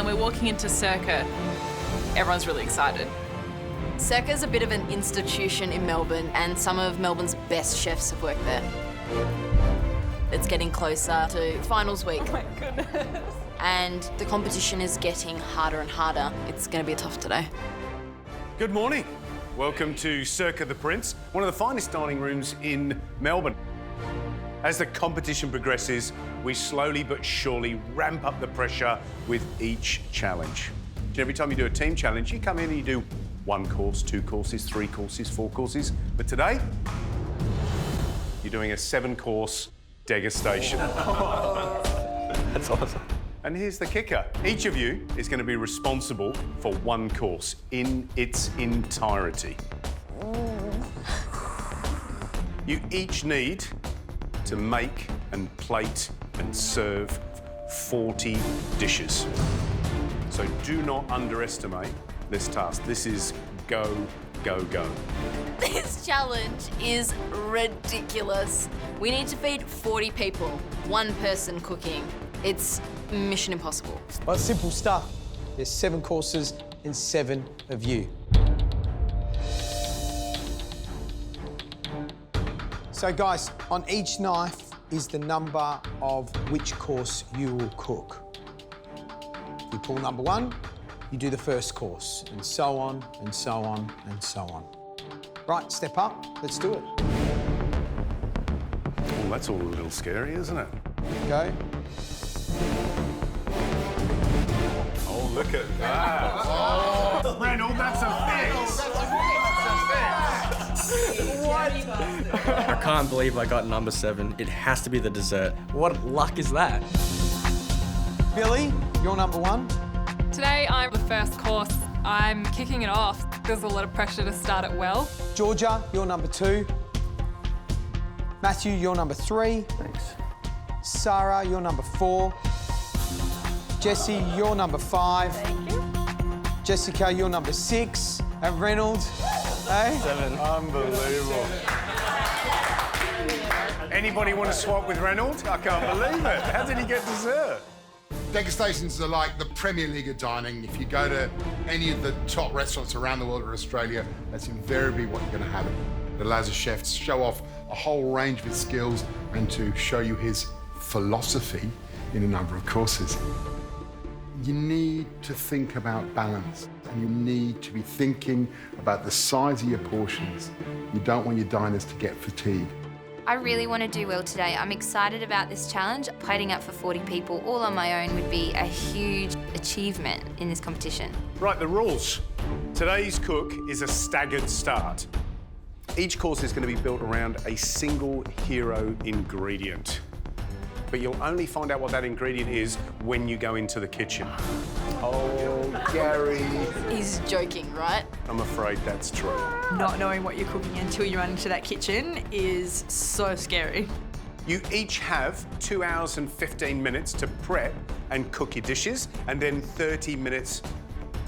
we're walking into Circa. Everyone's really excited. Circa's a bit of an institution in Melbourne, and some of Melbourne's best chefs have worked there. It's getting closer to finals week. Oh my goodness. And the competition is getting harder and harder. It's going to be a tough today. Good morning. Welcome to Circa the Prince, one of the finest dining rooms in Melbourne. As the competition progresses, we slowly but surely ramp up the pressure with each challenge. Every time you do a team challenge, you come in and you do 1 course, 2 courses, 3 courses, 4 courses. But today, you're doing a 7-course degustation. That's awesome. And here's the kicker. Each of you is going to be responsible for 1 course in its entirety. You each need to make and plate and serve 40 dishes. So do not underestimate this task. This is go, go, go. This challenge is ridiculous. We need to feed 40 people, 1 person cooking. It's mission impossible. Well, it's simple stuff. There's 7 courses and 7 of you. So, guys, on each knife is the number of which course you will cook. You pull number 1, you do the first course, and so on, and so on, and so on. Right, step up, let's do it. Well, that's all a little scary, isn't it? Go. Oh, look at that. Oh, Reynolds, that's a fix. What? I can't believe I got number 7. It has to be the dessert. What luck is that? Billy, you're number 1. Today, I'm the first course. I'm kicking it off. There's a lot of pressure to start it well. Georgia, you're number 2. Matthew, you're number 3. Thanks. Sarah, you're number 4. Jesse, you're number 5. Thank you. Jessica, you're number 6. And Reynolds, eh? 7. Unbelievable. Anybody want to swap with Reynolds? I can't believe it. How did he get dessert? Degustations are like the Premier League of dining. If you go to any of the top restaurants around the world or Australia, that's invariably what you're going to have. It allows a chef to show off a whole range of his skills and to show you his philosophy in a number of courses. You need to think about balance, and you need to be thinking about the size of your portions. You don't want your diners to get fatigued. I really want to do well today. I'm excited about this challenge. Plating up for 40 people all on my own would be a huge achievement in this competition. Right, the rules. Today's cook is a staggered start. Each course is going to be built around a single hero ingredient. But you'll only find out what that ingredient is when you go into the kitchen. Oh, Gary. He's joking, right? I'm afraid that's true. Not knowing what you're cooking until you run into that kitchen is so scary. You each have 2 hours and 15 minutes to prep and cook your dishes, and then 30 minutes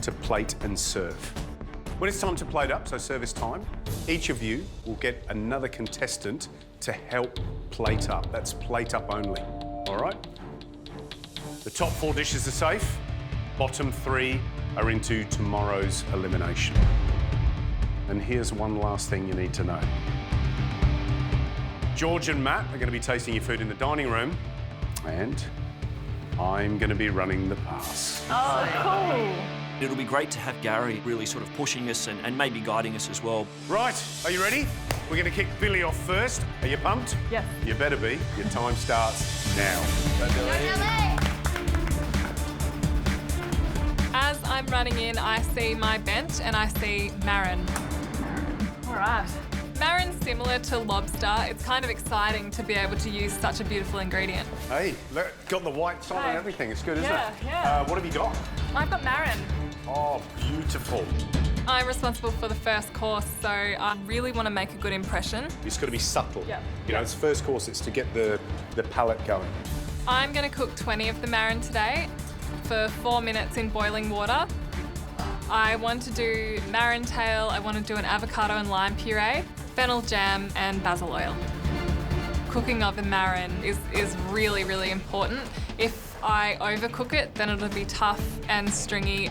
to plate and serve. When it's time to plate up, so service time, each of you will get another contestant to help plate up. That's plate up only, all right? The top 4 dishes are safe. Bottom 3 are into tomorrow's elimination. And here's one last thing you need to know. George and Matt are going to be tasting your food in the dining room, and I'm going to be running the pass. Oh, cool. It'll be great to have Gary really sort of pushing us and maybe guiding us as well. Right, are you ready? We're going to kick Billy off first. Are you pumped? Yes. You better be. Your time starts now. As I'm running in, I see my bench and I see Marin. All right. Marin's similar to lobster. It's kind of exciting to be able to use such a beautiful ingredient. Hey, look, got the white side and everything. It's good, isn't Yeah, it? yeah. What have you got? I've got Marin. Oh, beautiful. I'm responsible for the first course, so I really want to make a good impression. It's got to be subtle. Yeah. You know, it's first course, it's to get the palate going. I'm going to cook 20 of the Marin today for 4 minutes in boiling water. I want to do Marin tail, I want to do an avocado and lime puree, fennel jam and basil oil. Cooking of the Marin is really, really important. If I overcook it, then it'll be tough and stringy.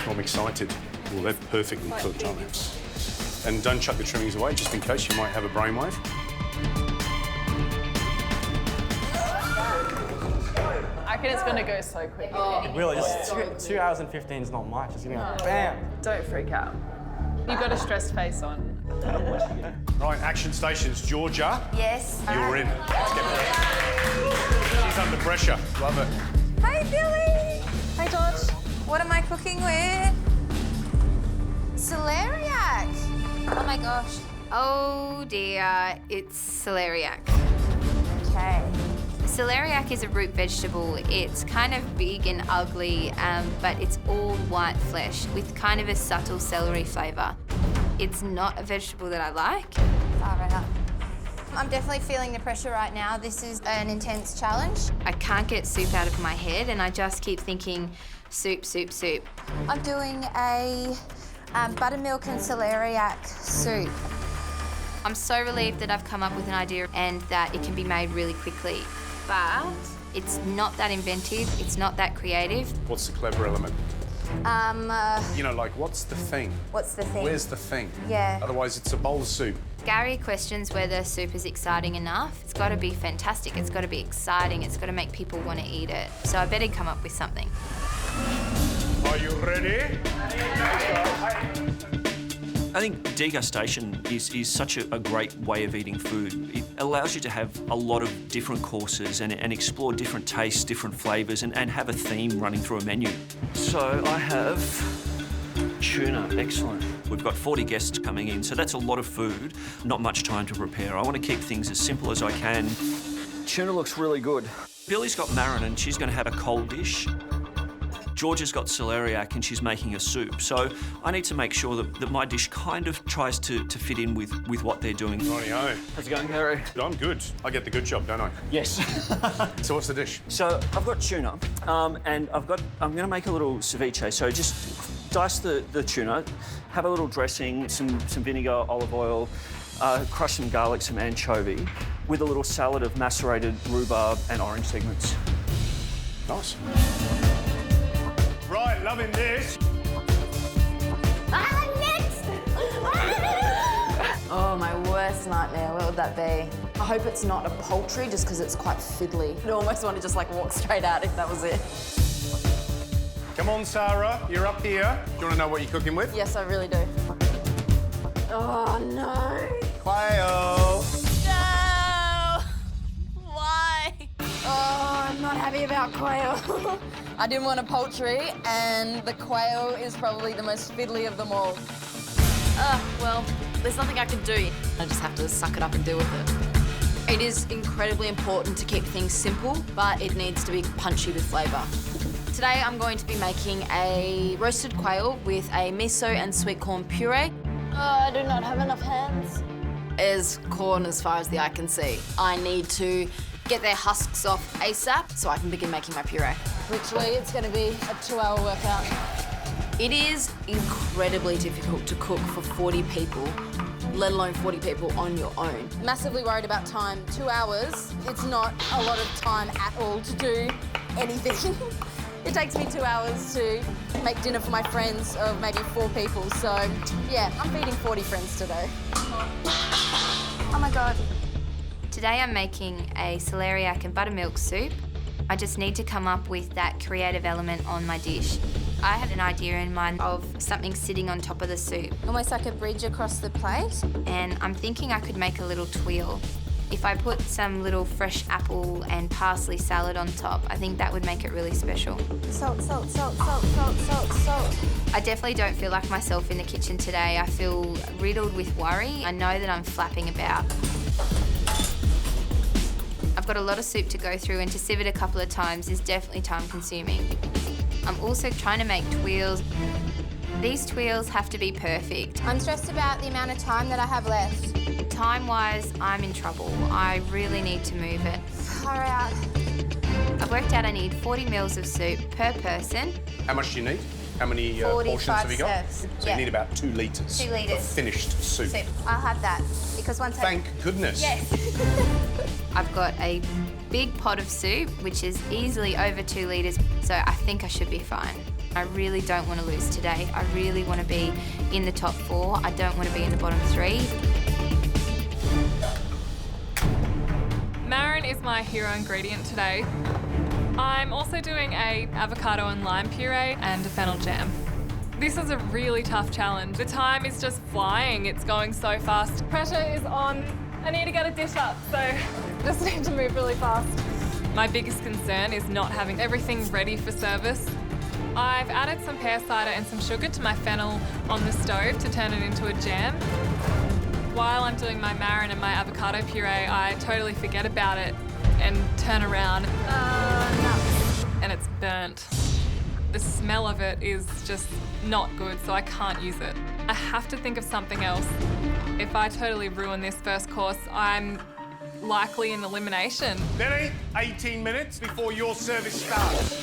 I'm excited. Well, they're perfectly cooked, aren't they? And don't chuck the trimmings away, just in case you might have a brainwave. I reckon it's going to go so quickly. It will. Just 2 hours and 15 is not much. It's going to go bam. Don't freak out. You've got a stressed face on. Right, action stations. Georgia, Yes. you're in. Let's get ready. She's under pressure. Love it. Hi, Billy. Hi, George. What am I cooking with? Celeriac. Oh my gosh. Oh dear, it's celeriac. Okay. Celeriac is a root vegetable. It's kind of big and ugly, but it's all white flesh with kind of a subtle celery flavour. It's not a vegetable that I like. I'm definitely feeling the pressure right now. This is an intense challenge. I can't get soup out of my head and I just keep thinking soup, soup, soup. I'm doing a buttermilk and celeriac soup. I'm so relieved that I've come up with an idea and that it can be made really quickly. But it's not that inventive, it's not that creative. What's the clever element? You know, like, what's the thing? What's the thing? Where's the thing? Yeah. Otherwise, it's a bowl of soup. Gary questions whether soup is exciting enough. It's got to be fantastic, it's got to be exciting, it's got to make people want to eat it. So I better come up with something. Are you ready? I think degustation is such a great way of eating food. It allows you to have a lot of different courses and explore different tastes, different flavours, and have a theme running through a menu. So I have tuna, excellent. We've got 40 guests coming in, so that's a lot of food, not much time to prepare. I want to keep things as simple as I can. Tuna looks really good. Billy's got marron and she's going to have a cold dish. Georgia's got celeriac and she's making a soup. So I need to make sure that my dish kind of tries to fit in with what they're doing. Rightio. How's it going, Gary? I'm good. I get the good job, don't I? Yes. So what's the dish? So I've got tuna, and I'm going to make a little ceviche. So just dice the tuna, have a little dressing, some vinegar, olive oil, crush some garlic, some anchovy, with a little salad of macerated rhubarb and orange segments. Nice. Right, loving this. Next! Oh, my worst nightmare. What would that be? I hope it's not a poultry, just because it's quite fiddly. I'd almost want to just like walk straight out if that was it. Come on, Sarah, you're up here. Do you want to know what you're cooking with? Yes, I really do. Oh no! Quail. No! Why? Oh, I'm not happy about quail. I didn't want a poultry, and the quail is probably the most fiddly of them all. Well, there's nothing I can do. I just have to suck it up and deal with it. It is incredibly important to keep things simple, but it needs to be punchy with flavour. Today I'm going to be making a roasted quail with a miso and sweet corn puree. Oh, I do not have enough hands. There's corn as far as the eye can see. I need to get their husks off ASAP so I can begin making my puree. Literally, it's going to be a 2-hour workout. It is incredibly difficult to cook for 40 people, let alone 40 people on your own. Massively worried about time. 2 hours, it's not a lot of time at all to do anything. It takes me 2 hours to make dinner for my friends of maybe 4 people. So, yeah, I'm feeding 40 friends today. Oh my God. Today I'm making a celeriac and buttermilk soup. I just need to come up with that creative element on my dish. I had an idea in mind of something sitting on top of the soup, almost like a bridge across the plate, and I'm thinking I could make a little twirl. If I put some little fresh apple and parsley salad on top, I think that would make it really special. Salt, salt, salt, salt, salt, salt, salt. I definitely don't feel like myself in the kitchen today. I feel riddled with worry. I know that I'm flapping about. I've got a lot of soup to go through, and to sieve it a couple of times is definitely time consuming. I'm also trying to make twirls. These twirls have to be perfect. I'm stressed about the amount of time that I have left. Time-wise, I'm in trouble. I really need to move it. Far out. I've worked out I need 40 mils of soup per person. How much do you need? How many portions have you got? Serves. So you need about 2 litres. 2 litres. Of finished soup. I'll have that, because once Thank goodness. Yes. I've got a big pot of soup, which is easily over 2 litres, so I think I should be fine. I really don't want to lose today. I really want to be in the top 4. I don't want to be in the bottom 3. Marin is my hero ingredient today. I'm also doing a avocado and lime puree and a fennel jam. This is a really tough challenge. The time is just flying. It's going so fast. Pressure is on. I need to get a dish up, so just need to move really fast. My biggest concern is not having everything ready for service. I've added some pear cider and some sugar to my fennel on the stove to turn it into a jam. While I'm doing my marin and my avocado puree, I totally forget about it and turn around. And it's burnt. The smell of it is just not good, so I can't use it. I have to think of something else. If I totally ruin this first course, I'm likely in elimination. Billy, 18 minutes before your service starts.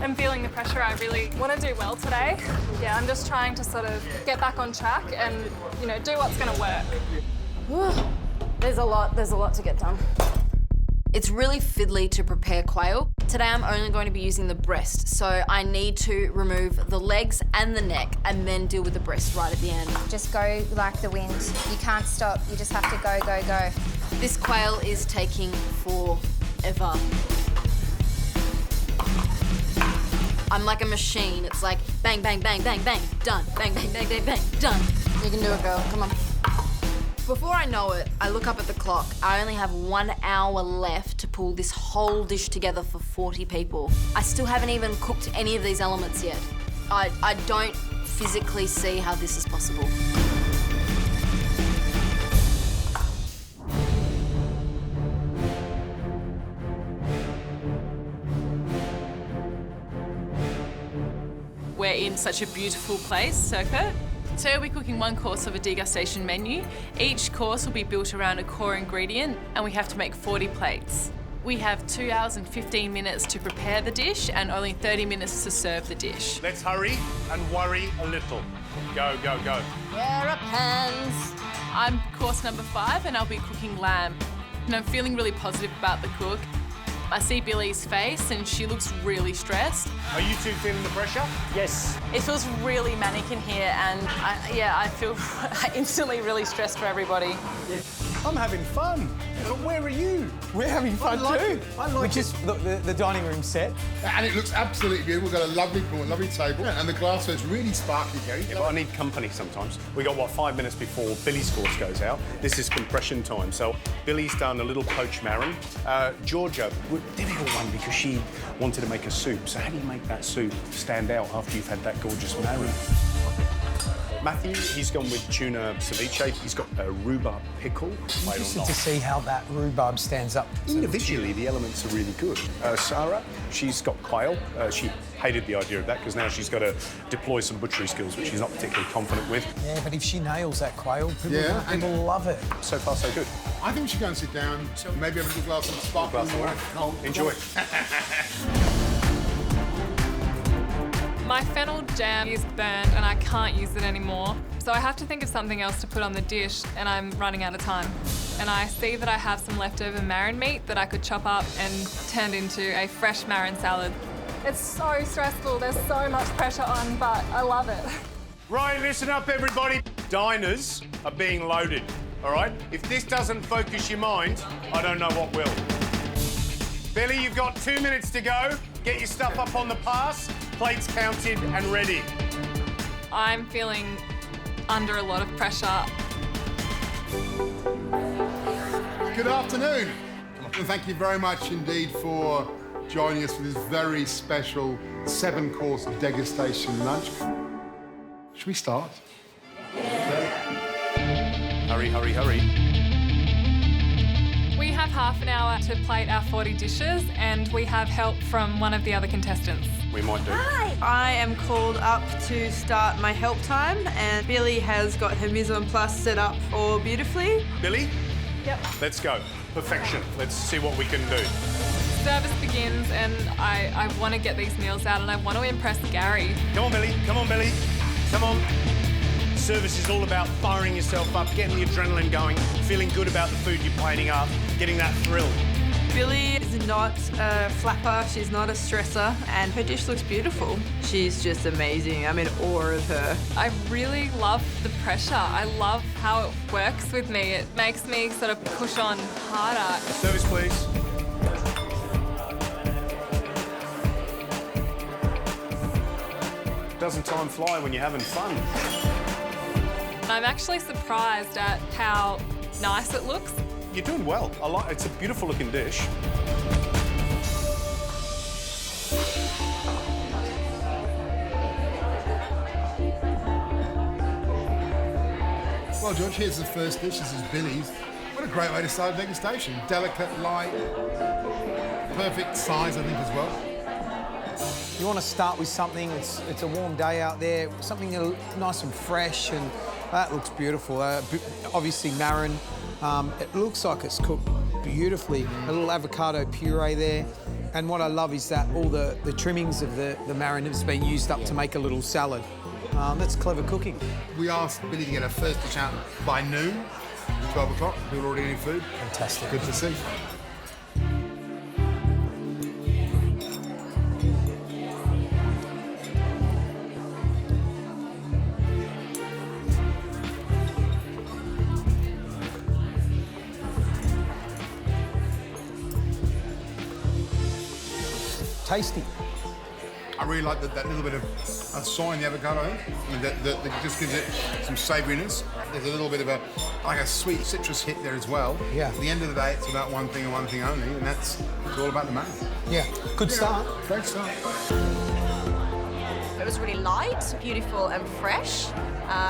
I'm feeling the pressure. I really want to do well today. Yeah, I'm just trying to sort of get back on track and, you know, do what's going to work. There's a lot to get done. It's really fiddly to prepare quail. Today I'm only going to be using the breast, so I need to remove the legs and the neck and then deal with the breast right at the end. Just go like the wind. You can't stop. You just have to go, go, go. This quail is taking forever. I'm like a machine. It's like bang, bang, bang, bang, bang, done. Bang, bang, bang, bang, bang, done. You can do it, girl. Come on. Before I know it, I look up at the clock. I only have 1 hour left to pull this whole dish together for 40 people. I still haven't even cooked any of these elements yet. I don't physically see how this is possible. We're in such a beautiful place, Circuit. Today we'll be cooking 1 course of a degustation menu. Each course will be built around a core ingredient and we have to make 40 plates. We have 2 hours and 15 minutes to prepare the dish and only 30 minutes to serve the dish. Let's hurry and worry a little. Go, go, go. Pair of pans. I'm course number 5 and I'll be cooking lamb. And I'm feeling really positive about the cook. I see Billy's face and she looks really stressed. Are you two feeling the pressure? Yes. It feels really manic in here and I feel instantly really stressed for everybody. I'm having fun. But where are you? We're having fun too. Which is the dining room set. And it looks absolutely beautiful. We've got a lovely corner, lovely table, and the glassware's really sparkly, Gary. Yeah, but I need company sometimes. We got, 5 minutes before Billy's course goes out. This is compression time. So Billy's done a little poached marin. Georgia did it all one because she wanted to make a soup. So how do you make that soup stand out after you've had that gorgeous marin? Matthew, he's gone with tuna ceviche. He's got a rhubarb pickle. Interested to see how that rhubarb stands up. Individually, the elements are really good. Sarah, she's got quail. She hated the idea of that because now she's got to deploy some butchery skills, which she's not particularly confident with. Yeah, but if she nails that quail, people love it. So far, so good. I think we should go and sit down, maybe have a little glass of sparkling water. Enjoy. My fennel jam is burnt and I can't use it anymore. So I have to think of something else to put on the dish and I'm running out of time. And I see that I have some leftover marin meat that I could chop up and turn into a fresh marin salad. It's so stressful, there's so much pressure on, but I love it. Right, listen up, everybody. Diners are being loaded, all right? If this doesn't focus your mind, I don't know what will. Billy, you've got 2 minutes to go. Get your stuff up on the pass, plates counted and ready. I'm feeling under a lot of pressure. Good afternoon. And thank you very much indeed for joining us for this very special 7-course degustation lunch. Should we start? Hurry, hurry, hurry. We have half an hour to plate our 40 dishes and we have help from one of the other contestants. We might do. I am called up to start my help time and Billy has got her mise en place set up all beautifully. Billy? Yep. Let's go. Perfection. Let's see what we can do. Service begins and I want to get these meals out and I want to impress Gary. Come on, Billy. Come on, Billy. Come on. Service is all about firing yourself up, getting the adrenaline going, feeling good about the food you're plating up, getting that thrill. Billy is not a flapper, she's not a stresser, and her dish looks beautiful. She's just amazing. I'm in awe of her. I really love the pressure. I love how it works with me. It makes me sort of push on harder. Service, please. Doesn't time fly when you're having fun? I'm actually surprised at how nice it looks. You're doing well. It's a beautiful looking dish. Well, George, here's the first dish. This is Billy's. What a great way to start a degustation. Delicate, light, perfect size, I think, as well. You want to start with something, it's a warm day out there, something nice and fresh, and that looks beautiful. Obviously, Marin, it looks like it's cooked beautifully. A little avocado puree there. And what I love is that all the trimmings of the Marin has been used up to make a little salad. That's clever cooking. We asked Billy to get her first dish out by noon, 12 o'clock. People already eating food. Fantastic. Good to see. Tasty. I really like that little bit of soy in the avocado. I mean, that just gives it some savouriness. There's a little bit of a sweet citrus hit there as well. Yeah. At the end of the day, it's about one thing and one thing only, and it's all about the Marin. Yeah, good start. Great start. It was really light, beautiful and fresh.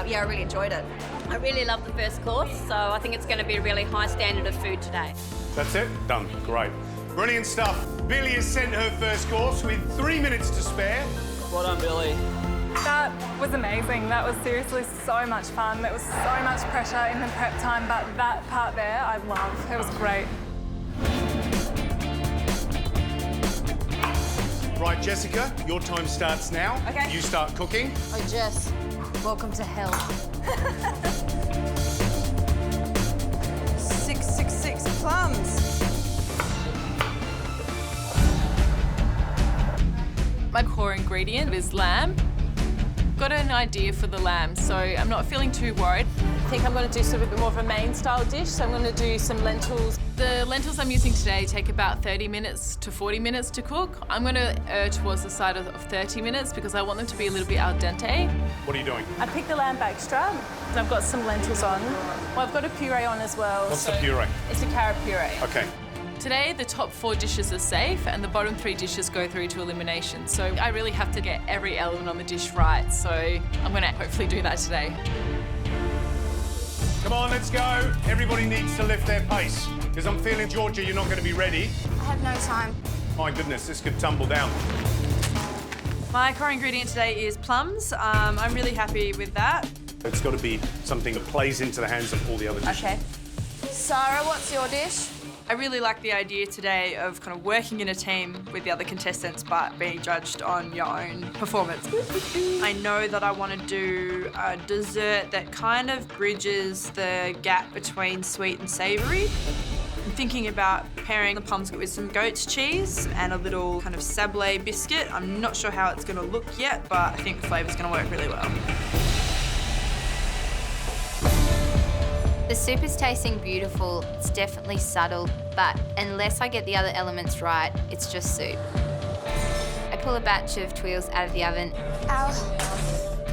Yeah, I really enjoyed it. I really love the first course, so I think it's going to be a really high standard of food today. That's it? Done. Great. Brilliant stuff. Billy has sent her first course with 3 minutes to spare. Well done, Billy. That was amazing. That was seriously so much fun. There was so much pressure in the prep time, but that part there I love. It was great. Right, Jessica, your time starts now. Okay. You start cooking. Oh, Jess, welcome to hell. 666 plums. My core ingredient is lamb. Got an idea for the lamb, so I'm not feeling too worried. I think I'm going to do sort of a bit more of a main style dish, so I'm going to do some lentils. The lentils I'm using today take about 30 minutes to 40 minutes to cook. I'm going to err towards the side of 30 minutes because I want them to be a little bit al dente. What are you doing? I picked the lamb extra. I've got some lentils on. Well, I've got a puree on as well. What's the puree? It's a carrot puree. Okay. Today, the top 4 dishes are safe and the bottom 3 dishes go through to elimination. So I really have to get every element on the dish right. So I'm going to hopefully do that today. Come on, let's go. Everybody needs to lift their pace because I'm feeling, Georgia, you're not going to be ready. I have no time. My goodness, this could tumble down. My core ingredient today is plums. I'm really happy with that. It's got to be something that plays into the hands of all the other dishes. Okay. Sarah, what's your dish? I really like the idea today of kind of working in a team with the other contestants but being judged on your own performance. I know that I want to do a dessert that kind of bridges the gap between sweet and savoury. I'm thinking about pairing the plums with some goat's cheese and a little kind of sablé biscuit. I'm not sure how it's going to look yet, but I think the flavour's going to work really well. The soup is tasting beautiful. It's definitely subtle, but unless I get the other elements right, it's just soup. I pull a batch of tuiles out of the oven. Ow.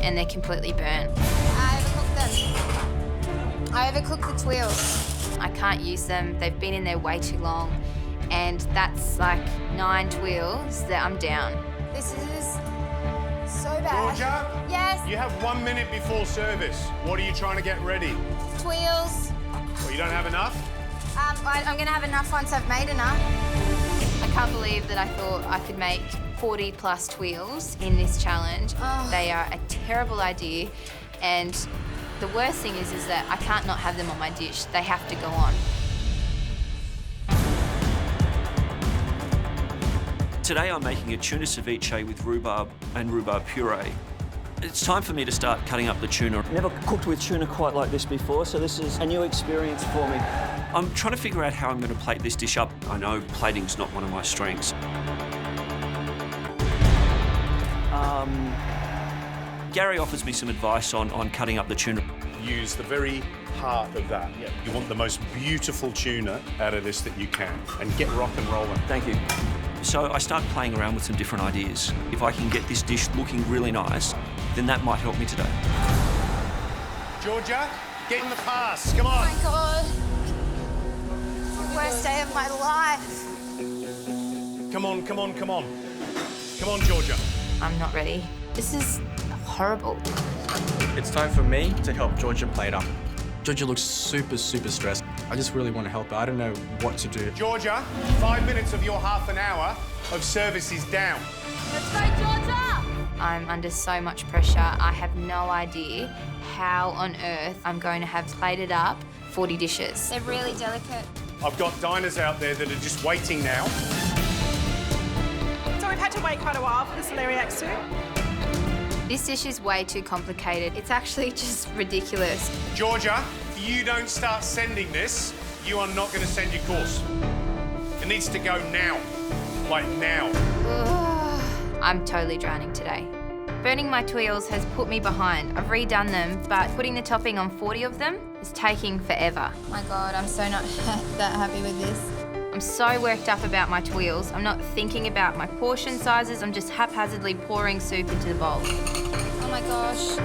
And they're completely burnt. I overcooked them. I overcooked the tuiles. I can't use them. They've been in there way too long. And that's like 9 tuiles that I'm down. This is so bad. Georgia? Yes? You have 1 minute before service. What are you trying to get ready? Tuiles. Well, you don't have enough? I'm going to have enough once I've made enough. I can't believe that I thought I could make 40 plus tuiles in this challenge. Oh. They are a terrible idea. And the worst thing is that I can't not have them on my dish. They have to go on. Today I'm making a tuna ceviche with rhubarb and rhubarb puree. It's time for me to start cutting up the tuna. Never cooked with tuna quite like this before, so this is a new experience for me. I'm trying to figure out how I'm going to plate this dish up. I know plating's not one of my strengths. Gary offers me some advice on cutting up the tuna. Use the very heart of that. Yeah. You want the most beautiful tuna out of this that you can, and get rock and rolling. Thank you. So I start playing around with some different ideas. If I can get this dish looking really nice, then that might help me today. Georgia, get in the pass. Come on. Oh my God. Worst day of my life. Come on, come on, come on. Come on, Georgia. I'm not ready. This is horrible. It's time for me to help Georgia plate up. Georgia looks super stressed. I just really want to help her. I don't know what to do. Georgia, 5 minutes of your half an hour of service is down. Let's go, Georgia! I'm under so much pressure. I have no idea how on earth I'm going to have plated up 40 dishes. They're really delicate. I've got diners out there that are just waiting now. So we've had to wait quite a while for the celeriac soup. This dish is way too complicated. It's actually just ridiculous. Georgia, if you don't start sending this, you are not going to send your course. It needs to go now. Like now. Ugh. I'm totally drowning today. Burning my tuiles has put me behind. I've redone them, but putting the topping on 40 of them is taking forever. Oh my God, I'm so not that happy with this. I'm so worked up about my tuiles. I'm not thinking about my portion sizes. I'm just haphazardly pouring soup into the bowl. Oh my gosh.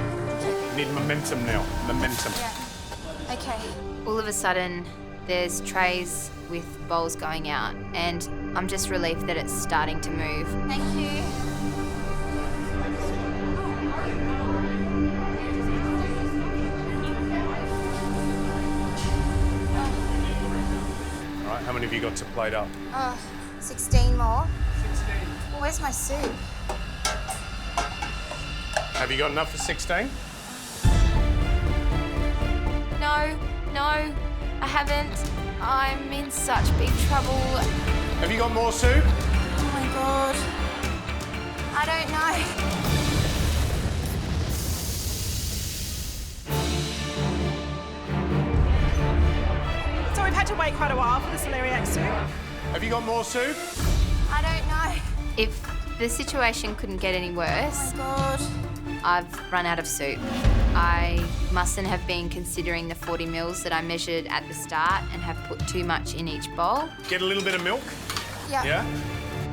You need momentum now. Momentum. Yeah. Okay. All of a sudden, there's trays with bowls going out, and I'm just relieved that it's starting to move. Thank you. All right, how many have you got to plate up? 16 more. 16. Where's my soup? Have you got enough for 16? No, I haven't. I'm in such big trouble. Have you got more soup? Oh my God. I don't know. So we've had to wait quite a while for the celeriac soup. Have you got more soup? I don't know. If the situation couldn't get any worse, Oh my God. I've run out of soup. I mustn't have been considering the 40 mils that I measured at the start and have put too much in each bowl. Get a little bit of milk? Yeah. Yeah?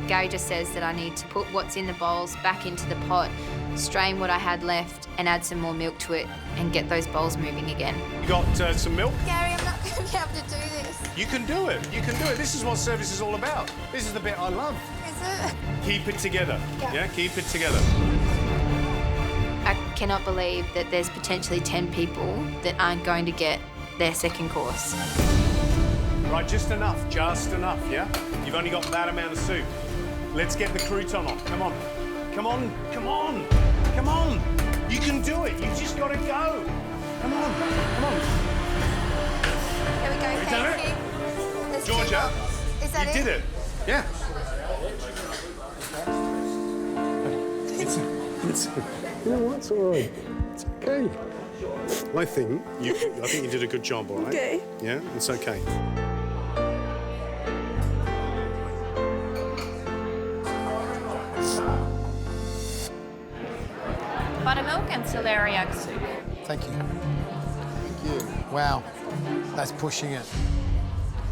Gary just says that I need to put what's in the bowls back into the pot, strain what I had left and add some more milk to it and get those bowls moving again. You got some milk? Gary, I'm not going to be able to do this. You can do it. You can do it. This is what service is all about. This is the bit I love. Is it? Keep it together. Yeah. Keep it together. I cannot believe that there's potentially 10 people that aren't going to get their second course. Right, just enough, yeah? You've only got that amount of soup. Let's get the crouton on. Come on. Come on, come on, come on. You can do it. You've just got to go. Come on, come on. There we go. Have you done Thank it? you. There's two Georgia, more. Is that you it? did it. Yeah. You know what? It's all right. It's okay. I think you did a good job, all right? Okay. Yeah, it's okay. Buttermilk and celeriac soup. Thank you. Thank you. Wow, that's pushing it.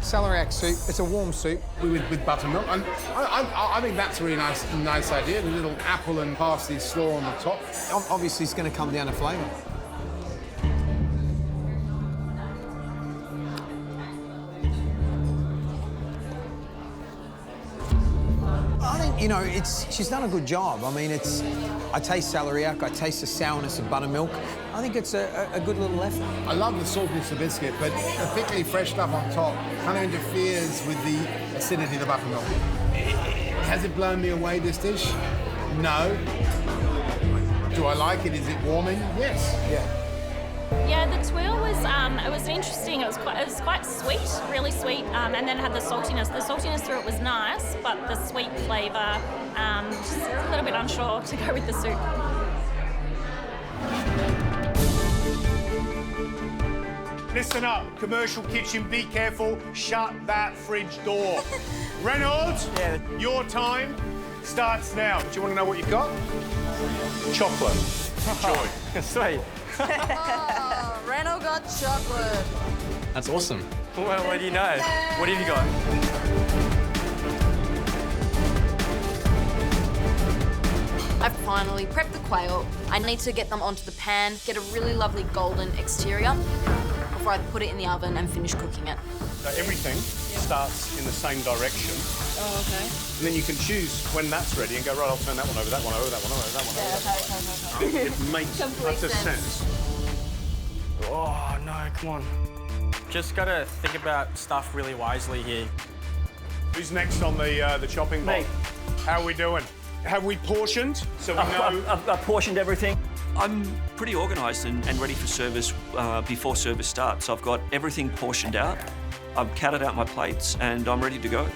Celeriac soup, it's a warm soup. With buttermilk. And I think that's a really nice idea. The little apple and parsley slaw on the top. Obviously, it's going to come down to flavour. I think, you know, she's done a good job. I mean, I taste celeriac, I taste the sourness of buttermilk. I think it's a good little effort. I love the saltiness of the biscuit, but the thickly fresh stuff on top kind of interferes with the acidity of the buttermilk. Has it blown me away, this dish? No. Do I like it? Is it warming? Yes. Yeah. Yeah, the tuile was interesting. It was quite sweet, really sweet, and then it had the saltiness. The saltiness through it was nice, but the sweet flavour, just a little bit unsure to go with the soup. listen up. Commercial kitchen, be careful. Shut that fridge door. Reynolds, your time starts now. Do you want to know what you've got? Chocolate. Joy. Sweet. Oh, Reynolds got chocolate. That's awesome. Well, what do you know? What have you got? I've finally prepped the quail. I need to get them onto the pan, get a really lovely golden exterior before I put it in the oven and finish cooking it. So everything starts in the same direction. Oh, okay. And then you can choose when that's ready and go, right, I'll turn that one over, that one over, that one over, that one over. That one. It makes utter sense. Oh, no, come on. Just gotta think about stuff really wisely here. Who's next on the chopping block? Me. How are we doing? Have we portioned so we know? I've portioned everything. I'm pretty organised and ready for service before service starts. I've got everything portioned out. I've counted out my plates and I'm ready to go.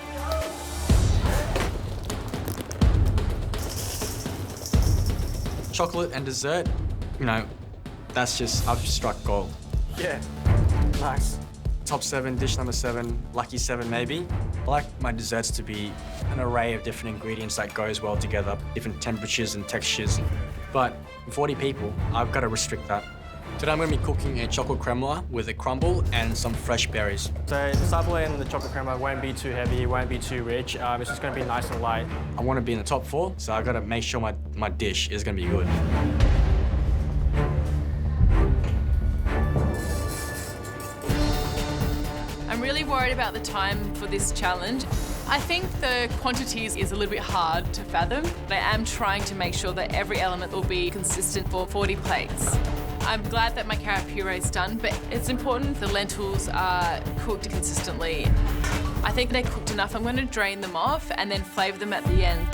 Chocolate and dessert, you know, that's just, I've struck gold. Yeah. Nice. Top 7, dish number 7, lucky 7 maybe. I like my desserts to be an array of different ingredients that goes well together, different temperatures and textures. But 40 people, I've got to restrict that. Today I'm going to be cooking a chocolate crema with a crumble and some fresh berries. So the sable and the chocolate crema won't be too heavy, won't be too rich. It's just going to be nice and light. I want to be in the top 4, so I've got to make sure my dish is going to be good. I'm really worried about the time for this challenge. I think the quantities is a little bit hard to fathom, but I am trying to make sure that every element will be consistent for 40 plates. I'm glad that my carrot puree is done, but it's important the lentils are cooked consistently. I think they're cooked enough. I'm going to drain them off and then flavour them at the end.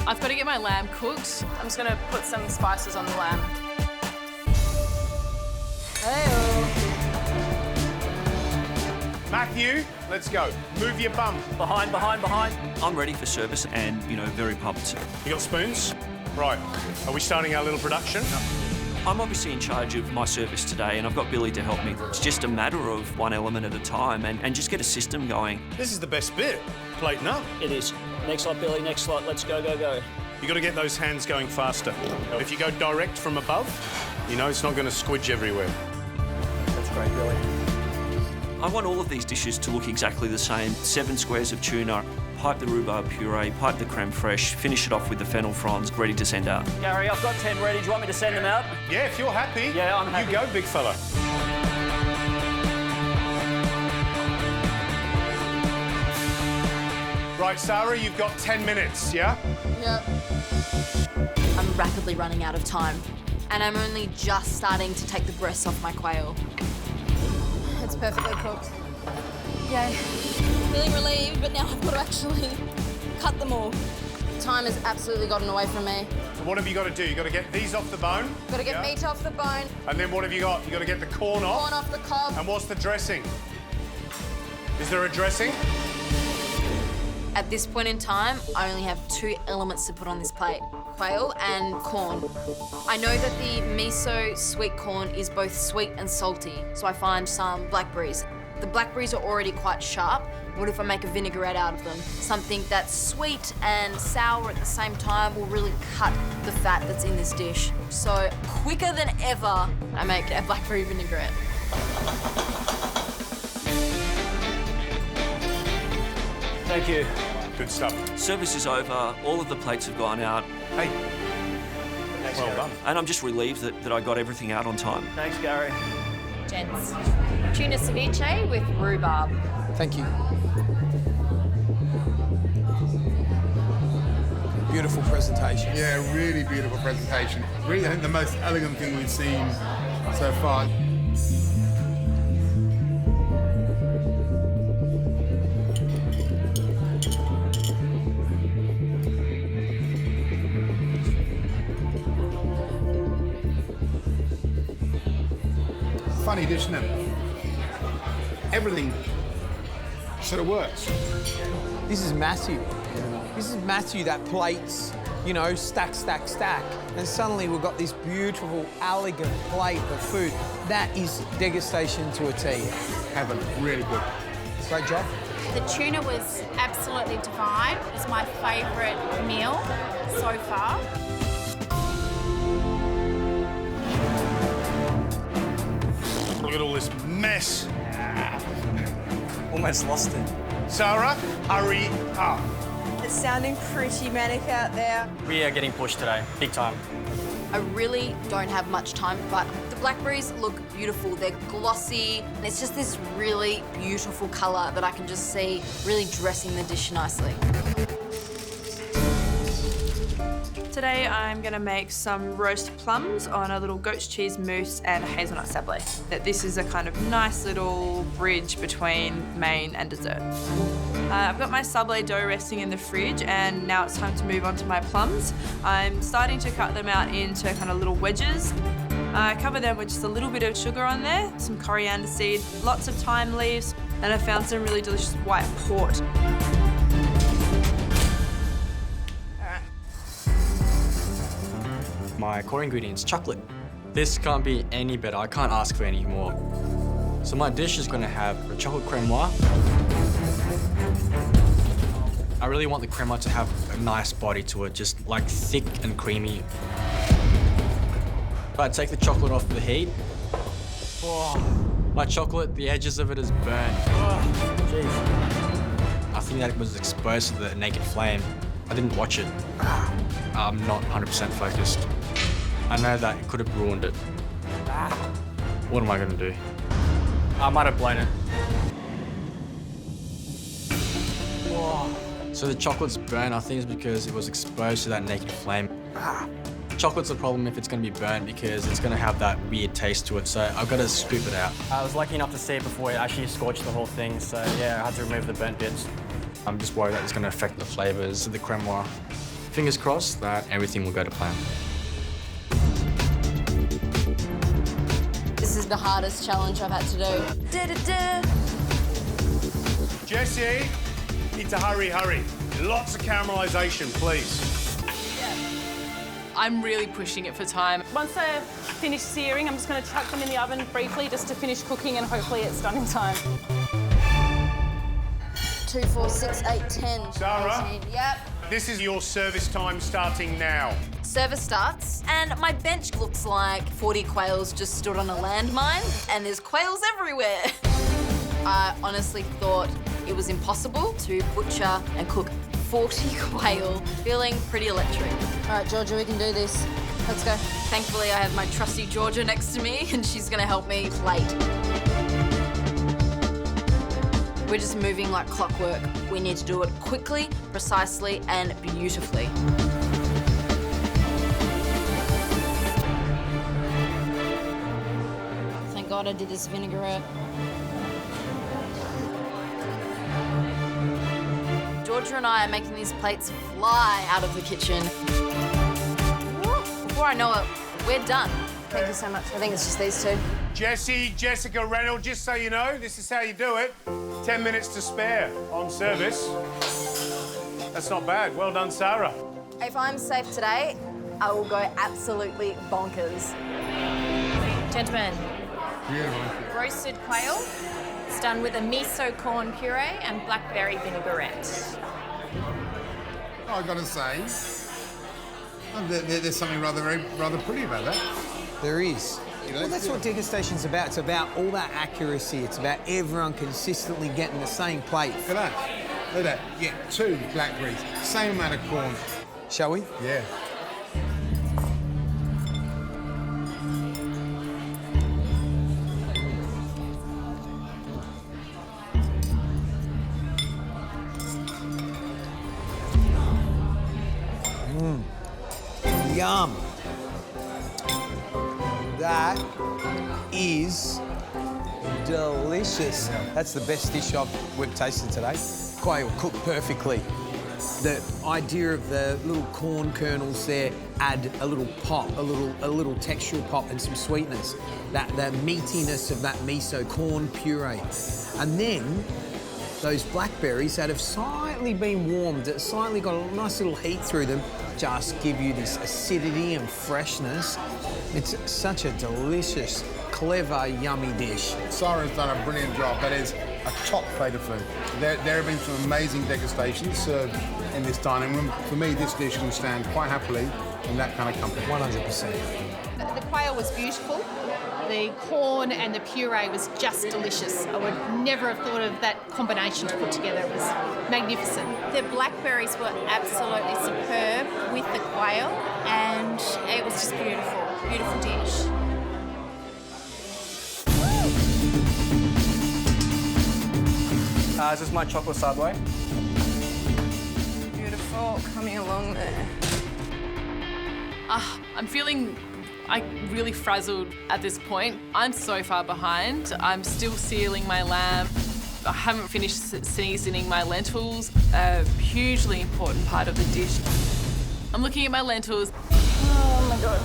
I've got to get my lamb cooked. I'm just going to put some spices on the lamb. Matthew, let's go. Move your bum. Behind. I'm ready for service and, very pumped. You got spoons? Right. Are we starting our little production? I'm obviously in charge of my service today and I've got Billy to help me. It's just a matter of one element at a time and just get a system going. This is the best bit. Plating up. It is. Next lot, Billy, next lot. Let's go. You got to get those hands going faster. If you go direct from above, it's not going to squidge everywhere. That's great, Billy. I want all of these dishes to look exactly the same. 7 squares of tuna, pipe the rhubarb puree, pipe the creme fraiche, finish it off with the fennel fronds, ready to send out. Gary, I've got 10 ready. Do you want me to send them out? Yeah, if you're happy. Yeah, I'm happy. You go, big fella. Right, Sarah, you've got 10 minutes, yeah? Yep. I'm rapidly running out of time, and I'm only just starting to take the breasts off my quail. It's perfectly cooked. Yay. Feeling relieved, but now I've got to actually cut them all. Time has absolutely gotten away from me. So what have you got to do? You've got to get these off the bone. Got to get meat off the bone. And then what have you got? You've got to get the corn off. Corn off the cob. And what's the dressing? Is there a dressing? At this point in time, I only have 2 elements to put on this plate, quail and corn. I know that the miso sweet corn is both sweet and salty, so I find some blackberries. The blackberries are already quite sharp. What if I make a vinaigrette out of them? Something that's sweet and sour at the same time will really cut the fat that's in this dish. So quicker than ever, I make a blackberry vinaigrette. Thank you. Good stuff. Service is over, all of the plates have gone out. Hey. Well done. And I'm just relieved that I got everything out on time. Thanks, Gary. Gents, tuna ceviche with rhubarb. Thank you. Beautiful presentation. Yeah, really beautiful presentation. Really, I think the most elegant thing we've seen so far. Funny dish, isn't it? Everything sort of works. This is Matthew. This is Matthew that plates you know, stack, stack, stack. And suddenly we've got this beautiful, elegant plate of food. That is degustation to a T. Heaven, really good. Great job. The tuna was absolutely divine. It's my favourite meal so far. Look at all this mess. Almost lost it. Sarah, hurry up. It's sounding pretty manic out there. We are getting pushed today, big time. I really don't have much time, but the blackberries look beautiful. They're glossy, and it's just this really beautiful colour that I can just see really dressing the dish nicely. Today I'm going to make some roast plums on a little goat's cheese mousse and a hazelnut sablé. This is a kind of nice little bridge between main and dessert. I've got my sablé dough resting in the fridge, and now it's time to move on to my plums. I'm starting to cut them out into kind of little wedges. I cover them with just a little bit of sugar on there, some coriander seed, lots of thyme leaves, and I found some really delicious white port. My core ingredient's chocolate. This can't be any better. I can't ask for any more. So my dish is gonna have a chocolate crème. I really want the crème to have a nice body to it, just like thick and creamy. If I take the chocolate off the heat, my chocolate, the edges of it is burned. I think that it was exposed to the naked flame. I didn't watch it. I'm not 100% focused. I know that it could have ruined it. What am I gonna do? I might have blown it. So the chocolate's burnt, I think it's because it was exposed to that naked flame. Chocolate's a problem if it's gonna be burnt because it's gonna have that weird taste to it, so I've gotta scoop it out. I was lucky enough to see it before it actually scorched the whole thing, so yeah, I had to remove the burnt bits. I'm just worried that it's gonna affect the flavors of the crème noir. Fingers crossed that everything will go to plan. This is the hardest challenge I've had to do. Da-da-da. Jessie, need to hurry. Lots of caramelisation, please. I'm really pushing it for time. Once they're finished searing, I'm just going to chuck them in the oven briefly just to finish cooking, and hopefully it's done in time. 2, 4, 6, 8, 10. Sarah? 18. Yep. This is your service time starting now. Service starts, and my bench looks like 40 quails just stood on a landmine, and there's quails everywhere. I honestly thought it was impossible to butcher and cook 40 quail, feeling pretty electric. All right, Georgia, we can do this. Let's go. Thankfully, I have my trusty Georgia next to me, and she's gonna help me plate. We're just moving like clockwork. We need to do it quickly, precisely, and beautifully. Thank God I did this vinaigrette. Georgia and I are making these plates fly out of the kitchen. Before I know it, we're done. Thank you so much. I think it's just these two. Jessica Reynolds, just so you know, this is how you do it. 10 minutes to spare on service. That's not bad. Well done, Sarah. If I'm safe today, I will go absolutely bonkers. Gentlemen, roasted quail. It's done with a miso corn puree and blackberry vinaigrette. I've got to say, there's something rather pretty about that. There is. Well, that's what degustation's about. It's about all that accuracy. It's about everyone consistently getting the same plate. Look at that. Look at that. You get 2 blackberries, same amount of corn. Shall we? Yeah. Yum. That is delicious. That's the best dish we've tasted today. Quail cooked perfectly. The idea of the little corn kernels there add a little pop, a little textural pop and some sweetness. The meatiness of that miso corn puree. And then those blackberries that have slightly been warmed, that slightly got a nice little heat through them, just give you this acidity and freshness. It's such a delicious, clever, yummy dish. Siren's done a brilliant job. That is a top plate of food. There have been some amazing degustations served in this dining room. For me, this dish can stand quite happily in that kind of company. 100%. The quail was beautiful. The corn and the puree was just delicious. I would never have thought of that combination to put together. It was magnificent. The blackberries were absolutely superb with the quail, and it was just beautiful. Beautiful dish. Is this my chocolate Subway? Beautiful, coming along there. I'm feeling really frazzled at this point. I'm so far behind. I'm still sealing my lamb. I haven't finished seasoning my lentils, a hugely important part of the dish. I'm looking at my lentils. Oh my God.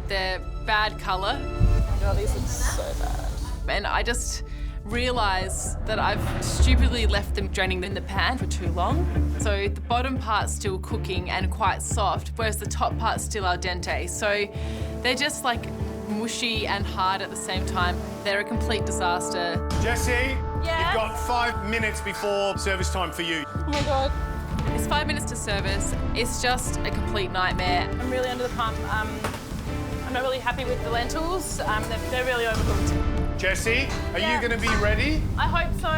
They're bad colour. Oh God, these look so bad. And I just realised that I've stupidly left them draining in the pan for too long. So the bottom part's still cooking and quite soft, whereas the top part's still al dente. So they're just like mushy and hard at the same time. They're a complete disaster. Jessie, Yes? you've got 5 minutes before service time for you. Oh my God. It's 5 minutes to service. It's just a complete nightmare. I'm really under the pump. I'm not really happy with the lentils. They're really overcooked. Jessie, are Yeah. you going to be ready? I hope so.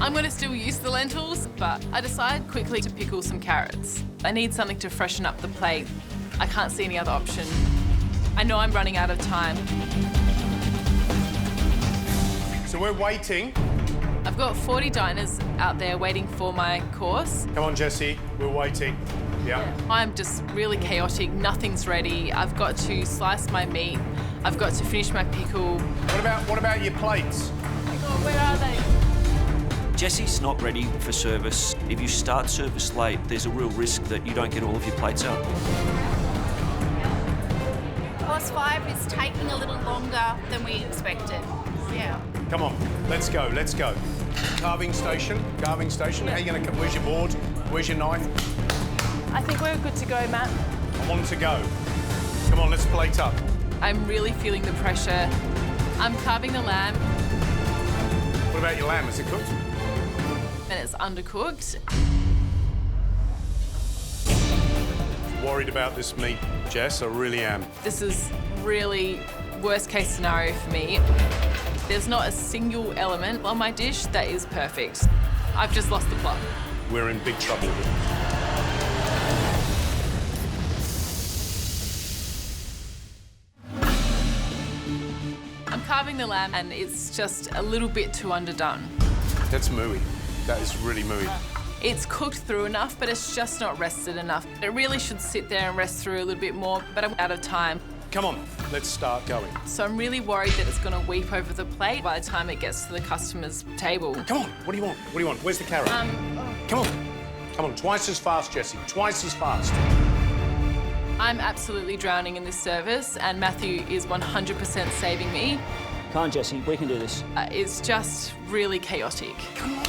I'm going to still use the lentils, but I decided quickly to pickle some carrots. I need something to freshen up the plate. I can't see any other option. I know I'm running out of time. So we're waiting. I've got 40 diners out there waiting for my course. Come on, Jessie, we're waiting. Yeah. I'm just really chaotic. Nothing's ready. I've got to slice my meat. I've got to finish my pickle. What about your plates? Oh my God, where are they? Jessie's not ready for service. If you start service late, there's a real risk that you don't get all of your plates out. Course 5 is taking a little longer than we expected. Yeah. Come on, let's go, let's go. Carving station. How are you going to... Where's your board? Where's your knife? I think we're good to go, Matt. I want to go. Come on, let's plate up. I'm really feeling the pressure. I'm carving the lamb What about your lamb? Is it cooked? and it's undercooked. Worried about this meat, Jess, I really am. This is really worst case scenario for me. There's not a single element on my dish that is perfect. I've just lost the plot. We're in big trouble here. I'm carving the lamb and it's just a little bit too underdone. That's mooey. That is really mooey. It's cooked through enough, but it's just not rested enough. It really should sit there and rest through a little bit more, but I'm out of time. Come on, let's start going. So I'm really worried that it's going to weep over the plate by the time it gets to the customer's table. Come on, what do you want? What do you want? Where's the carrot? Come on. Come on, twice as fast, Jessie. Twice as fast. I'm absolutely drowning in this service, and Matthew is 100% saving me. Come on, Jessie, we can do this. It's just really chaotic. Come on.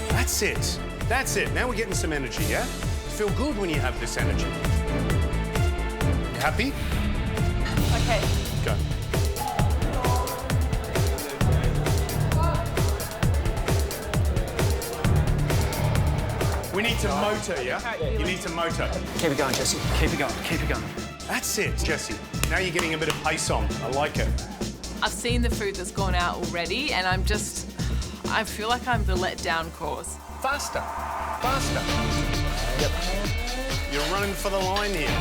That's it. That's it. Now we're getting some energy, yeah? You feel good when you have this energy. You happy? Okay. Go. We need to motor, yeah? You need to motor. Keep it going, Jessie. Keep it going. Keep it going. That's it, Jessie. Now you're getting a bit of pace on. I like it. I've seen the food that's gone out already, and I feel like I'm the let-down course. Faster. Faster. Yep. You're running for the line here.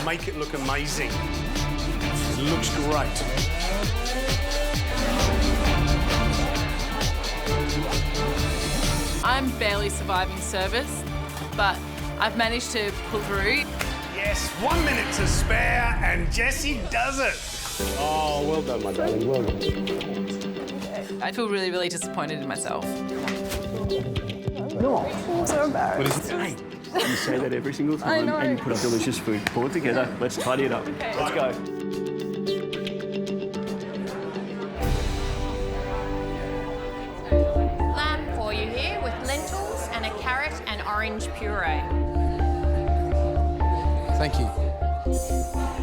Make it look amazing. It looks great. I'm barely surviving service, but I've managed to pull through. Yes, 1 minute to spare, and Jessie does it. Oh, well done, my darling. Well done. I feel really, really disappointed in myself. No. I'm so embarrassed. Hey, you say that every single time, and you put up delicious food. Pull it together. Let's tidy it up. Let's go. orange puree. Thank you.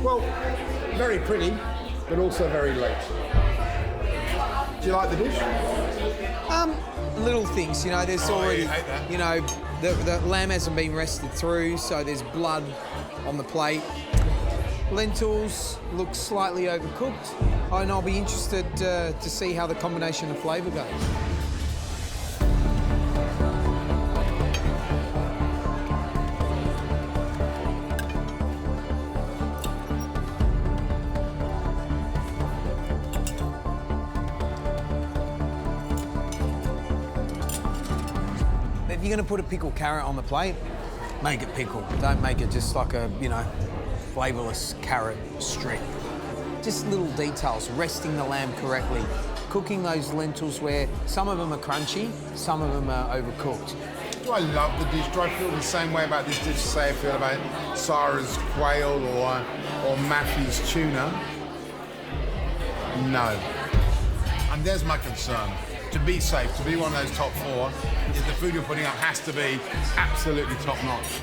Well, very pretty, but also very late. Do you like the dish? Little things, you know, there's already, you hate that. you know, the lamb hasn't been rested through, so there's blood on the plate. Lentils look slightly overcooked, and I'll be interested to see how the combination of flavour goes. If you're going to put a pickled carrot on the plate, make it pickled. Don't make it just like a, you know, flavourless carrot strip. Just little details, resting the lamb correctly, cooking those lentils where some of them are crunchy, some of them are overcooked. Do I love the dish? Do I feel the same way about this dish as I feel about Sarah's quail or Matthew's tuna? No. And there's my concern. To be safe, to be one of those top 4, is the food you're putting up has to be absolutely top-notch.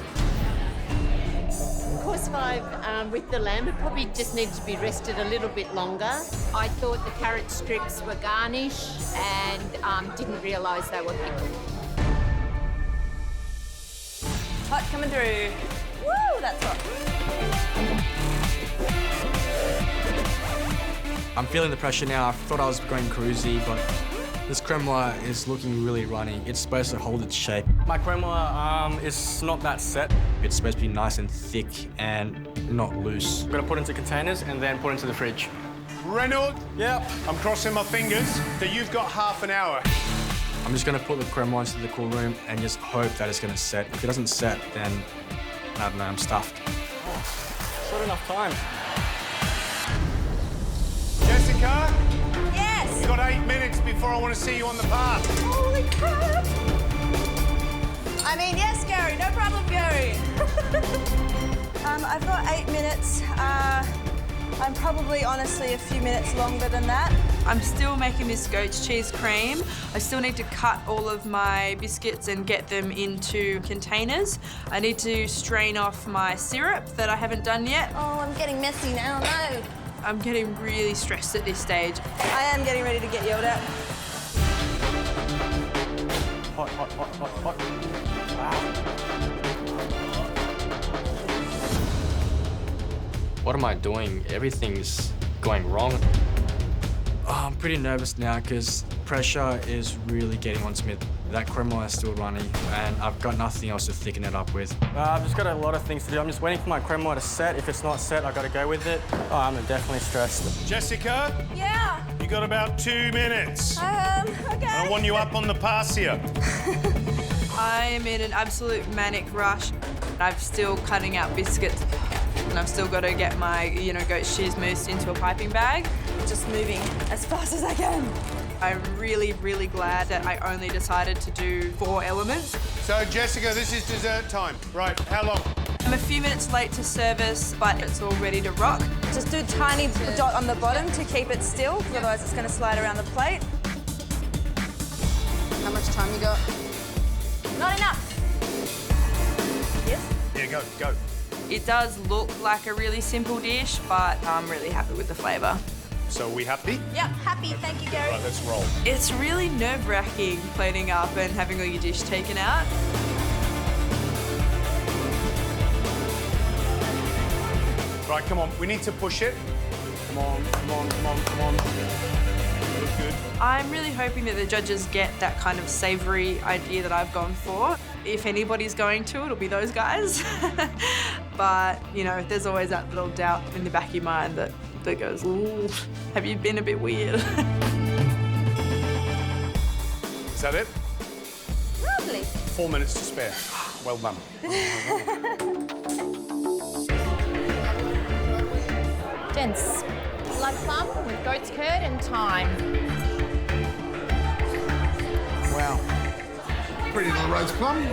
Course 5 with the lamb, it probably just needs to be rested a little bit longer. I thought the carrot strips were garnish and didn't realise they were pickled. Hot coming through. Woo, that's hot. I'm feeling the pressure now. I thought I was going cruisy, but this creme brulee is looking really runny. It's supposed to hold its shape. My creme brulee is not that set. It's supposed to be nice and thick and not loose. I'm gonna put into containers and then put into the fridge. Reynolds? Yep. I'm crossing my fingers that you've got half an hour. I'm just gonna put the creme brulee into the cool room and just hope that it's gonna set. If it doesn't set, then I don't know, I'm stuffed. Oh, not enough time. Jessica? Yes! You've got 8 minutes before I want to see you on the path. Holy crap! I mean, yes, Gary, no problem, Gary. I've got 8 minutes. I'm probably, honestly, a few minutes longer than that. I'm still making this goat's cheese cream. I still need to cut all of my biscuits and get them into containers. I need to strain off my syrup that I haven't done yet. Oh, I'm getting messy now, no. I'm getting really stressed at this stage. I am getting ready to get yelled at. Hot, hot, hot, hot, hot. What am I doing? Everything's going wrong. I'm pretty nervous now because pressure is really getting onto me. That creme brulee is still running and I've got nothing else to thicken it up with. I've just got a lot of things to do. I'm just waiting for my creme brulee to set. If it's not set, I've got to go with it. Oh, I'm definitely stressed. Jessica? Yeah? You got about 2 minutes. Okay. I want you up on the pass here. I am in an absolute manic rush. I'm still cutting out biscuits and I've still got to get my, goat's cheese mousse into a piping bag. Just moving as fast as I can. I'm really, really glad that I only decided to do 4 elements. So, Jessica, this is dessert time. Right, how long? I'm a few minutes late to service, but it's all ready to rock. Just do a tiny dot on the bottom to keep it still, because otherwise it's going to slide around the plate. How much time you got? Not enough. Yes? Yeah, go. It does look like a really simple dish, but I'm really happy with the flavour. So, are we happy? Yeah, happy. Thank you, Gary. Right, let's roll. It's really nerve-wracking cleaning up and having all your dish taken out. Right, come on. We need to push it. Come on, come on, come on, come on. Look good. I'm really hoping that the judges get that kind of savoury idea that I've gone for. If anybody's going to, it'll be those guys. But, there's always that little doubt in the back of your mind that goes, ooh, have you been a bit weird? Is that it? Lovely. 4 minutes to spare. Well done. Dense. Blood plum with goat's curd and thyme. Wow. Pretty little roast plum.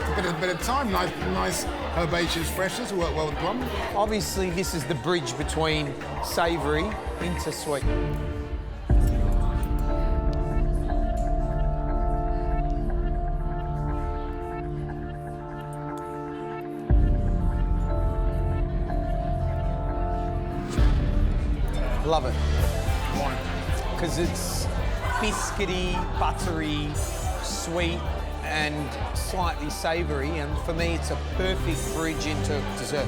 A bit of thyme, nice herbaceous freshness, work well with plum. Obviously, this is the bridge between savoury into sweet. Love it. Because it's biscuity, buttery, sweet, and slightly savoury, and for me, it's a perfect bridge into dessert.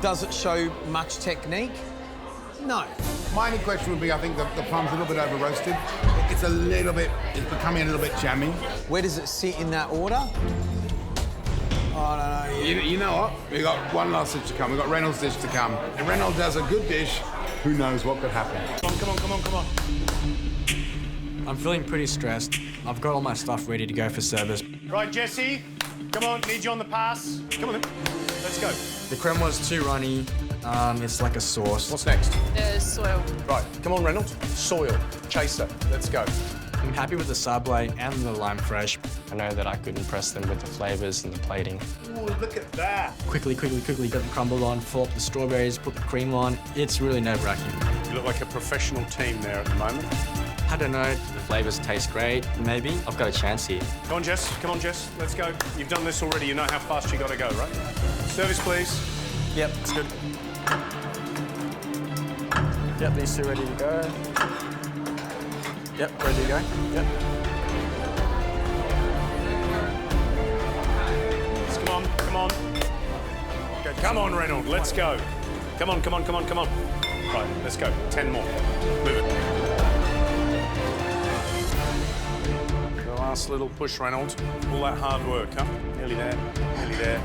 Does it show much technique? No. My only question would be, I think the plum's a little bit over-roasted. It's becoming a little bit jammy. Where does it sit in that order? I don't know. You know what? We've got one last dish to come. We've got Reynolds' dish to come. If Reynolds does a good dish, who knows what could happen. Come on. I'm feeling pretty stressed. I've got all my stuff ready to go for service. Right, Jesse, come on, need you on the pass. Come on then, let's go. The creme was too runny. It's like a sauce. What's next? The soil. Right, come on, Reynolds. Soil, chaser, let's go. I'm happy with the sablé and the lime fresh. I know that I could impress them with the flavours and the plating. Ooh, look at that. Quickly, get the crumble on, fill up the strawberries, put the cream on. It's really nerve-wracking. You look like a professional team there at the moment. I don't know, the flavours taste great. Maybe I've got a chance here. Come on, Jess, let's go. You've done this already, you know how fast you gotta go, right? Service, please. Yep, it's good. Yep, these two ready to go. Yep, ready to go. Yep. Come on. Go. Come on, Reynolds, let's go. Come on. Right, let's go. 10 more. Move it. The last little push, Reynolds. All that hard work, huh? Nearly there.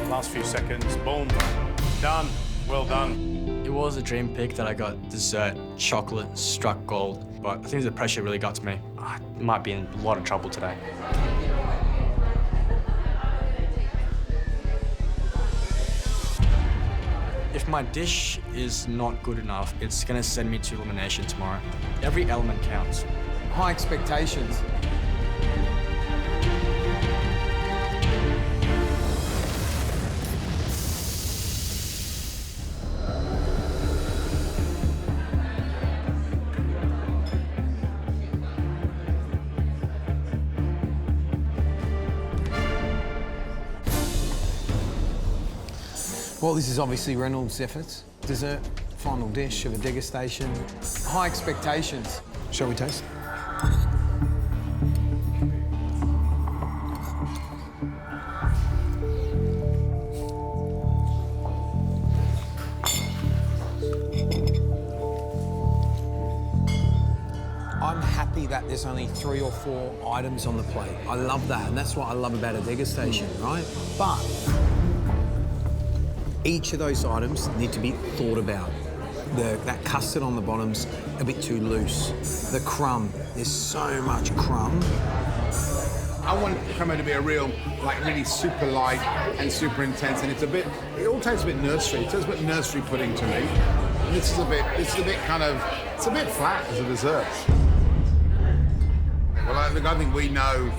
Last few seconds. Boom. Done. Well done. It was a dream pick that I got dessert, chocolate, struck gold, but I think the pressure really got to me. I might be in a lot of trouble today. If my dish is not good enough, it's gonna send me to elimination tomorrow. Every element counts. High expectations. Well, this is obviously Reynolds' efforts. Dessert, final dish of a degustation. High expectations. Shall we taste? I'm happy that there's only 3 or 4 items on the plate. I love that, and that's what I love about a degustation, right? But each of those items need to be thought about. That custard on the bottom's a bit too loose. The crumb, there's so much crumb. I want crema to be a real, really super light and super intense, and it all tastes a bit nursery. It tastes a bit nursery pudding to me. And it's a bit flat as a dessert. Well, I think we know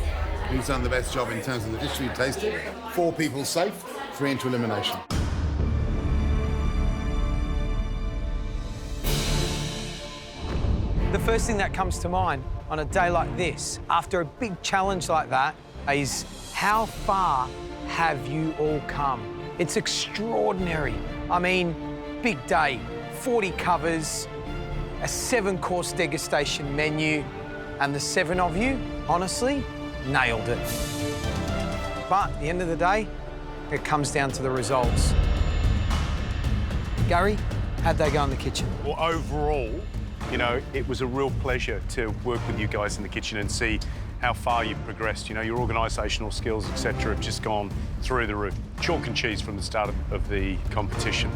who's done the best job in terms of the dish we've tasted. 4 people safe, 3 into elimination. The first thing that comes to mind on a day like this, after a big challenge like that, is how far have you all come? It's extraordinary. I mean, big day, 40 covers, a 7-course degustation menu, and the 7 of you, honestly, nailed it. But at the end of the day, it comes down to the results. Gary, how'd they go in the kitchen? Well, overall, you know, it was a real pleasure to work with you guys in the kitchen and see how far you've progressed. You know, your organisational skills, etc., have just gone through the roof. Chalk and cheese from the start of the competition.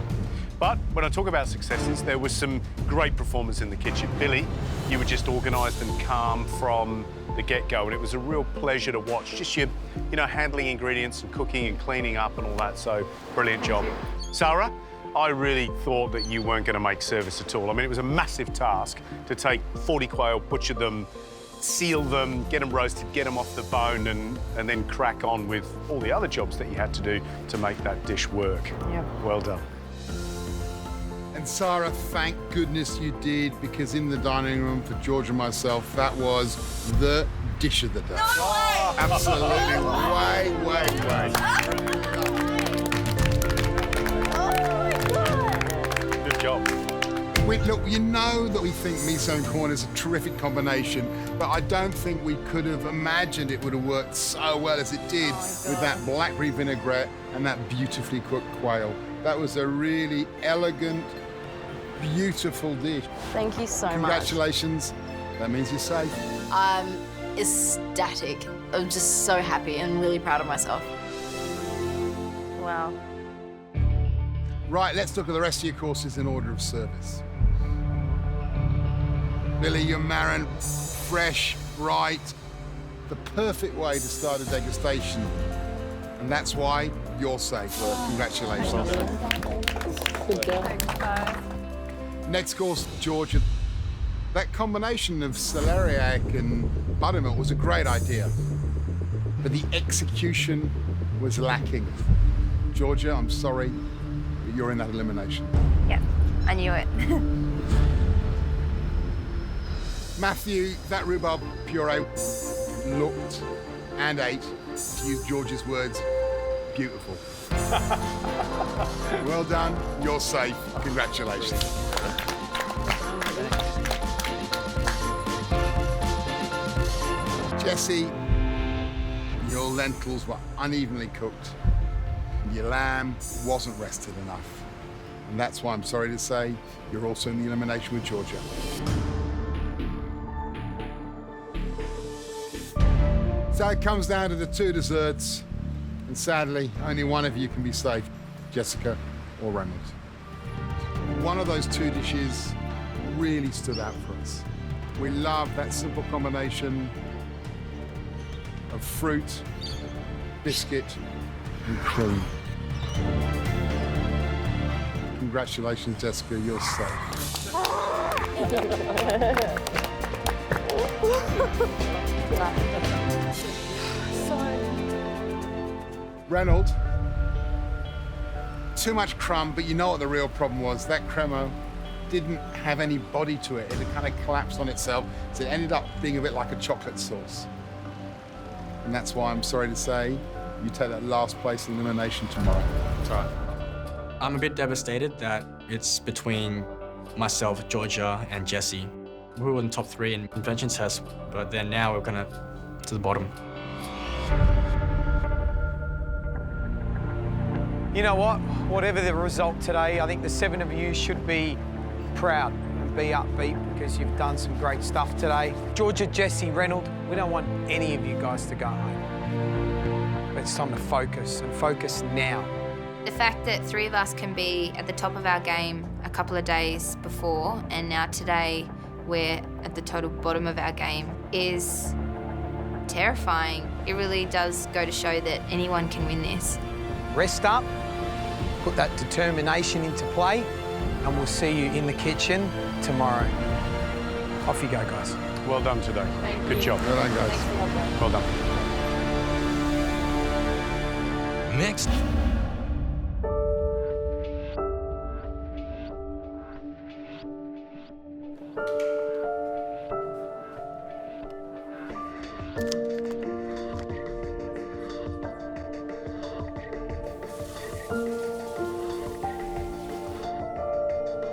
But when I talk about successes, there was some great performers in the kitchen. Billy, you were just organised and calm from the get-go, and it was a real pleasure to watch. Just your, handling ingredients and cooking and cleaning up and all that, so brilliant job. Sarah, I really thought that you weren't going to make service at all. I mean, it was a massive task to take 40 quail, butcher them, seal them, get them roasted, get them off the bone, and then crack on with all the other jobs that you had to do to make that dish work. Yep. Well done. And Sarah, thank goodness you did, because in the dining room for George and myself, that was the dish of the day. No way! Absolutely, way. Look, you know that we think miso and corn is a terrific combination, but I don't think we could have imagined it would have worked so well as it did with that blackberry vinaigrette and that beautifully cooked quail. That was a really elegant, beautiful dish. Thank you so much. Congratulations. That means you're safe. I'm ecstatic. I'm just so happy and really proud of myself. Wow. Right, let's look at the rest of your courses in order of service. Billy, your Marin, fresh, bright, the perfect way to start a degustation. And that's why you're safe. Congratulations. Good job. Next course, Georgia. That combination of celeriac and buttermilk was a great idea, but the execution was lacking. Georgia, I'm sorry, but you're in that elimination. Yep, I knew it. Matthew, that rhubarb puree looked and ate, to use George's words, beautiful. Well done, you're safe. Congratulations. Jesse, your lentils were unevenly cooked. Your lamb wasn't rested enough. And that's why I'm sorry to say you're also in the elimination with Georgia. So it comes down to the two desserts, and sadly, only one of you can be safe, Jessica or Reynolds. One of those two dishes really stood out for us. We love that simple combination of fruit, biscuit, and cream. Congratulations, Jessica, you're safe. Reynolds, too much crumb, but you know what the real problem was? That crema didn't have any body to it. It had kind of collapsed on itself, so it ended up being a bit like a chocolate sauce. And that's why I'm sorry to say you take that last place in elimination tomorrow. That's right. I'm a bit devastated that it's between myself, Georgia, and Jesse. We were in the top 3 in invention tests, but then now we're gonna to the bottom. You know what? Whatever the result today, I think the 7 of you should be proud and be upbeat because you've done some great stuff today. Georgia, Jesse, Reynolds, we don't want any of you guys to go home. But it's time to focus, and focus now. The fact that 3 of us can be at the top of our game a couple of days before, and now today we're at the total bottom of our game, is terrifying. It really does go to show that anyone can win this. Rest up, put that determination into play, and we'll see you in the kitchen tomorrow. Off you go, guys. Well done today. Good job. Well done, guys. Well done. Next.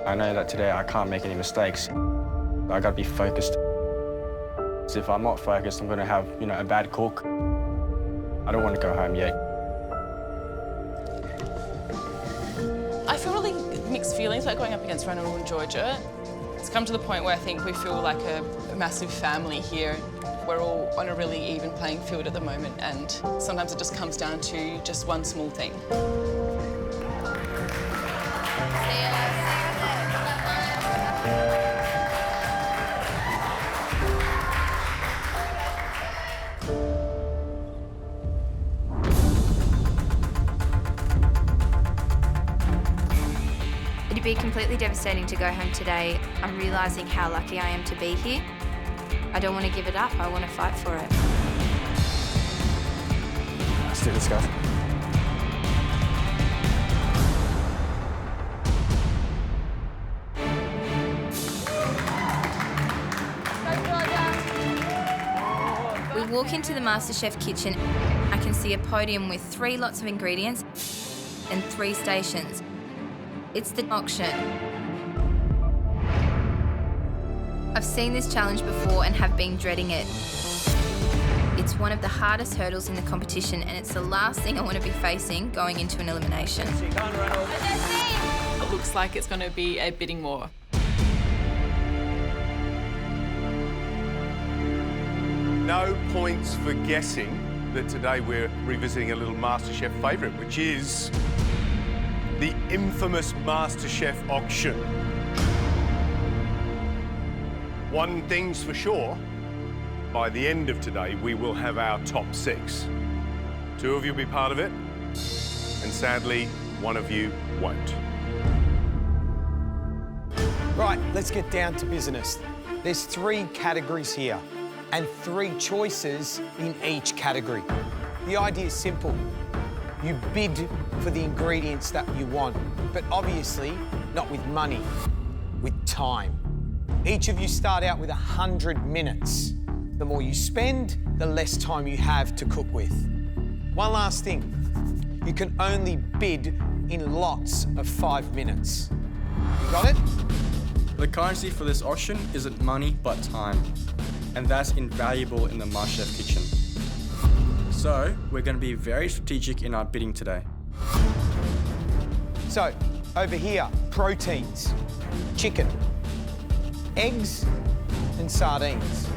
I know that today I can't make any mistakes. I gotta be focused. So if I'm not focused, I'm gonna have, a bad cook. I don't want to go home yet. I feel really mixed feelings about going up against Reynolds and Georgia. It's come to the point where I think we feel like a massive family here. We're all on a really even playing field at the moment, and sometimes it just comes down to just one small thing. It'd be completely devastating to go home today. I'm realising how lucky I am to be here. I don't want to give it up. I want to fight for it. Let's do this, guys. We walk into the MasterChef kitchen. I can see a podium with 3 lots of ingredients and 3 stations. It's the auction. I've seen this challenge before and have been dreading it. It's one of the hardest hurdles in the competition, and it's the last thing I want to be facing going into an elimination. It looks like it's going to be a bidding war. No points for guessing that today we're revisiting a little MasterChef favourite, which is the infamous MasterChef auction. One thing's for sure, by the end of today, we will have our top 6. 2 of you will be part of it, and sadly, 1 of you won't. Right, let's get down to business. There's 3 categories here and 3 choices in each category. The idea is simple. You bid for the ingredients that you want, but obviously not with money, with time. Each of you start out with 100 minutes. The more you spend, the less time you have to cook with. One last thing, you can only bid in lots of 5 minutes. You got it? The currency for this auction isn't money, but time. And that's invaluable in the MasterChef kitchen. So, we're going to be very strategic in our bidding today. So, over here, proteins, chicken, eggs and sardines.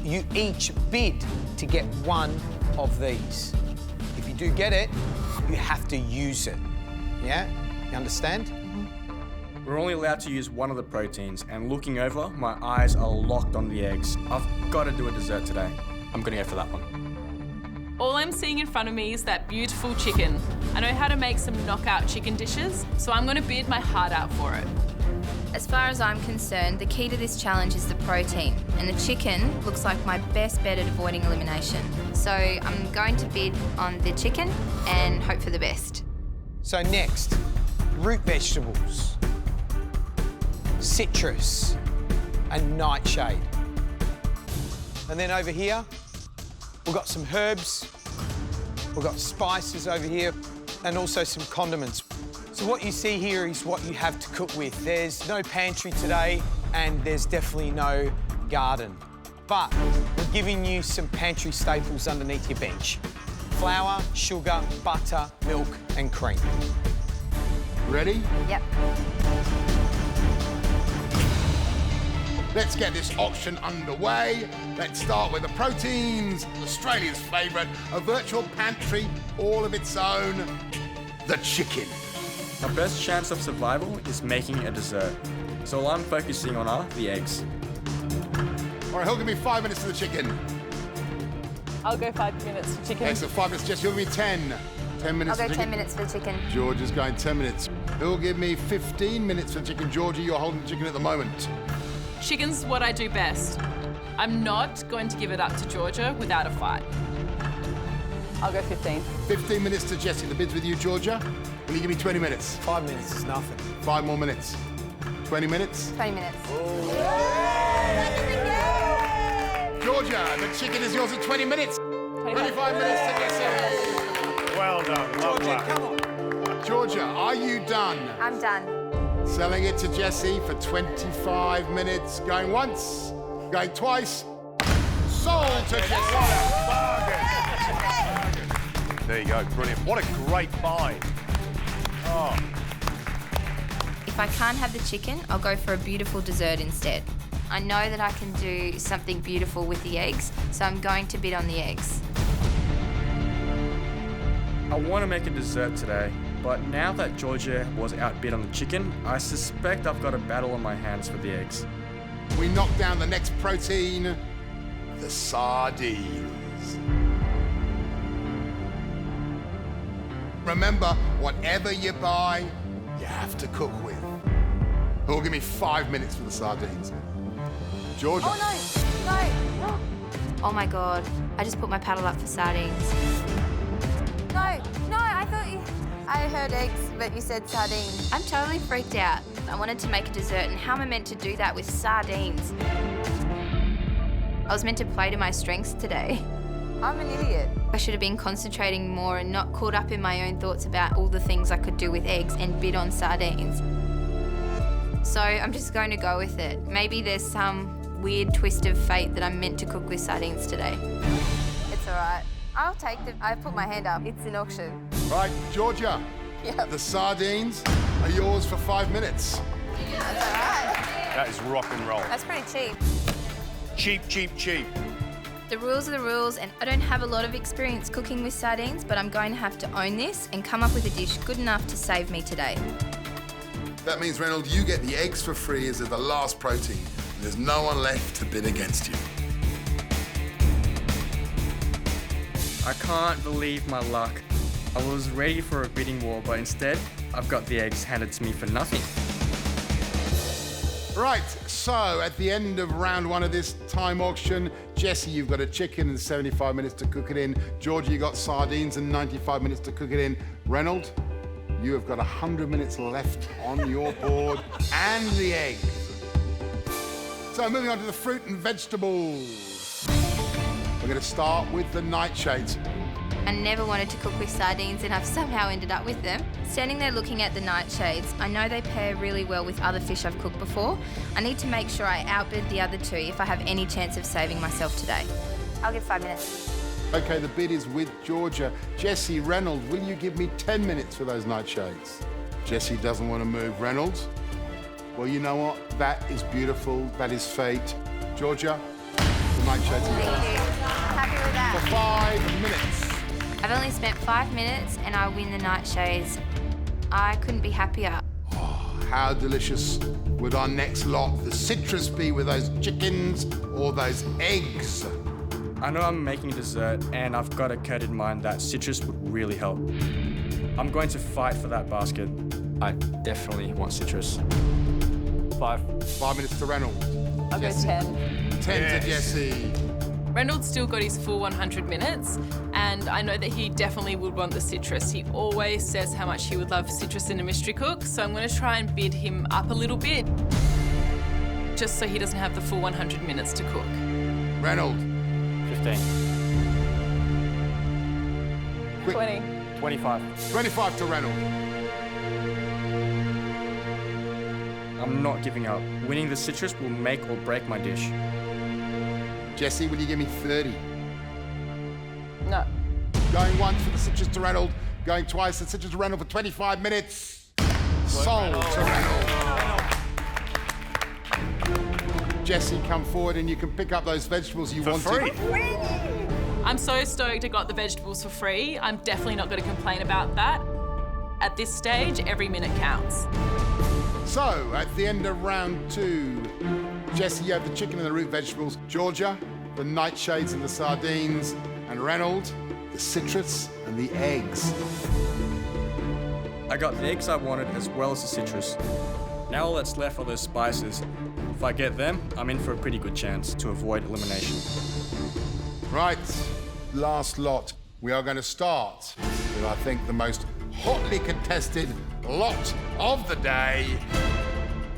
You each bid to get 1 of these. If you do get it, you have to use it. Yeah? You understand? We're only allowed to use 1 of the proteins, and looking over, my eyes are locked on the eggs. I've got to do a dessert today. I'm going to go for that one. All I'm seeing in front of me is that beautiful chicken. I know how to make some knockout chicken dishes, so I'm going to bid my heart out for it. As far as I'm concerned, the key to this challenge is the protein, and the chicken looks like my best bet at avoiding elimination. So I'm going to bid on the chicken and hope for the best. So next, root vegetables, citrus and nightshade. And then over here, we've got some herbs, we've got spices over here, and also some condiments. So what you see here is what you have to cook with. There's no pantry today, and there's definitely no garden. But we're giving you some pantry staples underneath your bench. Flour, sugar, butter, milk, and cream. Ready? Yep. Let's get this auction underway. Let's start with the proteins. Australia's favourite, a virtual pantry all of its own, the chicken. My best chance of survival is making a dessert. So all I'm focusing on are the eggs. All right, he'll give me 5 minutes for the chicken. I'll go 5 minutes for chicken. Excellent, 5 minutes. Jess, you'll give me 10. 10 minutes I'll for go chicken. 10 minutes for the chicken. George is going 10 minutes. He'll give me 15 minutes for chicken. Georgie, you're holding the chicken at the moment. Chicken's what I do best. I'm not going to give it up to Georgia without a fight. I'll go 15. 15 minutes to Jessie. The bid's with you, Georgia. Will you give me 20 minutes? 5 minutes is nothing. 5 more minutes. 20 minutes? 20 minutes. Georgia, the chicken is yours at 20 minutes. 25 minutes to Jessie. Well done. Love Georgia, that. come on. Georgia, are you done? I'm done. Selling it to Jessie for 25 minutes. Going once, going twice. Sold to Jessie. There you go, brilliant. What a great buy. Oh. If I can't have the chicken, I'll go for a beautiful dessert instead. I know that I can do something beautiful with the eggs, so I'm going to bid on the eggs. I want to make a dessert today, but now that Georgia was outbid on the chicken, I suspect I've got a battle on my hands for the eggs. We knock down the next protein, the sardines. Remember, whatever you buy, you have to cook with. Who'll give me 5 minutes for the sardines? Georgia. Oh, no, no. Oh my God, I just put my paddle up for sardines. No, I thought you... I heard eggs, but you said sardines. I'm totally freaked out. I wanted to make a dessert, and how am I meant to do that with sardines? I was meant to play to my strengths today. I'm an idiot. I should have been concentrating more and not caught up in my own thoughts about all the things I could do with eggs and bid on sardines. So I'm just going to go with it. Maybe there's some weird twist of fate that I'm meant to cook with sardines today. It's all right. I'll take them. I put my hand up. It's an auction. Right, Georgia. Yep. The sardines are yours for 5 minutes. That's all right. That is rock and roll. That's pretty cheap. Cheap, cheap, cheap. The rules are the rules, and I don't have a lot of experience cooking with sardines, but I'm going to have to own this and come up with a dish good enough to save me today. That means, Reynolds, you get the eggs for free as the last protein. And there's no one left to bid against you. I can't believe my luck. I was ready for a bidding war, but instead, I've got the eggs handed to me for nothing. Right, so at the end of round 1 of this time auction, Jesse, you've got a chicken and 75 minutes to cook it in. Georgia, you got sardines and 95 minutes to cook it in. Reynolds, you have got 100 minutes left on your board and the eggs. So moving on to the fruit and vegetables. We're going to start with the nightshades. I never wanted to cook with sardines, and I've somehow ended up with them. Standing there looking at the nightshades, I know they pair really well with other fish I've cooked before. I need to make sure I outbid the other two if I have any chance of saving myself today. I'll give 5 minutes. Okay, the bid is with Georgia. Jesse, Reynolds, will you give me 10 minutes for those nightshades? Jesse doesn't want to move. Reynolds? Well, you know what? That is beautiful. That is fate. Georgia, the nightshades are yours. Thank you. I'm happy with that. For 5 minutes. I've only spent 5 minutes and I win the nightshades. I couldn't be happier. How delicious would our next lot, the citrus, be with those chickens or those eggs? I know I'm making a dessert, and I've got a code in mind that citrus would really help. I'm going to fight for that basket. I definitely want citrus. 5 minutes to Reynolds. I'll go 10. 10 to Jesse. Reynolds still got his full 100 minutes, and I know that he definitely would want the citrus. He always says how much he would love citrus in a mystery cook, so I'm going to try and bid him up a little bit, just so he doesn't have the full 100 minutes to cook. Reynolds. 15. Quick. 20. 25. 25 to Reynolds. I'm not giving up. Winning the citrus will make or break my dish. Jesse, will you give me 30? No. Going once for the citrus to Reynolds. Going twice the citrus to Reynolds for 25 minutes. Sold to Reynolds. Jesse, come forward and you can pick up those vegetables you wanted. For free. I'm so stoked I got the vegetables for free. I'm definitely not going to complain about that. At this stage, every minute counts. So, at the end of round 2, Jesse, you have the chicken and the root vegetables. Georgia, the nightshades and the sardines. And Reynolds, the citrus and the eggs. I got the eggs I wanted as well as the citrus. Now all that's left are those spices. If I get them, I'm in for a pretty good chance to avoid elimination. Right, last lot. We are going to start with, I think, the most hotly contested lot of the day,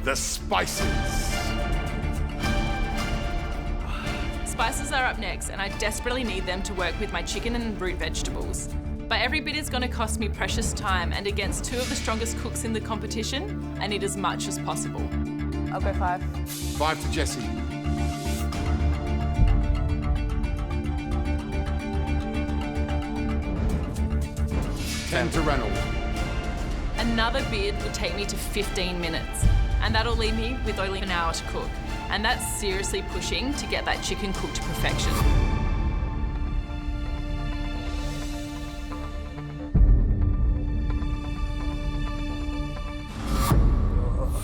the spices. Spices are up next, and I desperately need them to work with my chicken and root vegetables. But every bit is going to cost me precious time, and against 2 of the strongest cooks in the competition, I need as much as possible. I'll go 5. 5 to Jesse. $10 to Reynolds. Another bid would take me to 15 minutes, and that'll leave me with only an hour to cook. And that's seriously pushing to get that chicken cooked to perfection.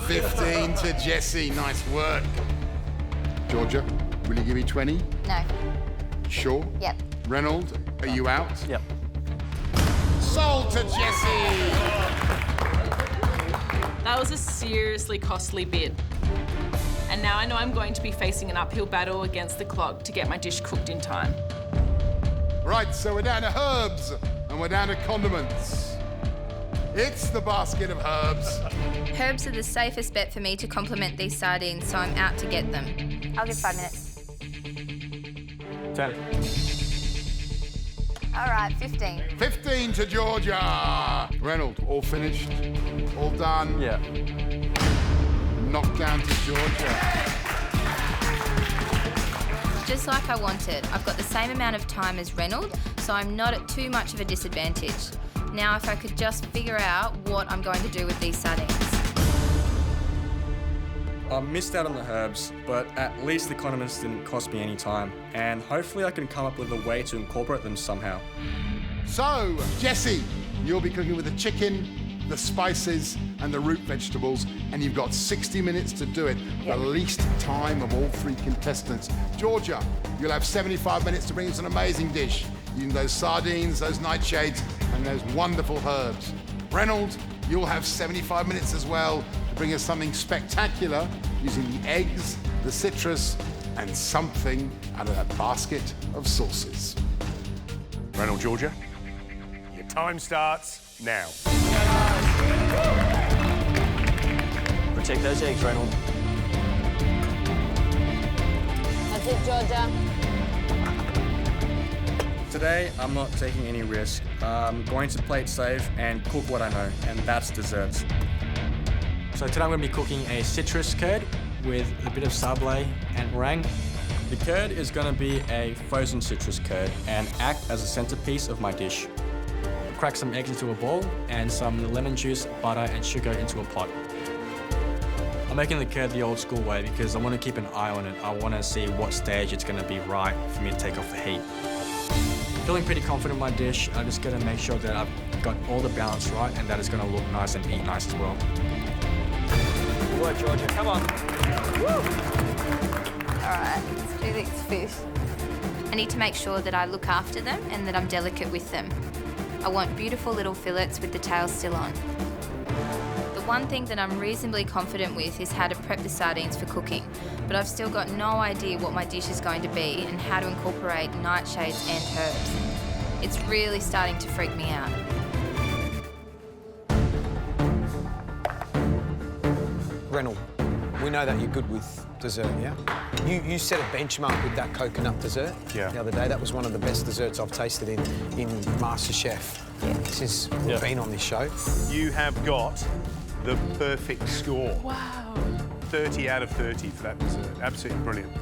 $15 to Jesse. Nice work. Georgia, will you give me 20? No. Sure? Yep. Reynolds, are you out? Yep. Sold to Jesse. That was a seriously costly bid. And now I know I'm going to be facing an uphill battle against the clock to get my dish cooked in time. Right, so we're down to herbs and we're down to condiments. It's the basket of herbs. Herbs are the safest bet for me to complement these sardines, so I'm out to get them. I'll give 5 minutes. 10. All right, 15. 15 to Georgia. Reynolds, all finished? All done? Yeah. knockdown to Georgia. Just like I wanted, I've got the same amount of time as Reynolds, so I'm not at too much of a disadvantage. Now, if I could just figure out what I'm going to do with these sardines. I missed out on the herbs, but at least the condiments didn't cost me any time, and hopefully I can come up with a way to incorporate them somehow. So, Jesse, you'll be cooking with the chicken, the spices, and the root vegetables, and you've got 60 minutes to do it, the least time of all three contestants. Georgia, you'll have 75 minutes to bring us an amazing dish, using those sardines, those nightshades, and those wonderful herbs. Reynolds, you'll have 75 minutes as well to bring us something spectacular, using the eggs, the citrus, and something out of that basket of sauces. Reynolds, Georgia, your time starts now. Protect those eggs, Reynolds. That's it, Georgia. Today, I'm not taking any risk. I'm going to play it safe and cook what I know, and that's desserts. So today I'm going to be cooking a citrus curd with a bit of sablé and meringue. The curd is going to be a frozen citrus curd and act as a centerpiece of my dish. Crack some eggs into a bowl and some lemon juice, butter and sugar into a pot. I'm making the curd the old school way because I want to keep an eye on it. I want to see what stage it's going to be right for me to take off the heat. Feeling pretty confident in my dish. I'm just going to make sure that I've got all the balance right and that it's going to look nice and eat nice as well. Good work, Georgia. Come on. Woo! All right, let's do these fish. I need to make sure that I look after them and that I'm delicate with them. I want beautiful little fillets with the tail still on. The one thing that I'm reasonably confident with is how to prep the sardines for cooking, but I've still got no idea what my dish is going to be and how to incorporate nightshades and herbs. It's really starting to freak me out. Reynolds, we know that you're good with dessert, yeah? You set a benchmark with that coconut dessert the other day. That was one of the best desserts I've tasted in MasterChef since we've been on this show. You have got the perfect score. Wow. 30 out of 30 for that dessert. Absolutely brilliant.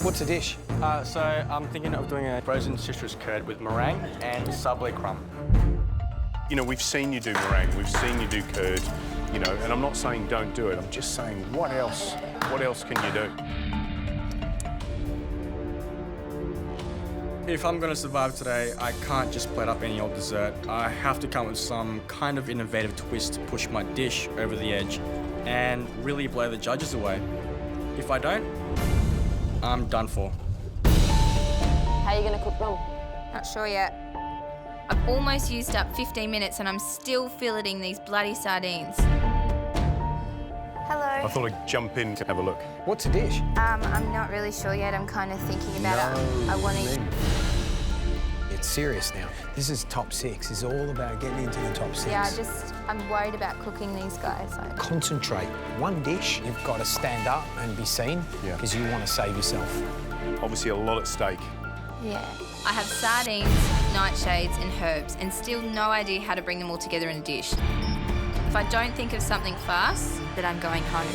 What's the dish? So I'm thinking of doing a frozen citrus curd with meringue and sablé crumb. You know, we've seen you do meringue, we've seen you do curd, you know, and I'm not saying don't do it. I'm just saying, what else can you do? If I'm going to survive today, I can't just plate up any old dessert. I have to come up with some kind of innovative twist to push my dish over the edge and really blow the judges away. If I don't, I'm done for. How are you going to cook them? Not sure yet. I've almost used up 15 minutes and I'm still filleting these bloody sardines. Hello. I thought I'd jump in to have a look. What's the dish? I'm not really sure yet. I'm kind of thinking about it. I want to... It's serious now. This is top 6. It's all about getting into the top 6. Yeah, I'm worried about cooking these guys. Concentrate. One dish, you've got to stand up and be seen because you want to save yourself. Obviously a lot at stake. Yeah. I have sardines, nightshades and herbs and still no idea how to bring them all together in a dish. If I don't think of something fast, then I'm going home.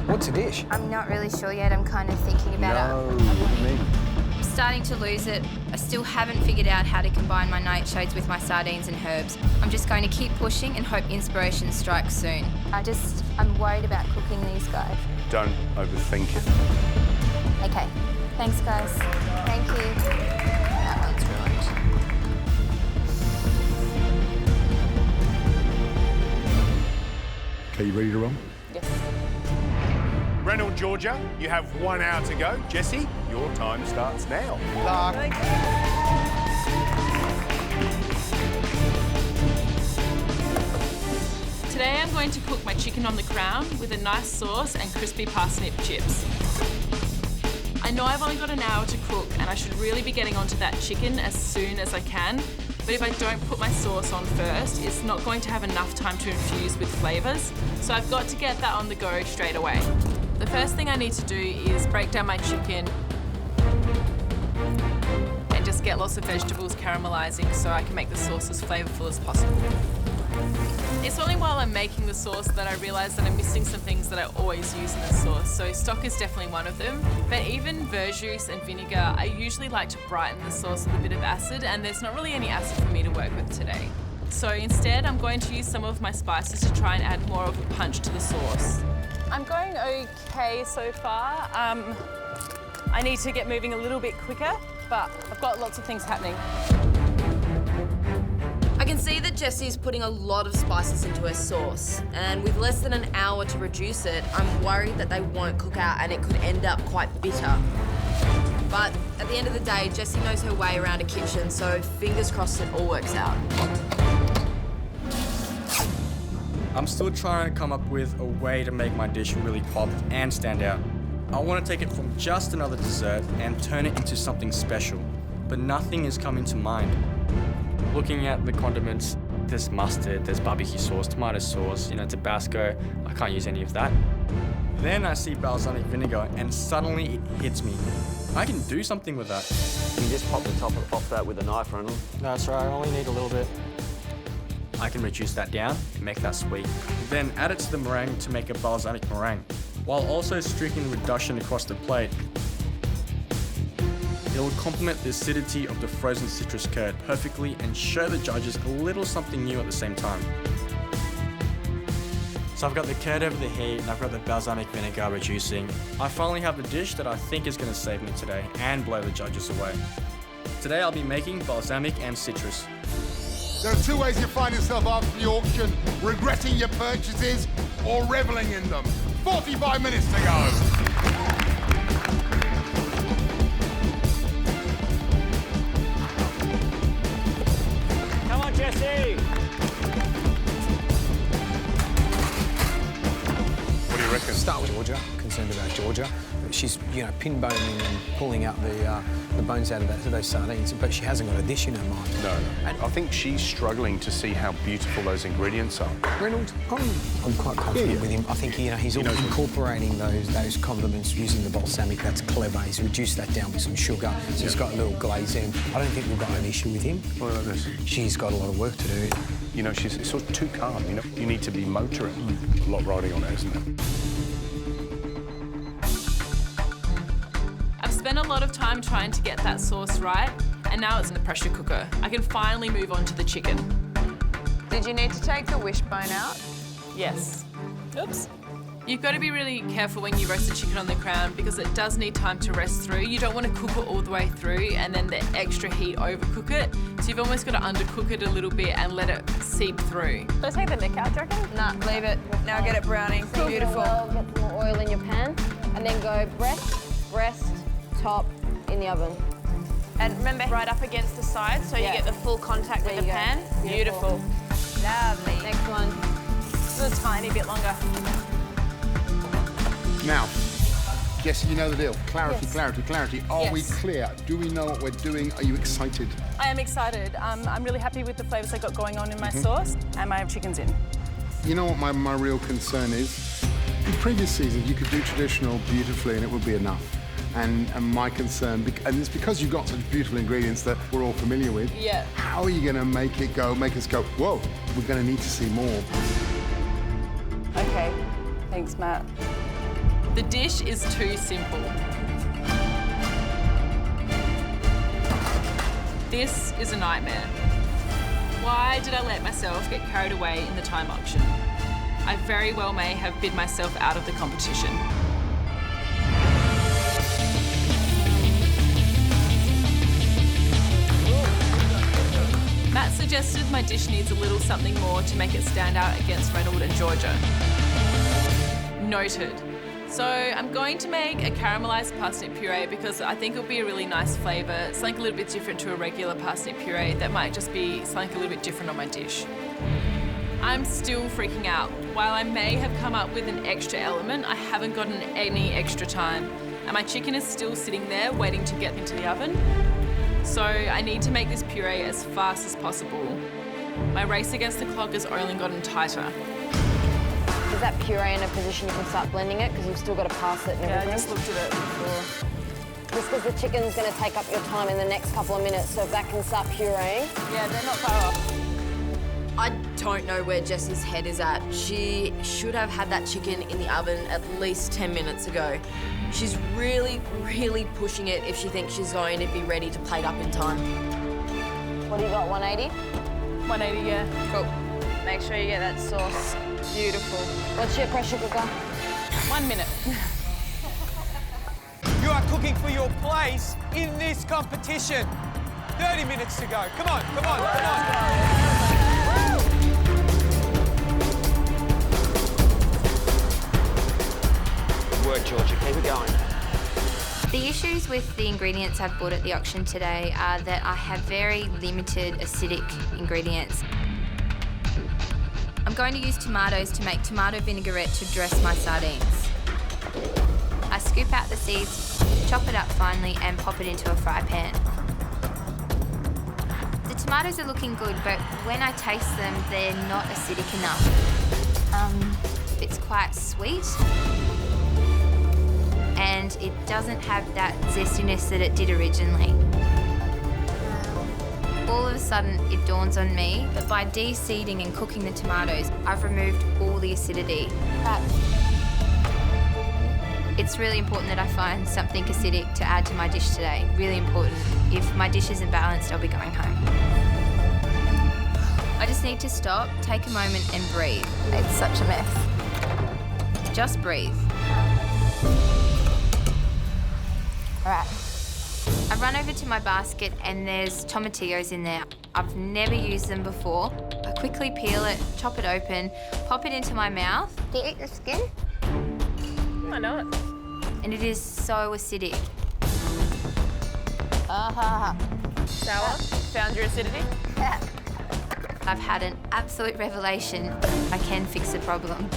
What's the dish? I'm not really sure yet. I'm kind of thinking about it. I'm starting to lose it. I still haven't figured out how to combine my nightshades with my sardines and herbs. I'm just going to keep pushing and hope inspiration strikes soon. I'm worried about cooking these guys. Don't overthink it. Okay. Thanks, guys. Thank you. That one's ruined. Okay, you ready to roll? Yes. Reynolds, Georgia, you have 1 hour to go. Jesse, your time starts now. Today I'm going to cook my chicken on the crown with a nice sauce and crispy parsnip chips. I know I've only got an hour to cook and I should really be getting onto that chicken as soon as I can, but if I don't put my sauce on first, it's not going to have enough time to infuse with flavours, so I've got to get that on the go straight away. The first thing I need to do is break down my chicken and just get lots of vegetables caramelising so I can make the sauce as flavourful as possible. It's only while I'm making the sauce that I realise that I'm missing some things that I always use in the sauce. So stock is definitely one of them. But even verjuice and vinegar, I usually like to brighten the sauce with a bit of acid, and there's not really any acid for me to work with today. So instead, I'm going to use some of my spices to try and add more of a punch to the sauce. I'm going okay so far. I need to get moving a little bit quicker, but I've got lots of things happening. I can see that Jessie's putting a lot of spices into her sauce, and with less than an hour to reduce it, I'm worried that they won't cook out and it could end up quite bitter. But at the end of the day, Jessie knows her way around a kitchen, so fingers crossed it all works out. I'm still trying to come up with a way to make my dish really pop and stand out. I want to take it from just another dessert and turn it into something special, but nothing is coming to mind. Looking at the condiments, there's mustard, there's barbecue sauce, tomato sauce, Tabasco. I can't use any of that. Then I see balsamic vinegar and suddenly it hits me. I can do something with that. You just pop the top off that with a knife, Reynolds. That's right, I only need a little bit. I can reduce that down, make that sweet. Then add it to the meringue to make a balsamic meringue, while also streaking reduction across the plate. It will complement the acidity of the frozen citrus curd perfectly and show the judges a little something new at the same time. So I've got the curd over the heat and I've got the balsamic vinegar reducing. I finally have the dish that I think is going to save me today and blow the judges away. Today I'll be making balsamic and citrus. There are two ways you find yourself after the auction: regretting your purchases or reveling in them. 45 minutes to go. Come on, Jessie! What do you reckon? Start with Georgia. Concerned about Georgia. She's, pin boning and pulling out the bones out of those sardines, but she hasn't got a dish in her mind. No. And I think she's struggling to see how beautiful those ingredients are. Reynolds, I'm quite confident with him. I think he's incorporating those condiments using the balsamic. That's clever. He's reduced that down with some sugar, so he's got a little glaze in. I don't think we've got an issue with him. What about this? She's got a lot of work to do. She's sort of too calm. You need to be motoring. A lot riding on it, isn't it? I've spent a lot of time trying to get that sauce right, and now it's in the pressure cooker. I can finally move on to the chicken. Did you need to take the wishbone out? Yes. Oops. You've got to be really careful when you roast the chicken on the crown because it does need time to rest through. You don't want to cook it all the way through and then the extra heat overcook it. So you've almost got to undercook it a little bit and let it seep through. Should I take the neck out, do you reckon? Nah, leave it. Now get it browning. Beautiful. Get some more oil in your pan, and then go breast, top in the oven. And remember, right up against the side so you get the full contact with the pan. Beautiful. Lovely. Next one. Just a tiny bit longer. Now, Jessie, you know the deal. Clarity, clarity, clarity. Are we clear? Do we know what we're doing? Are you excited? I am excited. I'm really happy with the flavours I got going on in my sauce, and my chicken's in. You know what my real concern is? In previous seasons, you could do traditional beautifully and it would be enough. And my concern, and it's because you've got such beautiful ingredients that we're all familiar with. Yeah. How are you going to make us go, whoa, we're going to need to see more? Okay. Thanks, Matt. The dish is too simple. This is a nightmare. Why did I let myself get carried away in the time auction? I very well may have bid myself out of the competition. Matt suggested my dish needs a little something more to make it stand out against Reynolds and Georgia. Noted. So I'm going to make a caramelised parsnip puree because I think it'll be a really nice flavour. It's something a little bit different to a regular parsnip puree that might just be something a little bit different on my dish. I'm still freaking out. While I may have come up with an extra element, I haven't gotten any extra time. And my chicken is still sitting there waiting to get into the oven. So I need to make this puree as fast as possible. My race against the clock has only gotten tighter. Is that puree in a position you can start blending it? Because you've still got to pass it and everything. I just looked at it before. Just because the chicken's going to take up your time in the next couple of minutes, so if that can start pureeing. Yeah, they're not far off. I don't know where Jessie's head is at. She should have had that chicken in the oven at least 10 minutes ago. She's really, really pushing it if she thinks she's going to be ready to plate up in time. What do you got, 180? 180, yeah. Cool. Make sure you get that sauce. Beautiful. What's your pressure cooker? 1 minute. You are cooking for your place in this competition. 30 minutes to go. Come on, come on, come on. Good work, Georgia. Keep it going. The issues with the ingredients I've bought at the auction today are that I have very limited acidic ingredients. I'm going to use tomatoes to make tomato vinaigrette to dress my sardines. I scoop out the seeds, chop it up finely and pop it into a fry pan. The tomatoes are looking good, but when I taste them, they're not acidic enough. It's quite sweet, and it doesn't have that zestiness that it did originally. All of a sudden, it dawns on me that by de-seeding and cooking the tomatoes, I've removed all the acidity. It's really important that I find something acidic to add to my dish today. Really important. If my dish isn't balanced, I'll be going home. I just need to stop, take a moment and breathe. It's such a mess. Just breathe. All right. I run over to my basket and there's tomatillos in there. I've never used them before. I quickly peel it, chop it open, pop it into my mouth. Do you eat the skin? Why not? And it is so acidic. Sour? Found your acidity? I've had an absolute revelation. I can fix the problem.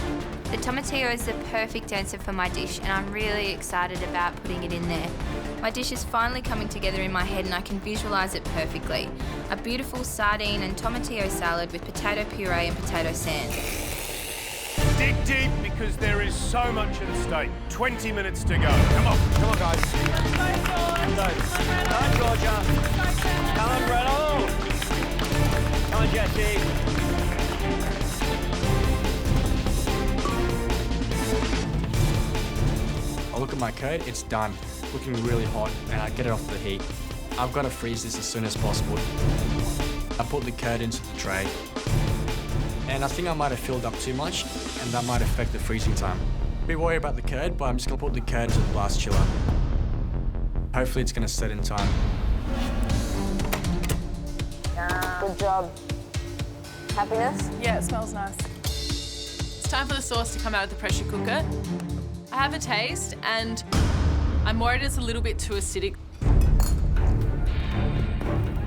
The tomatillo is the perfect answer for my dish and I'm really excited about putting it in there. My dish is finally coming together in my head and I can visualise it perfectly. A beautiful sardine and tomatillo salad with potato puree and potato sand. Dig deep because there is so much at stake. 20 minutes to go. Come on, guys. Come on, Georgia. Come on, Gretel. Come on, Jessie. I look at my curd, it's done. Looking really hot, and I get it off the heat. I've got to freeze this as soon as possible. I put the curd into the tray. And I think I might have filled up too much, and that might affect the freezing time. A bit worried about the curd, but I'm just gonna put the curd into the blast chiller. Hopefully it's gonna set in time. Good job. Happiness? Yeah, it smells nice. It's time for the sauce to come out of the pressure cooker. I have a taste and I'm worried it's a little bit too acidic.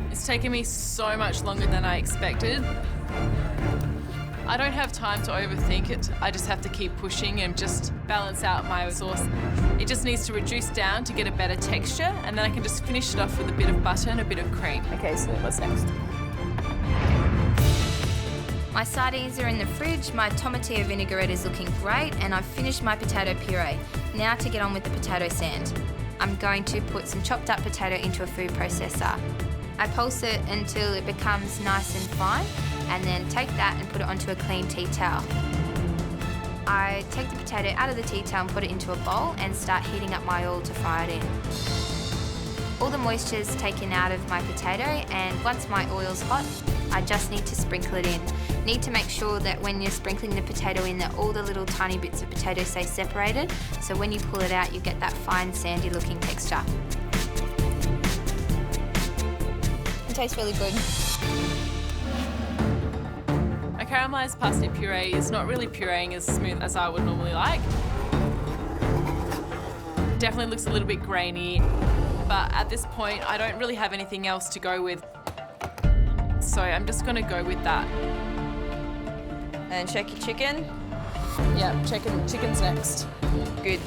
It's taken me so much longer than I expected. I don't have time to overthink it. I just have to keep pushing and just balance out my sauce. It just needs to reduce down to get a better texture and then I can just finish it off with a bit of butter and a bit of cream. Okay, so what's next? My sardines are in the fridge, my tomatillo vinaigrette is looking great, and I've finished my potato puree. Now to get on with the potato sand. I'm going to put some chopped up potato into a food processor. I pulse it until it becomes nice and fine, and then take that and put it onto a clean tea towel. I take the potato out of the tea towel and put it into a bowl and start heating up my oil to fry it in. All the moisture is taken out of my potato, and once my oil's hot, I just need to sprinkle it in. Need to make sure that when you're sprinkling the potato in that all the little tiny bits of potato stay separated, so when you pull it out you get that fine sandy looking texture. It tastes really good. My caramelised parsnip puree is not really pureeing as smooth as I would normally like. Definitely looks a little bit grainy, but at this point I don't really have anything else to go with. So I'm just gonna go with that. And check your chicken. Yeah, chicken's next. Good.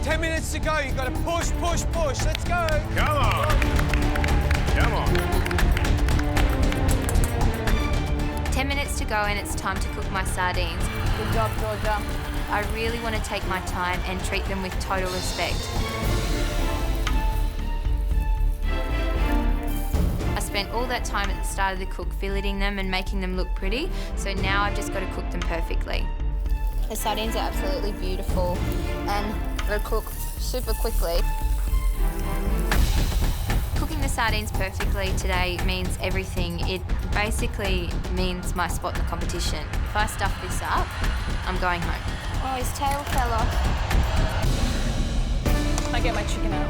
10 minutes to go. You've got to push, push, push. Let's go. Come on. Come on. 10 minutes to go and it's time to cook my sardines. Good job, Georgia. I really want to take my time and treat them with total respect. I spent all that time at the start of the cook filleting them and making them look pretty, so now I've just got to cook them perfectly. The sardines are absolutely beautiful and they'll cook super quickly. Cooking the sardines perfectly today means everything. It basically means my spot in the competition. If I stuff this up, I'm going home. Oh, his tail fell off. I get my chicken out.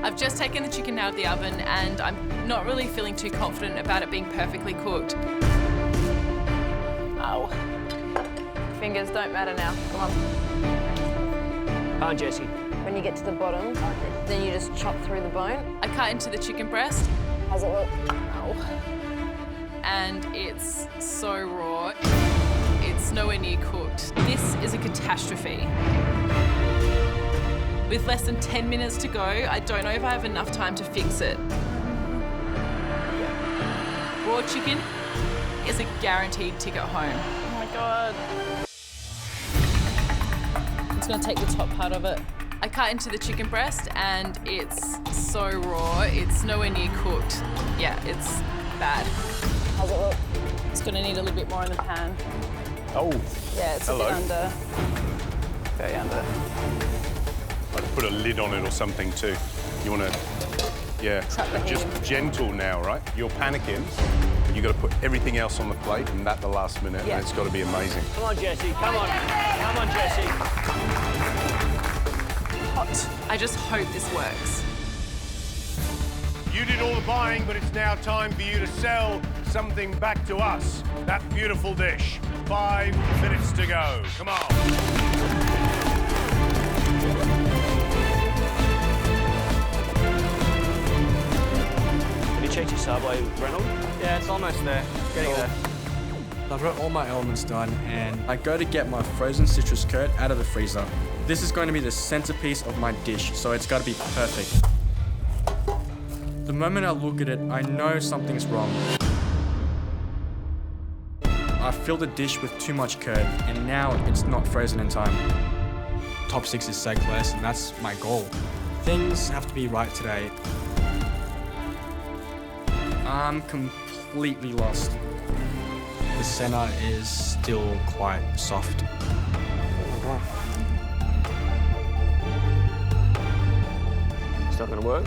I've just taken the chicken out of the oven and I'm not really feeling too confident about it being perfectly cooked. Ow. Fingers don't matter now. Come on. Come on, Jessie. When you get to the bottom, then you just chop through the bone. I cut into the chicken breast. How's it look? Ow. And it's so raw. It's nowhere near cooked. This is a catastrophe. With less than 10 minutes to go, I don't know if I have enough time to fix it. Raw chicken is a guaranteed ticket home. Oh my God. It's gonna take the top part of it. I cut into the chicken breast and it's so raw, it's nowhere near cooked. Yeah, it's bad. How's it look? It's gonna need a little bit more in the pan. Oh, yeah, it's hello. A bit under. Very under. I'd put a lid on it or something too. You want to, yeah, just gentle now, right? You're panicking. You've got to put everything else on the plate and that the last minute, and it's got to be amazing. Come on, Jessie. Come on. Come on, Jessie. Hot. I just hope this works. You did all the buying, but it's now time for you to sell something back to us. That beautiful dish. 5 minutes to go. Come on. Check your subway, Reynolds? Yeah, it's almost there. Getting there. I've got all my elements done and I go to get my frozen citrus curd out of the freezer. This is going to be the centerpiece of my dish, so it's got to be perfect. The moment I look at it, I know something's wrong. I filled the dish with too much curd and now it's not frozen in time. Top 6 is so close and that's my goal. Things have to be right today. I'm completely lost. The center is still quite soft. It's not gonna work?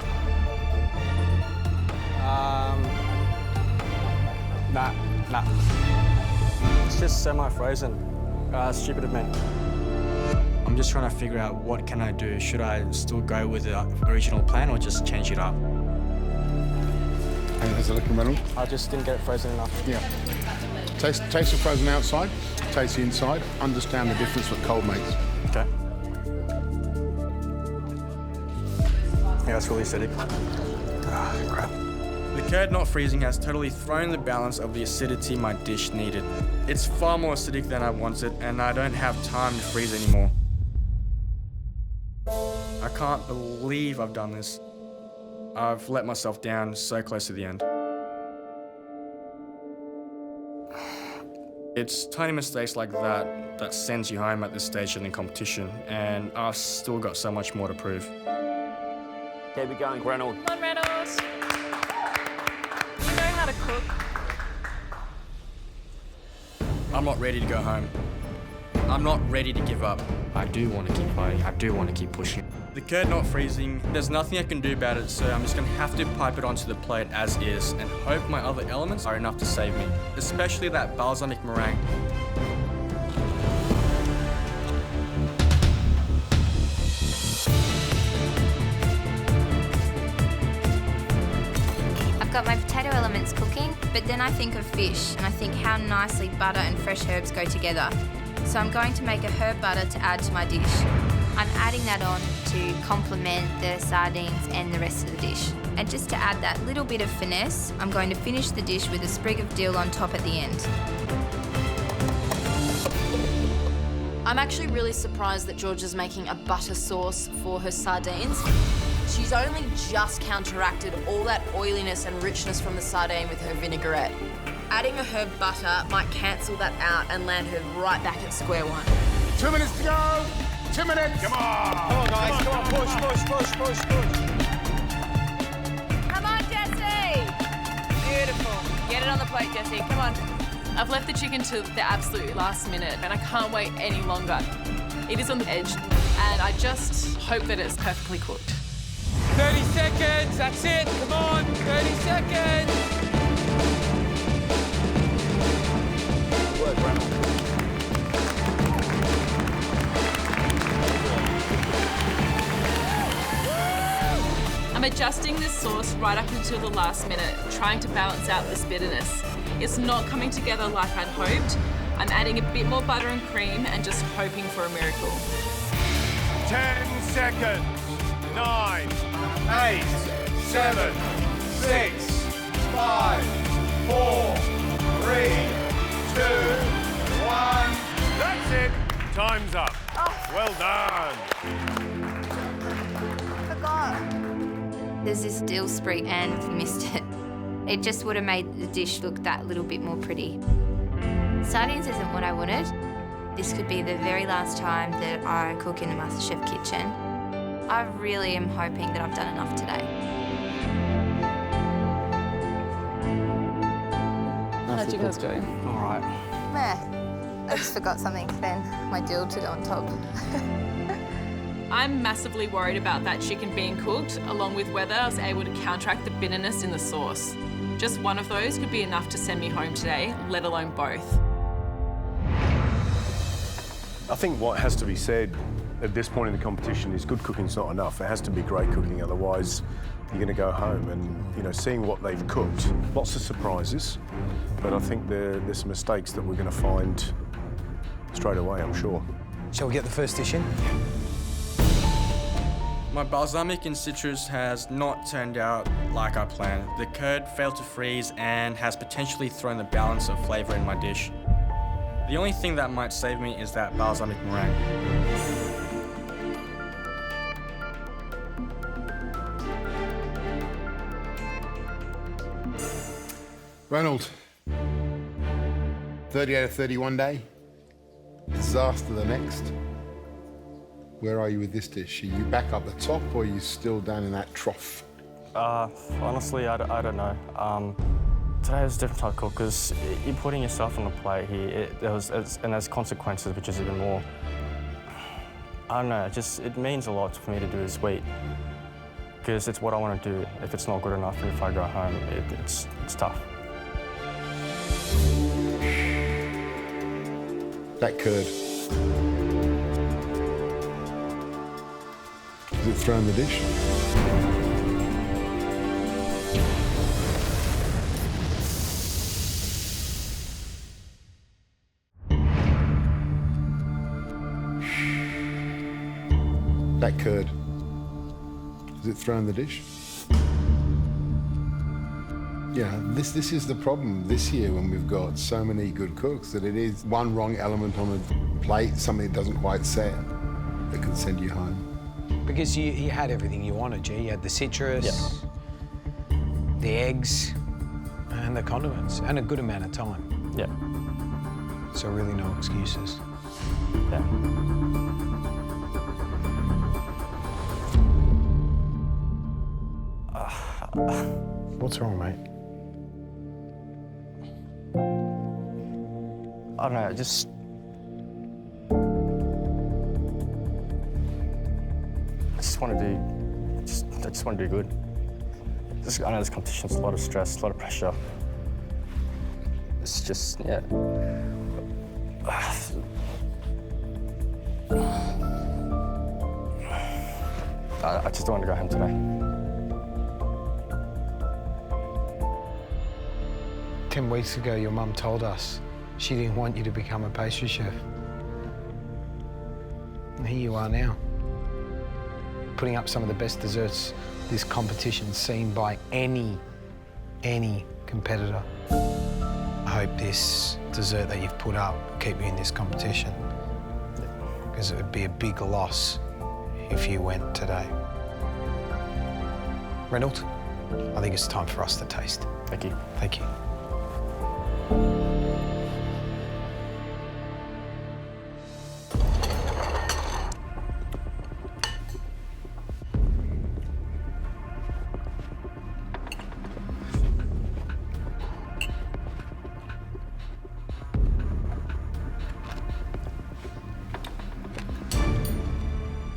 Nah. It's just semi-frozen. Stupid of me. I'm just trying to figure out what can I do. Should I still go with the original plan or just change it up? How's it looking, Reynolds? I just didn't get it frozen enough. Yeah. Taste the frozen outside, taste the inside, understand the difference what cold makes. Okay. Yeah, that's really acidic. Ah, crap. The curd not freezing has totally thrown the balance of the acidity my dish needed. It's far more acidic than I wanted, and I don't have time to freeze anymore. I can't believe I've done this. I've let myself down so close to the end. It's tiny mistakes like that that sends you home at this stage in the competition, and I've still got so much more to prove. Keep it going, Reynolds. Come on, Reynolds. You know how to cook. I'm not ready to go home. I'm not ready to give up. I do want to keep fighting. I do want to keep pushing. The curd not freezing, there's nothing I can do about it, so I'm just going to have to pipe it onto the plate as is and hope my other elements are enough to save me, especially that balsamic meringue. I've got my potato elements cooking, but then I think of fish and I think how nicely butter and fresh herbs go together. So I'm going to make a herb butter to add to my dish. I'm adding that on to complement the sardines and the rest of the dish. And just to add that little bit of finesse, I'm going to finish the dish with a sprig of dill on top at the end. I'm actually really surprised that Georgia's making a butter sauce for her sardines. She's only just counteracted all that oiliness and richness from the sardine with her vinaigrette. Adding a herb butter might cancel that out and land her right back at square one. 2 minutes to go. 2 minutes. Come on. Come on, guys. Come on, push. Come on, Jesse! Beautiful. Get it on the plate, Jesse. Come on. I've left the chicken to the absolute last minute and I can't wait any longer. It is on the edge and I just hope that it's perfectly cooked. 30 seconds, that's it, come on, 30 seconds. Work, Reynolds. I'm adjusting this sauce right up until the last minute, trying to balance out this bitterness. It's not coming together like I'd hoped. I'm adding a bit more butter and cream and just hoping for a miracle. 10 seconds. 9, 8, 7, 6, 5, 4, 3, 2, 1. That's it. Time's up. Well done. There's this dill spree and missed it. It just would have made the dish look that little bit more pretty. Sardines isn't what I wanted. This could be the very last time that I cook in a MasterChef kitchen. I really am hoping that I've done enough today. How'd you guys go? All right. Meh. I just forgot something then, my dill to go on top. I'm massively worried about that chicken being cooked, along with whether I was able to counteract the bitterness in the sauce. Just one of those could be enough to send me home today, let alone both. I think what has to be said at this point in the competition is good cooking's not enough. It has to be great cooking, otherwise you're going to go home. And, you know, seeing what they've cooked, lots of surprises, but I think there's some mistakes that we're going to find straight away, I'm sure. Shall we get the first dish in? My balsamic and citrus has not turned out like I planned. The curd failed to freeze and has potentially thrown the balance of flavour in my dish. The only thing that might save me is that balsamic meringue. Reynolds, 30 out of 31 day. Disaster the next. Where are you with this dish? Are you back up the top or are you still down in that trough? Honestly, I don't know. Today was a different type of cook because you're putting yourself on the plate here. And there's consequences, which is even more. I don't know. It means a lot for me to do this sweet because it's what I want to do. If it's not good enough, and if I go home, it's tough. That curd. Has it thrown the dish? That curd. Has it thrown the dish? Yeah, this is the problem this year when we've got so many good cooks that it is one wrong element on a plate, something that doesn't quite set, that can send you home. Because you had everything you wanted, G. You had the citrus, the eggs, and the condiments, and a good amount of time. Yeah. So really no excuses. Yeah. What's wrong, mate? I don't know, I just want to do good. I know this competition's a lot of stress, a lot of pressure. It's just, yeah. I just don't want to go home today. 10 weeks ago, your mum told us she didn't want you to become a pastry chef. And here you are now, putting up some of the best desserts this competition's seen by any competitor. I hope this dessert that you've put up will keep you in this competition, because it would be a big loss if you went today. Reynolds, I think it's time for us to taste. Thank you. Thank you.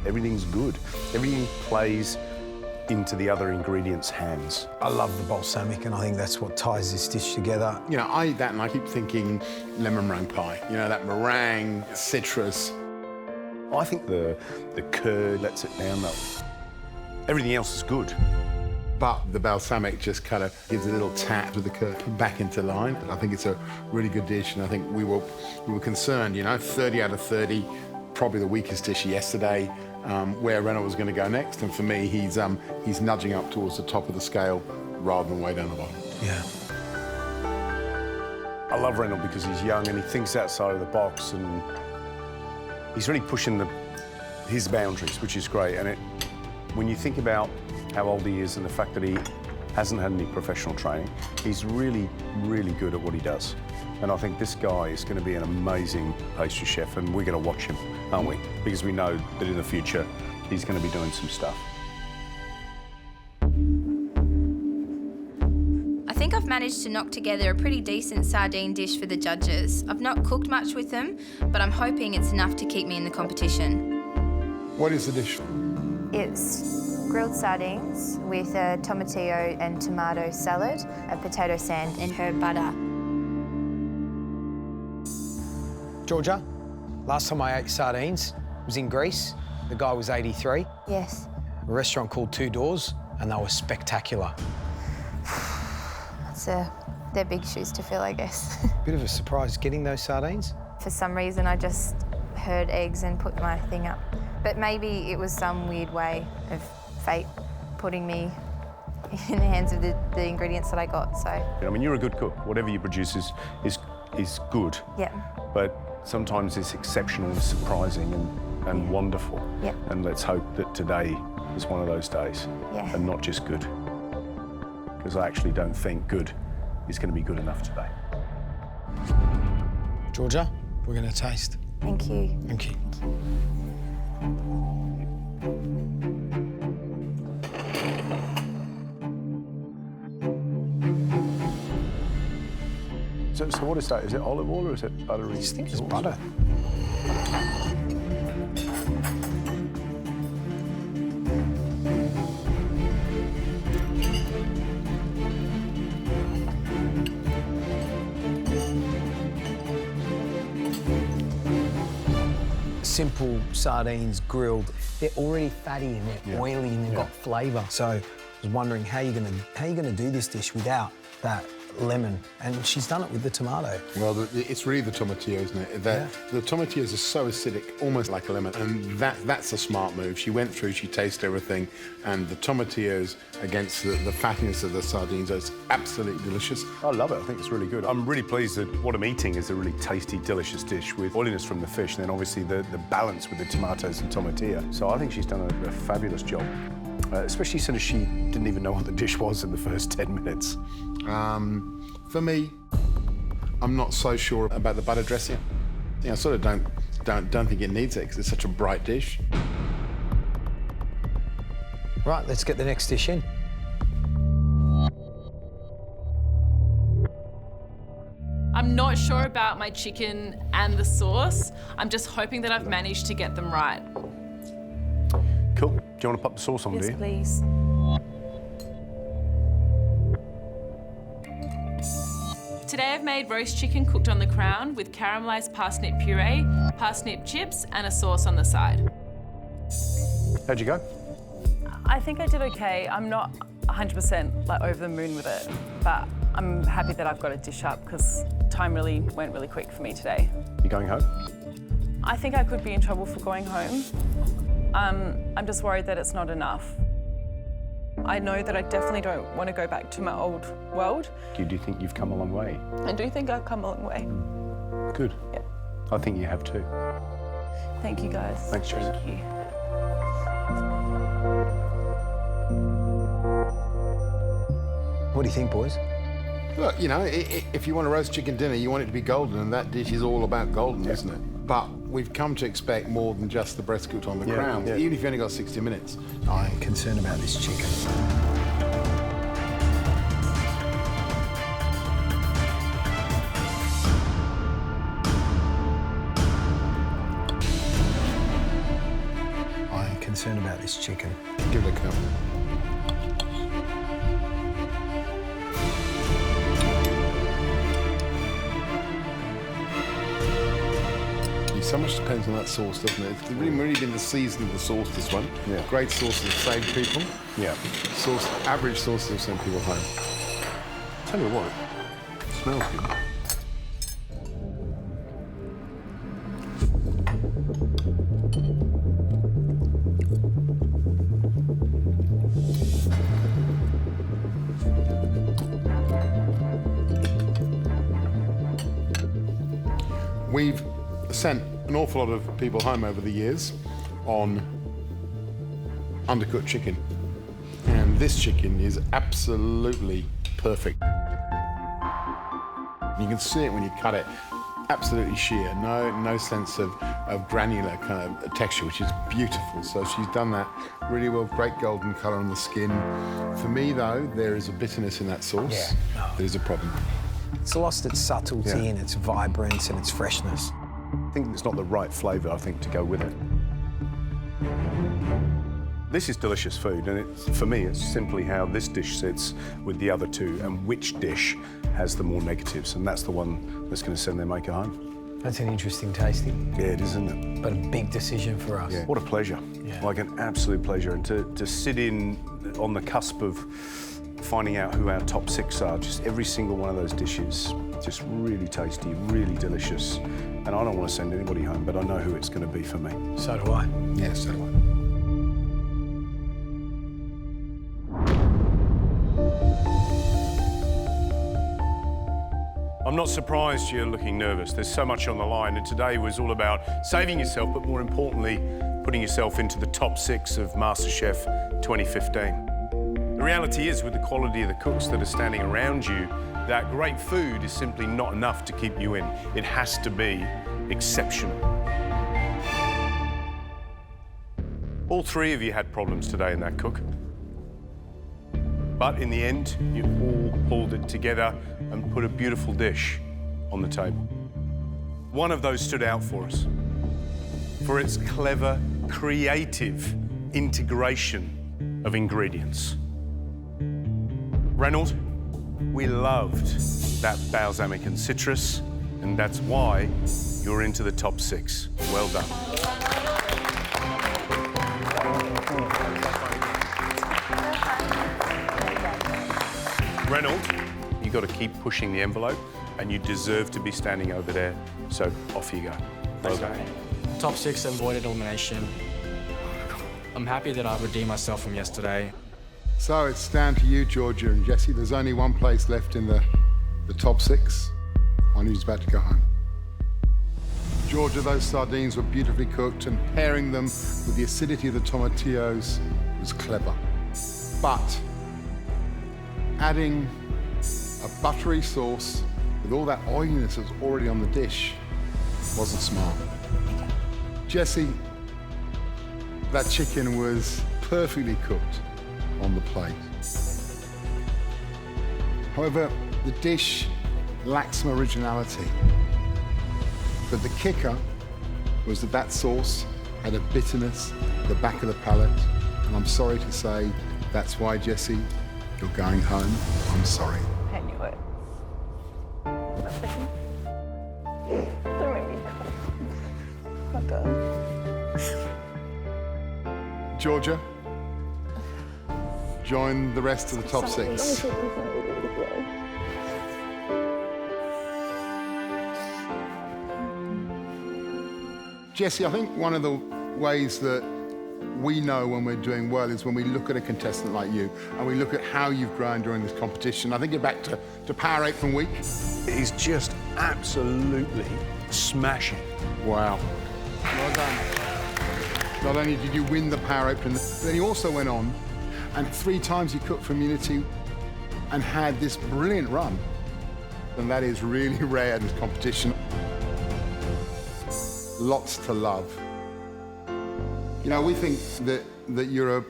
Everything's good. Everything plays into the other ingredients' hands. I love the balsamic, and I think that's what ties this dish together. You know, I eat that and I keep thinking lemon meringue pie. You know, that meringue, citrus. I think the curd lets it down, though. Everything else is good. But the balsamic just kind of gives a little tap to the curd back into line. I think it's a really good dish, and I think we were concerned, you know, 30 out of 30, probably the weakest dish yesterday, where Reynolds was going to go next. And for me, he's nudging up towards the top of the scale rather than way down the bottom. Yeah. I love Reynolds because he's young and he thinks outside of the box, and he's really pushing his boundaries, which is great. And when you think about how old he is and the fact that he hasn't had any professional training, he's really, really good at what he does. And I think this guy is going to be an amazing pastry chef, and we're going to watch him, aren't we? Because we know that in the future, he's going to be doing some stuff. I think I've managed to knock together a pretty decent sardine dish for the judges. I've not cooked much with them, but I'm hoping it's enough to keep me in the competition. What is the dish? It's grilled sardines with a tomatillo and tomato salad, a potato sand and herb butter. Georgia, last time I ate sardines was in Greece. The guy was 83. Yes. A restaurant called Two Doors, and they were spectacular. They're big shoes to fill, I guess. Bit of a surprise getting those sardines. For some reason, I just heard eggs and put my thing up. But maybe it was some weird way of fate putting me in the hands of the ingredients that I got, so. I mean, you're a good cook. Whatever you produce is good. Yeah. But sometimes it's exceptional and surprising and wonderful. Yeah. And let's hope that today is one of those days. Yeah. And not just good. Because I actually don't think good is going to be good enough today. Georgia, we're going to taste. Thank you. Thank you. So what is that? Is it olive oil or is it buttery? I just think it's butter. Simple sardines grilled. They're already fatty and they're oily and they've got flavour. So I was wondering how you're gonna do this dish without that lemon, and she's done it with the tomato. Well, it's really the tomatillo, isn't it? The tomatillos are so acidic, almost like a lemon, and that's a smart move. She went through, she tasted everything, and the tomatillos against the fattiness of the sardines is absolutely delicious. I love it. I think it's really good. I'm really pleased that what I'm eating is a really tasty, delicious dish with oiliness from the fish, and then obviously the balance with the tomatoes and tomatillo. So I think she's done a fabulous job. Especially since she didn't even know what the dish was in the first 10 minutes. For me, I'm not so sure about the butter dressing. I sort of don't think it needs it because it's such a bright dish. Right, let's get the next dish in. I'm not sure about my chicken and the sauce. I'm just hoping that I've managed to get them right. Cool. Do you want to pop the sauce on, do you? Please. Today I've made roast chicken cooked on the crown with caramelised parsnip puree, parsnip chips and a sauce on the side. How'd you go? I think I did okay. I'm not 100% like over the moon with it, but I'm happy that I've got a dish up because time really went really quick for me today. You going home? I think I could be in trouble for going home. I'm just worried that it's not enough. I know that I definitely don't want to go back to my old world. Do you think you've come a long way? I do think I've come a long way. Good. Yeah. I think you have too. Thank you, guys. Thanks, Jess. Thank you. What do you think, boys? Look, you know, if you want a roast chicken dinner, you want it to be golden, and that dish is all about golden, isn't it? But we've come to expect more than just the breast cooked on the crown, even if you only got 60 minutes. I'm concerned about this chicken. concerned about this chicken. Give it a go. So much depends on that sauce, doesn't it? It's really been the season of the sauce, this one. Yeah. Great sauces have saved people. Yeah. Average sauces have sent people home. Tell you what, it smells good. We've sent an awful lot of people home over the years on undercooked chicken. And this chicken is absolutely perfect. You can see it when you cut it. Absolutely sheer, no sense of granular kind of texture, which is beautiful. So she's done that really well, great golden colour on the skin. For me, though, there is a bitterness in that sauce. Yeah. That is a problem. It's lost its subtlety and its vibrance and its freshness. I think it's not the right flavour, I think, to go with it. This is delicious food, and for me, it's simply how this dish sits with the other two and which dish has the more negatives, and that's the one that's going to send their maker home. That's an interesting tasting. Yeah, it is, isn't it? But a big decision for us. Yeah. What a pleasure. Yeah. Like an absolute pleasure. And to sit in on the cusp of finding out who our top 6 are, just every single one of those dishes, just really tasty, really delicious. And I don't want to send anybody home, but I know who it's going to be for me. So do I. Yeah, so do I. I'm not surprised you're looking nervous. There's so much on the line, and today was all about saving yourself, but more importantly, putting yourself into the top 6 of MasterChef 2015. The reality is, with the quality of the cooks that are standing around you, that great food is simply not enough to keep you in. It has to be exceptional. All 3 of you had problems today in that cook. But in the end, you all pulled it together and put a beautiful dish on the table. One of those stood out for us for its clever, creative integration of ingredients. Reynolds, we loved that balsamic and citrus, and that's why you're into the top 6. Well done. Reynolds, you've got to keep pushing the envelope, and you deserve to be standing over there, so off you go. Well done. Top 6 avoided elimination. I'm happy that I redeemed myself from yesterday. So it's down to you, Georgia and Jessie. There's only one place left in the top 6. One who's about to go home. Georgia, those sardines were beautifully cooked, and pairing them with the acidity of the tomatillos was clever. But adding a buttery sauce with all that oiliness that's already on the dish wasn't smart. Jessie, that chicken was perfectly cooked on the plate. However, the dish lacked some originality. But the kicker was that sauce had a bitterness at the back of the palate, and I'm sorry to say that's why, Jessie, you're going home. I'm sorry. I knew it. Don't make me cry. Not done. Georgia, join the rest of the top 6. Jessie, I think one of the ways that we know when we're doing well is when we look at a contestant like you and we look at how you've grown during this competition. I think you're back to Power 8 from week. He's just absolutely smashing. Wow. Well done. Not only did you win the Power 8, but then you also went on and 3 times you cooked for Immunity and had this brilliant run. And that is really rare in this competition. Lots to love. You know, we think that you're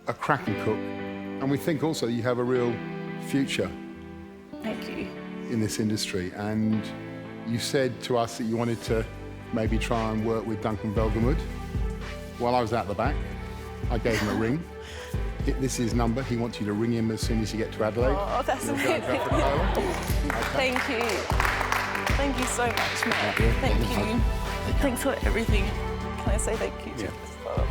a cracking cook, and we think also you have a real future. Thank you. In this industry. And you said to us that you wanted to maybe try and work with Duncan Velgamud while I was out the back. I gave him a ring. This is his number. He wants you to ring him as soon as you get to Adelaide. Oh, that's You'll amazing. go for Cola. Thank you. Thank you so much, Matt. Thank you. Thanks for everything. Can I say thank you to you as well?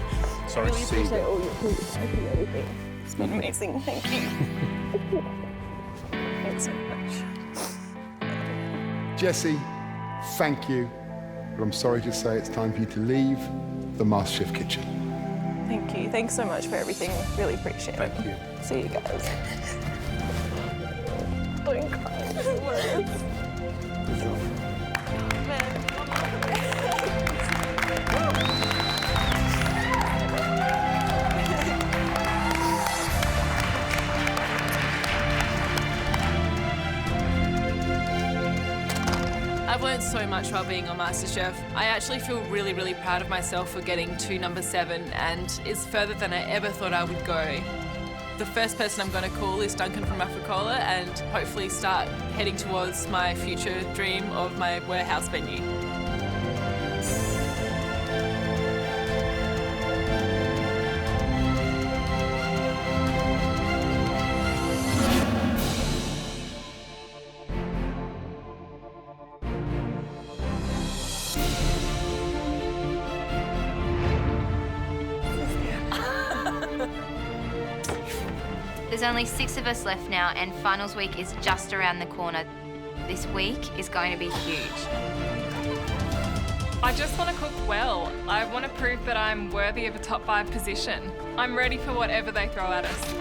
Sorry I really to see you. appreciate all your help and everything. It's been amazing. Thank you. Thanks so much. Jessie, thank you. But I'm sorry to say it's time for you to leave the MasterChef kitchen. Thank you. Thanks so much for everything. Really appreciate it. Thank you. See you guys. Don't cry. I've learned so much while being on MasterChef. I actually feel really, really proud of myself for getting to number 7, and it's further than I ever thought I would go. The first person I'm going to call is Duncan from Africola and hopefully start heading towards my future dream of my warehouse venue. There's only 6 of us left now, and finals week is just around the corner. This week is going to be huge. I just want to cook well. I want to prove that I'm worthy of a top 5 position. I'm ready for whatever they throw at us.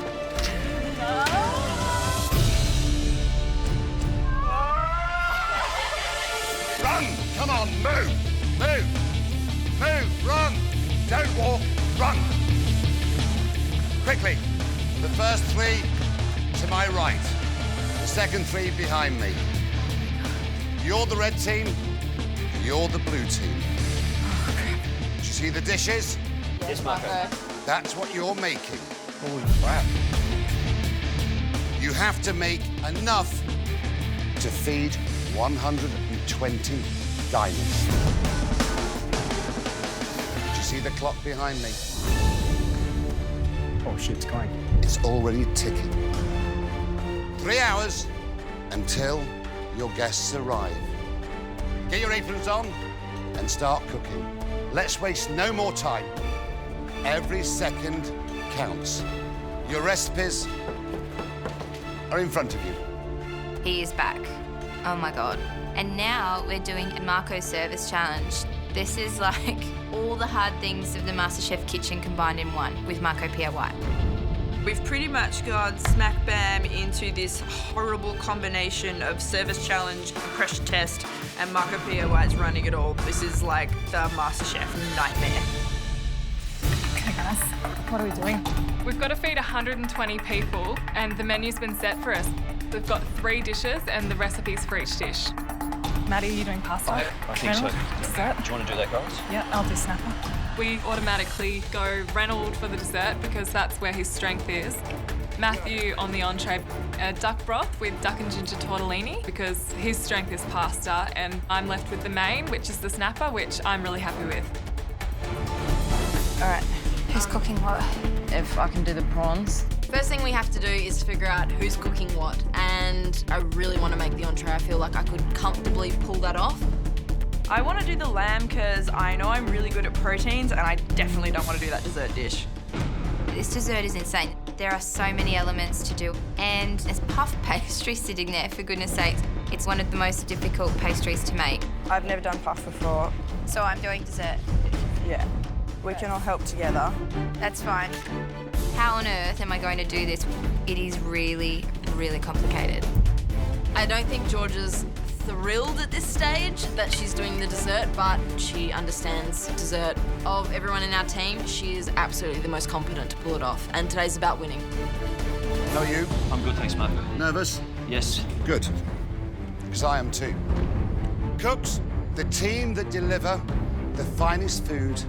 Run! Come on, move! Move! Move! Run! Don't walk, run! Quickly, the first 3 to my right, the second 3 behind me. You're the red team, you're the blue team. Do you see the dishes? Yes, Marco. That's what you're making. Holy crap. You have to make enough to feed 120 diners. Do you see the clock behind me? Oh shit, it's going. It's already ticking. 3 hours until your guests arrive. Get your aprons on and start cooking. Let's waste no more time. Every second counts. Your recipes are in front of you. He is back. Oh my God. And now we're doing a Marco service challenge. This is like all the hard things of the MasterChef kitchen combined in one with Marco Pierre White. We've pretty much gone smack bam into this horrible combination of service challenge, pressure test, and Marco Pierre White's running it all. This is like the MasterChef nightmare. Okay, guys, what are we doing? We've got to feed 120 people, and the menu's been set for us. We've got 3 dishes and the recipes for each dish. Maddie, are you doing pasta? I think so. Dessert? Do you want to do that, guys? Yeah, I'll do snapper. We automatically go Reynolds for the dessert because that's where his strength is. Matthew on the entree, a duck broth with duck and ginger tortellini because his strength is pasta, and I'm left with the main, which is the snapper, which I'm really happy with. All right, who's cooking what? If I can do the prawns. First thing we have to do is figure out who's cooking what, and I really want to make the entree. I feel like I could comfortably pull that off. I want to do the lamb because I know I'm really good at proteins and I definitely don't want to do that dessert dish. This dessert is insane. There are so many elements to do, and there's puff pastry sitting there, for goodness sakes. It's one of the most difficult pastries to make. I've never done puff before. So I'm doing dessert. Yeah, we can all help together. That's fine. How on earth am I going to do this? It is really, really complicated. I don't think Georgia's thrilled at this stage that she's doing the dessert, but she understands dessert. Of everyone in our team, she is absolutely the most competent to pull it off, and today's about winning. How are you? I'm good, thanks, Marco. Nervous? Yes. Good. Because I am too. Cooks, the team that deliver the finest food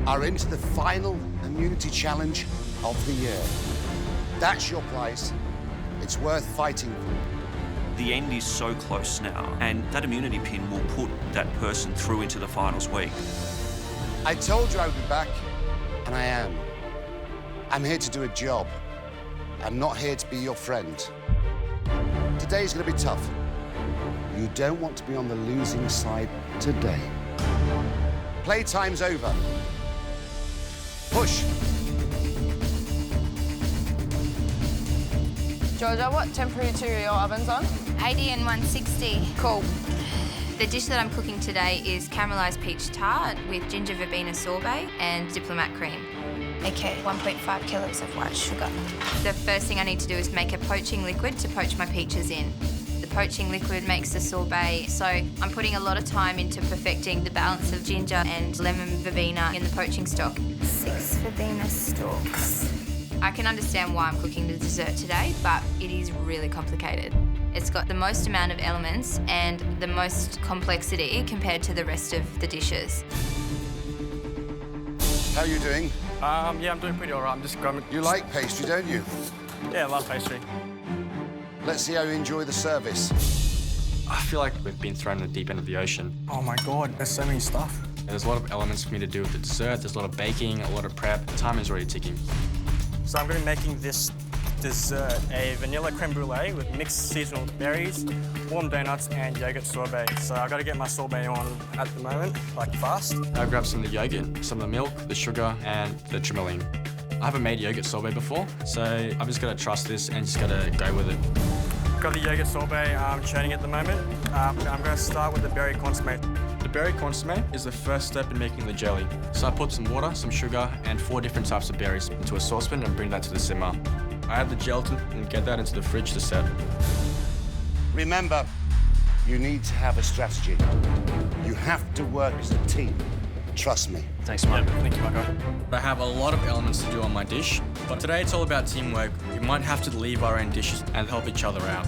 are into the final immunity challenge of the year. That's your prize. It's worth fighting for. The end is so close now, and that immunity pin will put that person through into the finals week. I told you I would be back, and I am. I'm here to do a job. I'm not here to be your friend. Today's gonna be tough. You don't want to be on the losing side today. Playtime's over. Push. Georgia, what temperature are your ovens on? 80 and 160. Cool. The dish that I'm cooking today is caramelised peach tart with ginger verbena sorbet and diplomat cream. Okay, 1.5 kilos of white sugar. The first thing I need to do is make a poaching liquid to poach my peaches in. The poaching liquid makes the sorbet, so I'm putting a lot of time into perfecting the balance of ginger and lemon verbena in the poaching stock. 6 verbena stalks. I can understand why I'm cooking the dessert today, but it is really complicated. It's got the most amount of elements and the most complexity compared to the rest of the dishes. How are you doing? Yeah, I'm doing pretty all right. I'm just grabbing... You like pastry, don't you? Yeah, I love pastry. Let's see how you enjoy the service. I feel like we've been thrown in the deep end of the ocean. Oh my God, there's so many stuff. There's a lot of elements for me to do with the dessert. There's a lot of baking, a lot of prep. Time is already ticking. So I'm going to be making this dessert, a vanilla creme brulee with mixed seasonal berries, warm donuts and yogurt sorbet. So I've got to get my sorbet on at the moment, like fast. I grabbed some of the yogurt, some of the milk, the sugar and the trimmeline. I haven't made yogurt sorbet before, so I'm just going to trust this and just got to go with it. Got the yogurt sorbet churning at the moment. I'm going to start with the berry consomme. The berry consomme is the first step in making the jelly. So I put some water, some sugar and 4 different types of berries into a saucepan and bring that to the simmer. I add the gelatin and get that into the fridge to set. Remember, you need to have a strategy. You have to work as a team. Trust me. Thanks, Mark. Yeah, thank you, Marco. I have a lot of elements to do on my dish, but today it's all about teamwork. We might have to leave our own dishes and help each other out.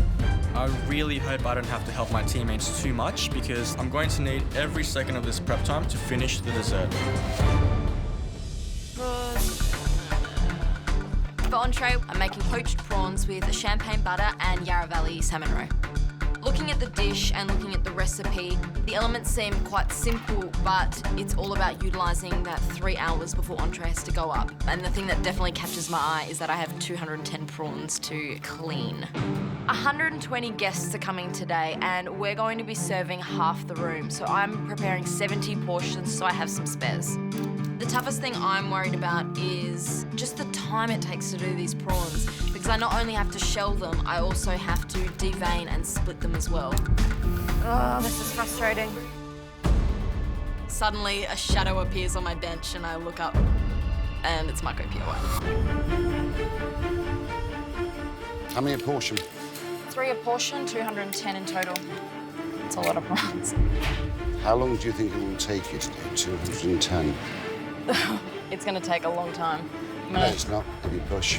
I really hope I don't have to help my teammates too much because I'm going to need every second of this prep time to finish the dessert. For entree, I'm making poached prawns with champagne butter and Yarra Valley salmon roe. Looking at the dish and looking at the recipe, the elements seem quite simple, but it's all about utilising that 3 hours before entree has to go up. And the thing that definitely catches my eye is that I have 210 prawns to clean. 120 guests are coming today, and we're going to be serving half the room, so I'm preparing 70 portions so I have some spares. The toughest thing I'm worried about is just the time it takes to do these prawns, because I not only have to shell them, I also have to devein and split them as well. Oh, this is frustrating. Suddenly, a shadow appears on my bench and I look up, and it's Marco Pierre White. How many a portion? 3 a portion, 210 in total. It's a lot of prawns. How long do you think it will take you to do 210? It's going to take a long time. No, it's not. If you push.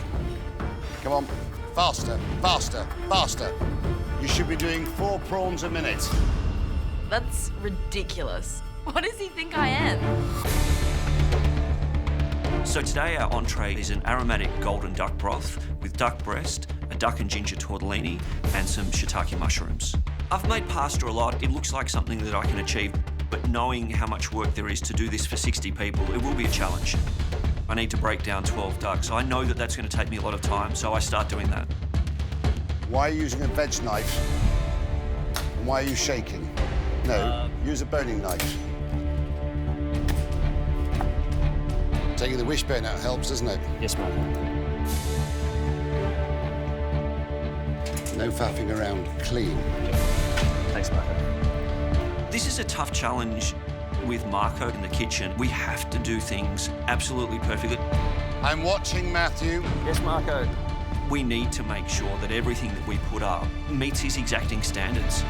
Come on. Faster, faster, faster. You should be doing 4 prawns a minute. That's ridiculous. What does he think I am? So today our entree is an aromatic golden duck broth with duck breast, a duck and ginger tortellini and some shiitake mushrooms. I've made pasta a lot. It looks like something that I can achieve, but knowing how much work there is to do this for 60 people, it will be a challenge. I need to break down 12 ducks. I know that that's going to take me a lot of time, so I start doing that. Why are you using a veg knife? And why are you shaking? No, use a boning knife. Taking the wishbone out helps, doesn't it? Yes, Mark. No faffing around. Clean. Thanks, Marco. This is a tough challenge with Marco in the kitchen. We have to do things absolutely perfectly. I'm watching, Matthew. Yes, Marco. We need to make sure that everything that we put up meets his exacting standards.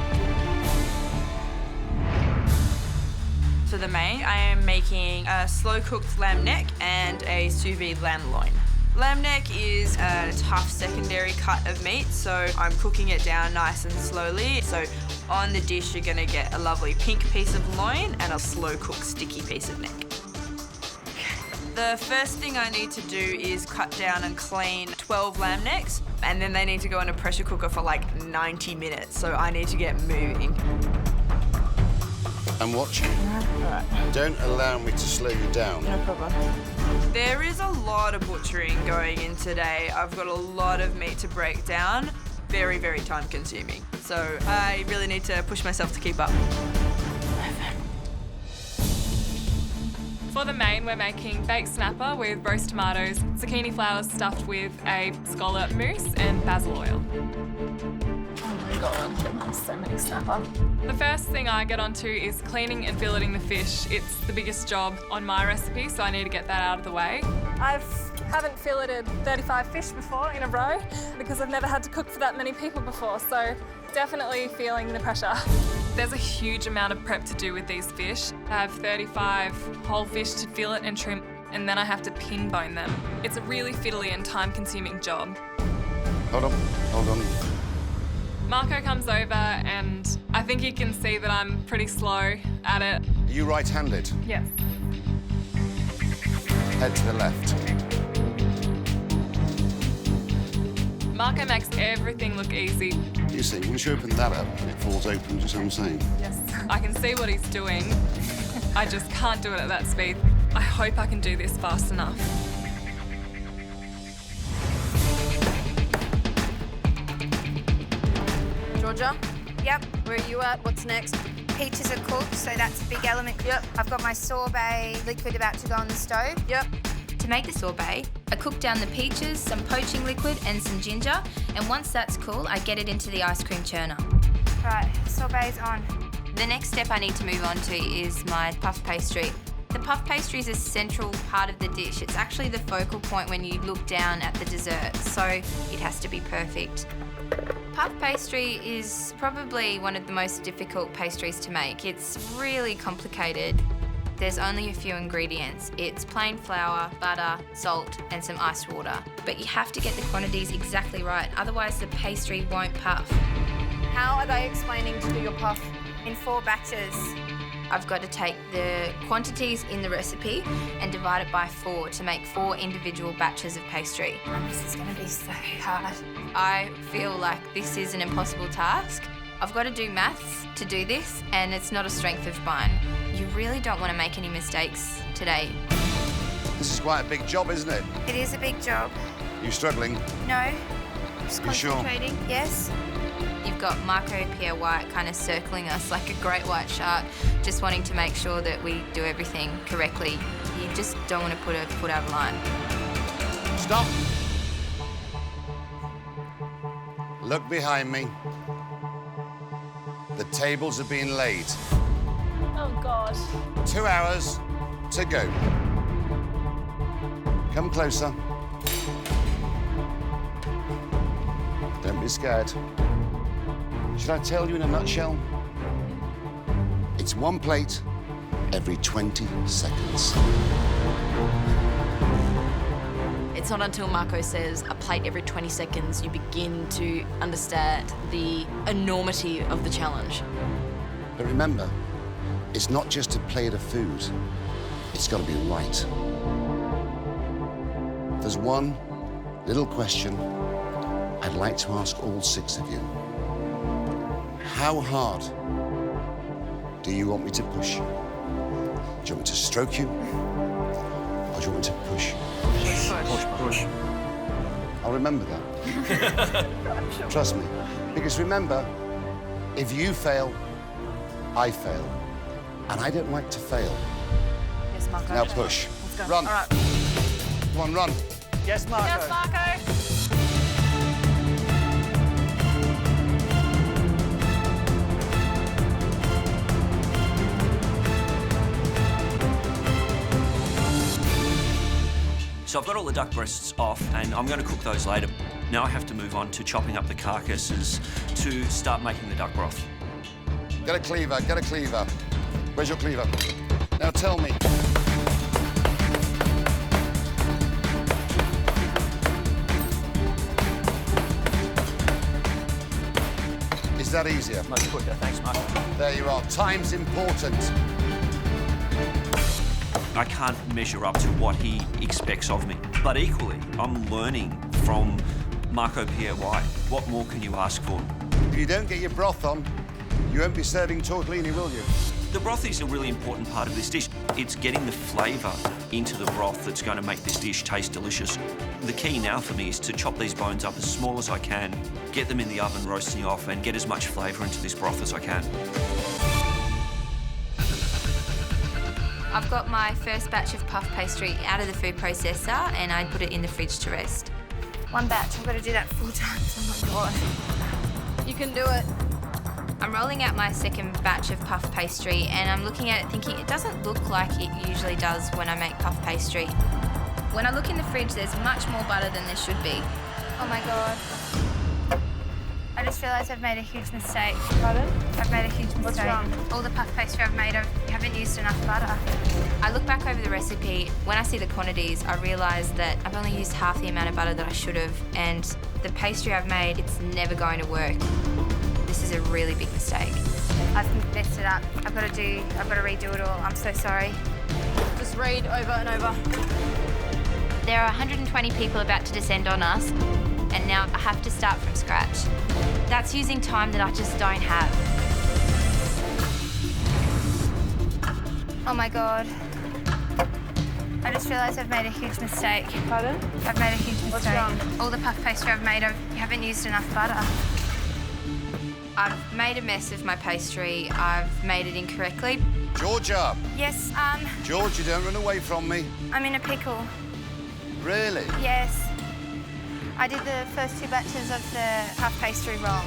For the main, I am making a slow-cooked lamb neck and a sous vide lamb loin. Lamb neck is a tough secondary cut of meat, so I'm cooking it down nice and slowly. So on the dish, you're gonna get a lovely pink piece of loin and a slow-cooked sticky piece of neck. The first thing I need to do is cut down and clean 12 lamb necks, and then they need to go in a pressure cooker for like 90 minutes, so I need to get moving. I'm watching. All right. Don't allow me to slow you down. No problem. There is a lot of butchering going in today. I've got a lot of meat to break down. Very, very time consuming. So I really need to push myself to keep up. For the main, we're making baked snapper with roast tomatoes, zucchini flowers stuffed with a scallop mousse and basil oil. Oh my god, so many snapper. The first thing I get onto is cleaning and filleting the fish. It's the biggest job on my recipe, so I need to get that out of the way. I haven't filleted 35 fish before in a row because I've never had to cook for that many people before, so definitely feeling the pressure. There's a huge amount of prep to do with these fish. I have 35 whole fish to fillet and trim, and then I have to pin bone them. It's a really fiddly and time-consuming job. Hold on. Marco comes over and I think he can see that I'm pretty slow at it. Are you right-handed? Yes. Head to the left. Marco makes everything look easy. You see, once you open that up, it falls open, just what I'm saying. Yes. I can see what he's doing. I just can't do it at that speed. I hope I can do this fast enough. Georgia? Yep. Where are you at? What's next? Peaches are cooked, so that's a big element. Yep. I've got my sorbet liquid about to go on the stove. Yep. To make the sorbet, I cook down the peaches, some poaching liquid and some ginger, and once that's cool, I get it into the ice cream churner. Right, sorbet's on. The next step I need to move on to is my puff pastry. The puff pastry is a central part of the dish. It's actually the focal point when you look down at the dessert, so it has to be perfect. Puff pastry is probably one of the most difficult pastries to make. It's really complicated. There's only a few ingredients. It's plain flour, butter, salt, and some iced water. But you have to get the quantities exactly right, otherwise the pastry won't puff. How are they explaining to do your puff? In 4 batches. I've got to take the quantities in the recipe and divide it by 4 to make 4 individual batches of pastry. This is going to be so hard. I feel like this is an impossible task. I've got to do maths to do this, and it's not a strength of mine. You really don't want to make any mistakes today. This is quite a big job, isn't it? It is a big job. You struggling? No, just You sure? concentrating. Yes. You've got Marco Pierre White kind of circling us like a great white shark, just wanting to make sure that we do everything correctly. You just don't want to put a foot out of line. Stop. Look behind me. The tables have been laid. Oh god. 2 hours to go. Come closer. Don't be scared. Should I tell you in a nutshell? It's 1 plate every 20 seconds. It's not until Marco says a plate every 20 seconds you begin to understand the enormity of the challenge. But remember, it's not just a plate of food. It's got to be right. There's one little question I'd like to ask all 6 of you. How hard do you want me to push? Do you want me to stroke you? Or do you want me to push? Push. I'll remember that. Trust me. Because remember, if you fail, I fail. And I don't like to fail. Yes, Marco. Now push. Let's go. Run. All right. Come on, run. Yes, Marco. Yes, Marco. So I've got all the duck breasts off and I'm going to cook those later. Now I have to move on to chopping up the carcasses to start making the duck broth. Get a cleaver, get a cleaver. Where's your cleaver? Now tell me. Is that easier? Much quicker, thanks, Marco. There you are. Time's important. I can't measure up to what he expects of me. But equally, I'm learning from Marco Pierre White. What more can you ask for? If you don't get your broth on, you won't be serving tortellini, will you? The broth is a really important part of this dish. It's getting the flavour into the broth that's going to make this dish taste delicious. The key now for me is to chop these bones up as small as I can, get them in the oven roasting off, and get as much flavour into this broth as I can. I've got my first batch of puff pastry out of the food processor and I put it in the fridge to rest. One batch, I've got to do that 4 times. Oh my God. You can do it. I'm rolling out my second batch of puff pastry and I'm looking at it thinking it doesn't look like it usually does when I make puff pastry. When I look in the fridge, there's much more butter than there should be. Oh my God. I just realised I've made a huge mistake. Pardon? I've made a huge mistake. What's wrong? All the puff pastry I've made, I haven't used enough butter. I look back over the recipe. When I see the quantities, I realise that I've only used half the amount of butter that I should have, and the pastry I've made, it's never going to work. This is a really big mistake. I've messed it up. I've got to redo it all. I'm so sorry. Just read over and over. There are 120 people about to descend on us, and now I have to start from scratch. That's using time that I just don't have. Oh my God. I just realised I've made a huge mistake. Pardon? I've made a huge mistake. What's wrong? All the puff pastry I've made, you haven't used enough butter. I've made a mess of my pastry. I've made it incorrectly. Georgia! Yes, Georgia, don't run away from me. I'm in a pickle. Really? Yes. I did the first 2 batches of the puff pastry wrong.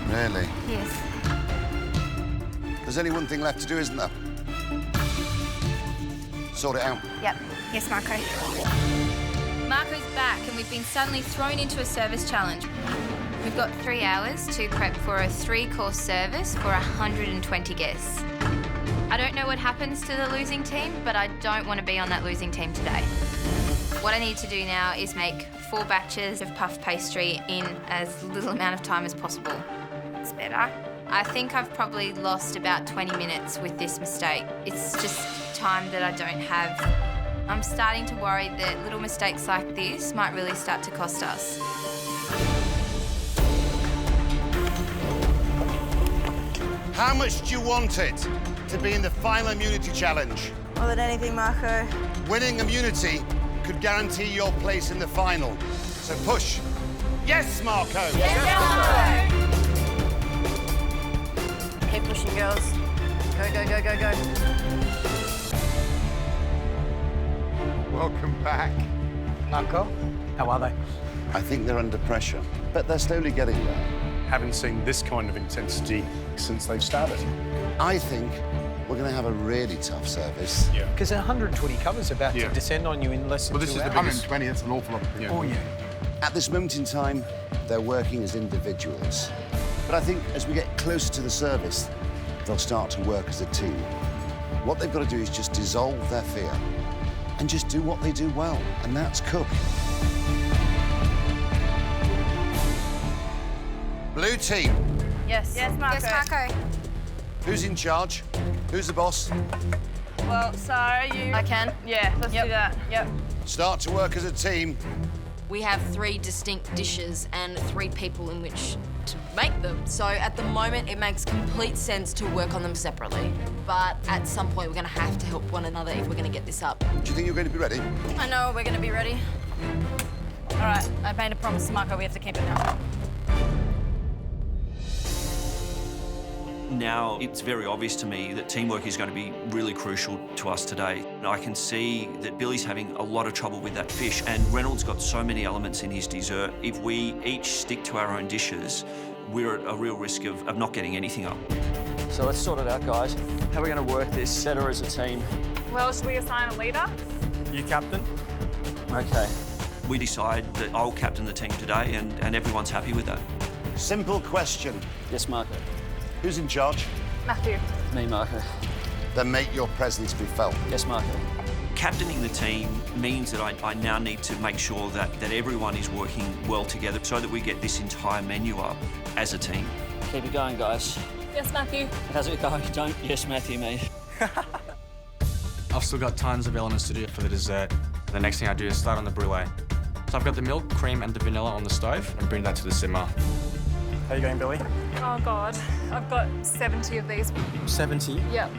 Really? Yes. There's only one thing left to do, isn't there? Sort it out. Yep. Yes, Marco. Marco's back and we've been suddenly thrown into a service challenge. We've got 3 hours to prep for a 3-course service for 120 guests. I don't know what happens to the losing team, but I don't want to be on that losing team today. What I need to do now is make 4 batches of puff pastry in as little amount of time as possible. It's better. I think I've probably lost about 20 minutes with this mistake. It's just time that I don't have. I'm starting to worry that little mistakes like this might really start to cost us. How much do you want it to be in the final immunity challenge? More than anything, Marco. Winning immunity could guarantee your place in the final. So push. Yes, Marco! Yes, Marco! Keep pushing, girls. Go, go, go, go, go. Welcome back. Marco, how are they? I think they're under pressure, but they're slowly getting there. Haven't seen this kind of intensity since they've started. I think we're going to have a really tough service. Yeah. Because 120 covers about to descend on you in less than 2 hours. 120, that's an awful lot. Yeah. Oh, yeah. At this moment in time, they're working as individuals. But I think as we get closer to the service, they'll start to work as a team. What they've got to do is just dissolve their fear and just do what they do well, and that's cook. Blue team, Yes. Yes, Marco. Yes, Marco. who's in charge? Who's the boss? Well, Sarah, you... I can. Yeah, let's do that. Yep. Start to work as a team. We have 3 distinct dishes and 3 people in which to make them. So at the moment, it makes complete sense to work on them separately. But at some point, we're going to have to help one another if we're going to get this up. Do you think you're going to be ready? I know we're going to be ready. All right, I've made a promise to Marco. We have to keep it now. Now, it's very obvious to me that teamwork is going to be really crucial to us today. I can see that Billy's having a lot of trouble with that fish, and Reynolds got so many elements in his dessert. If we each stick to our own dishes, we're at a real risk of not getting anything up. So let's sort it out, guys. How are we going to work this better as a team? Well, should we assign a leader? You captain? Okay. We decide that I'll captain the team today, and everyone's happy with that. Simple question. Yes, Marco. Who's in charge? Matthew. Me, Marco. Then make your presence be felt. Yes, Marco. Captaining the team means that I now need to make sure that everyone is working well together so that we get this entire menu up as a team. Keep it going, guys. Yes, Matthew. How's it going? Don't yes, Matthew, me. I've still got tons of elements to do for the dessert. The next thing I do is start on the brulee. So I've got the milk, cream and the vanilla on the stove and bring that to the simmer. How you going, Billy? Oh God, I've got 70 of these. 70. Yep.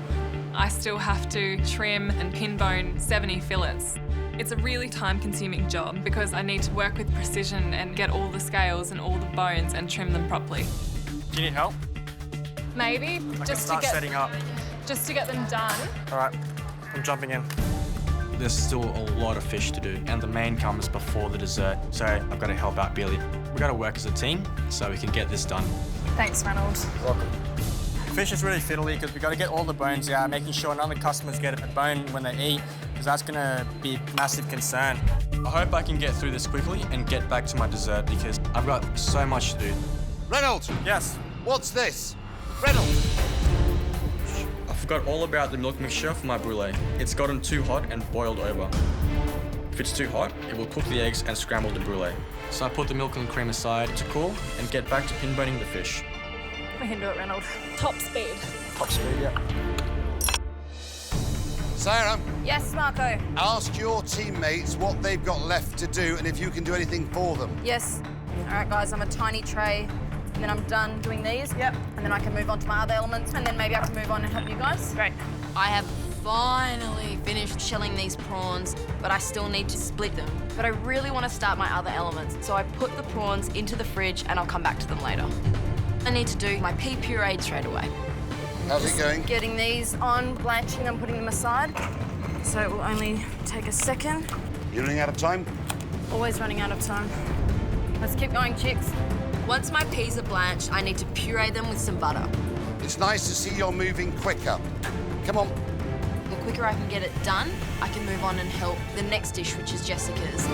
I still have to trim and pin bone 70 fillets. It's a really time-consuming job because I need to work with precision and get all the scales and all the bones and trim them properly. Do you need help? Maybe I can start setting up. just to get them done. All right, I'm jumping in. There's still a lot of fish to do, and the main comes before the dessert, so I've got to help out Billy. We've got to work as a team so we can get this done. Thanks, Ronald. Welcome. Fish is really fiddly because we've got to get all the bones out, making sure none of the customers get a bone when they eat, because that's going to be a massive concern. I hope I can get through this quickly and get back to my dessert because I've got so much to do. Reynolds! Yes? What's this? Reynolds! I forgot all about the milk mixture for my brulee. It's gotten too hot and boiled over. If it's too hot, it will cook the eggs and scramble the brulee. So I put the milk and cream aside to cool and get back to pin boning the fish. We can do it, Ronald. Top speed. Top speed, yeah. Sarah, Yes, Marco. ask your teammates what they've got left to do and if you can do anything for them. Yes. All right, guys, I'm a tiny tray, and then I'm done doing these. Yep. And then I can move on to my other elements, and then maybe I can move on and help you guys. Great. I have finally finished shelling these prawns, but I still need to split them. But I really want to start my other elements, so I put the prawns into the fridge and I'll come back to them later. I need to do my pea puree straight away. How's it going? Getting these on, blanching them, putting them aside. So it will only take a second. You running out of time? Always running out of time. Let's keep going, chicks. Once my peas are blanched, I need to puree them with some butter. It's nice to see you're moving quicker. Come on. The quicker I can get it done, I can move on and help the next dish, which is Jessica's.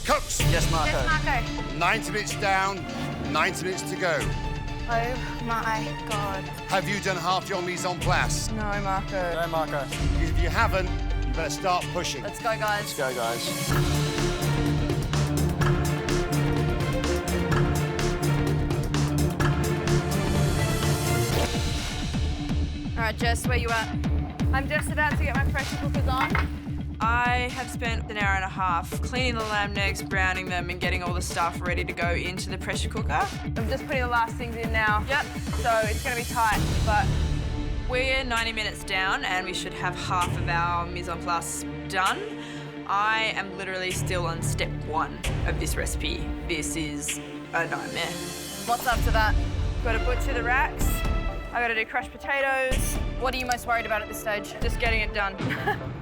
Cooks! Yes, Marco. Yes, Marco. 90 minutes down, 90 minutes to go. Oh my God. Have you done half your mise en place? No, Marco. Go, Marco. If you haven't, you better start pushing. Let's go, guys. Let's go, guys. All right, Jess, where you at? I'm just about to get my pressure cookers on. I have spent an hour and a half cleaning the lamb necks, browning them, and getting all the stuff ready to go into the pressure cooker. I'm just putting the last things in now. Yep. So it's going to be tight, but We're 90 minutes down and we should have half of our mise en place done. I am literally still on step 1 of this recipe. This is a nightmare. what's up to that? Got to butcher the racks. I got to do crushed potatoes. What are you most worried about at this stage? Just getting it done.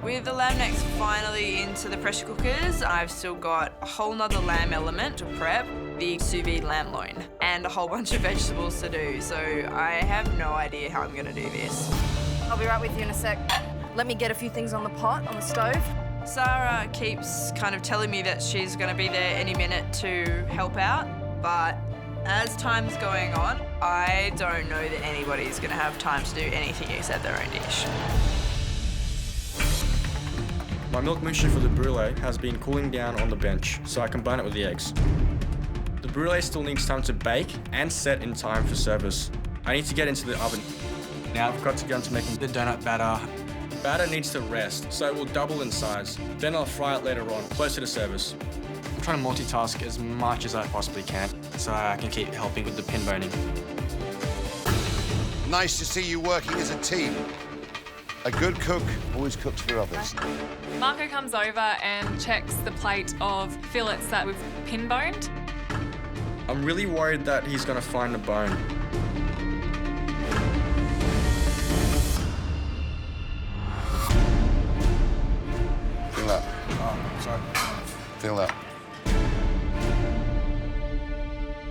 With the lamb necks finally into the pressure cookers, I've still got a whole nother lamb element to prep, the sous vide lamb loin, and a whole bunch of vegetables to do. So I have no idea how I'm gonna do this. I'll be right with you in a sec. Let me get a few things on the pot, on the stove. Sarah keeps kind of telling me that she's gonna be there any minute to help out, but as time's going on, I don't know that anybody's gonna have time to do anything except their own dish. My milk mixture for the brulee has been cooling down on the bench, so I combine it with the eggs. The brulee still needs time to bake and set in time for service. I need to get into the oven. Now I've got to get on to making the donut batter. The batter needs to rest, so it will double in size. Then I'll fry it later on, closer to service. I'm trying to multitask as much as I possibly can so I can keep helping with the pin boning. Nice to see you working as a team. A good cook always cooks for others. Marco comes over and checks the plate of fillets that we've pin boned. I'm really worried that he's gonna find the bone. Feel that. Oh, sorry. Feel that.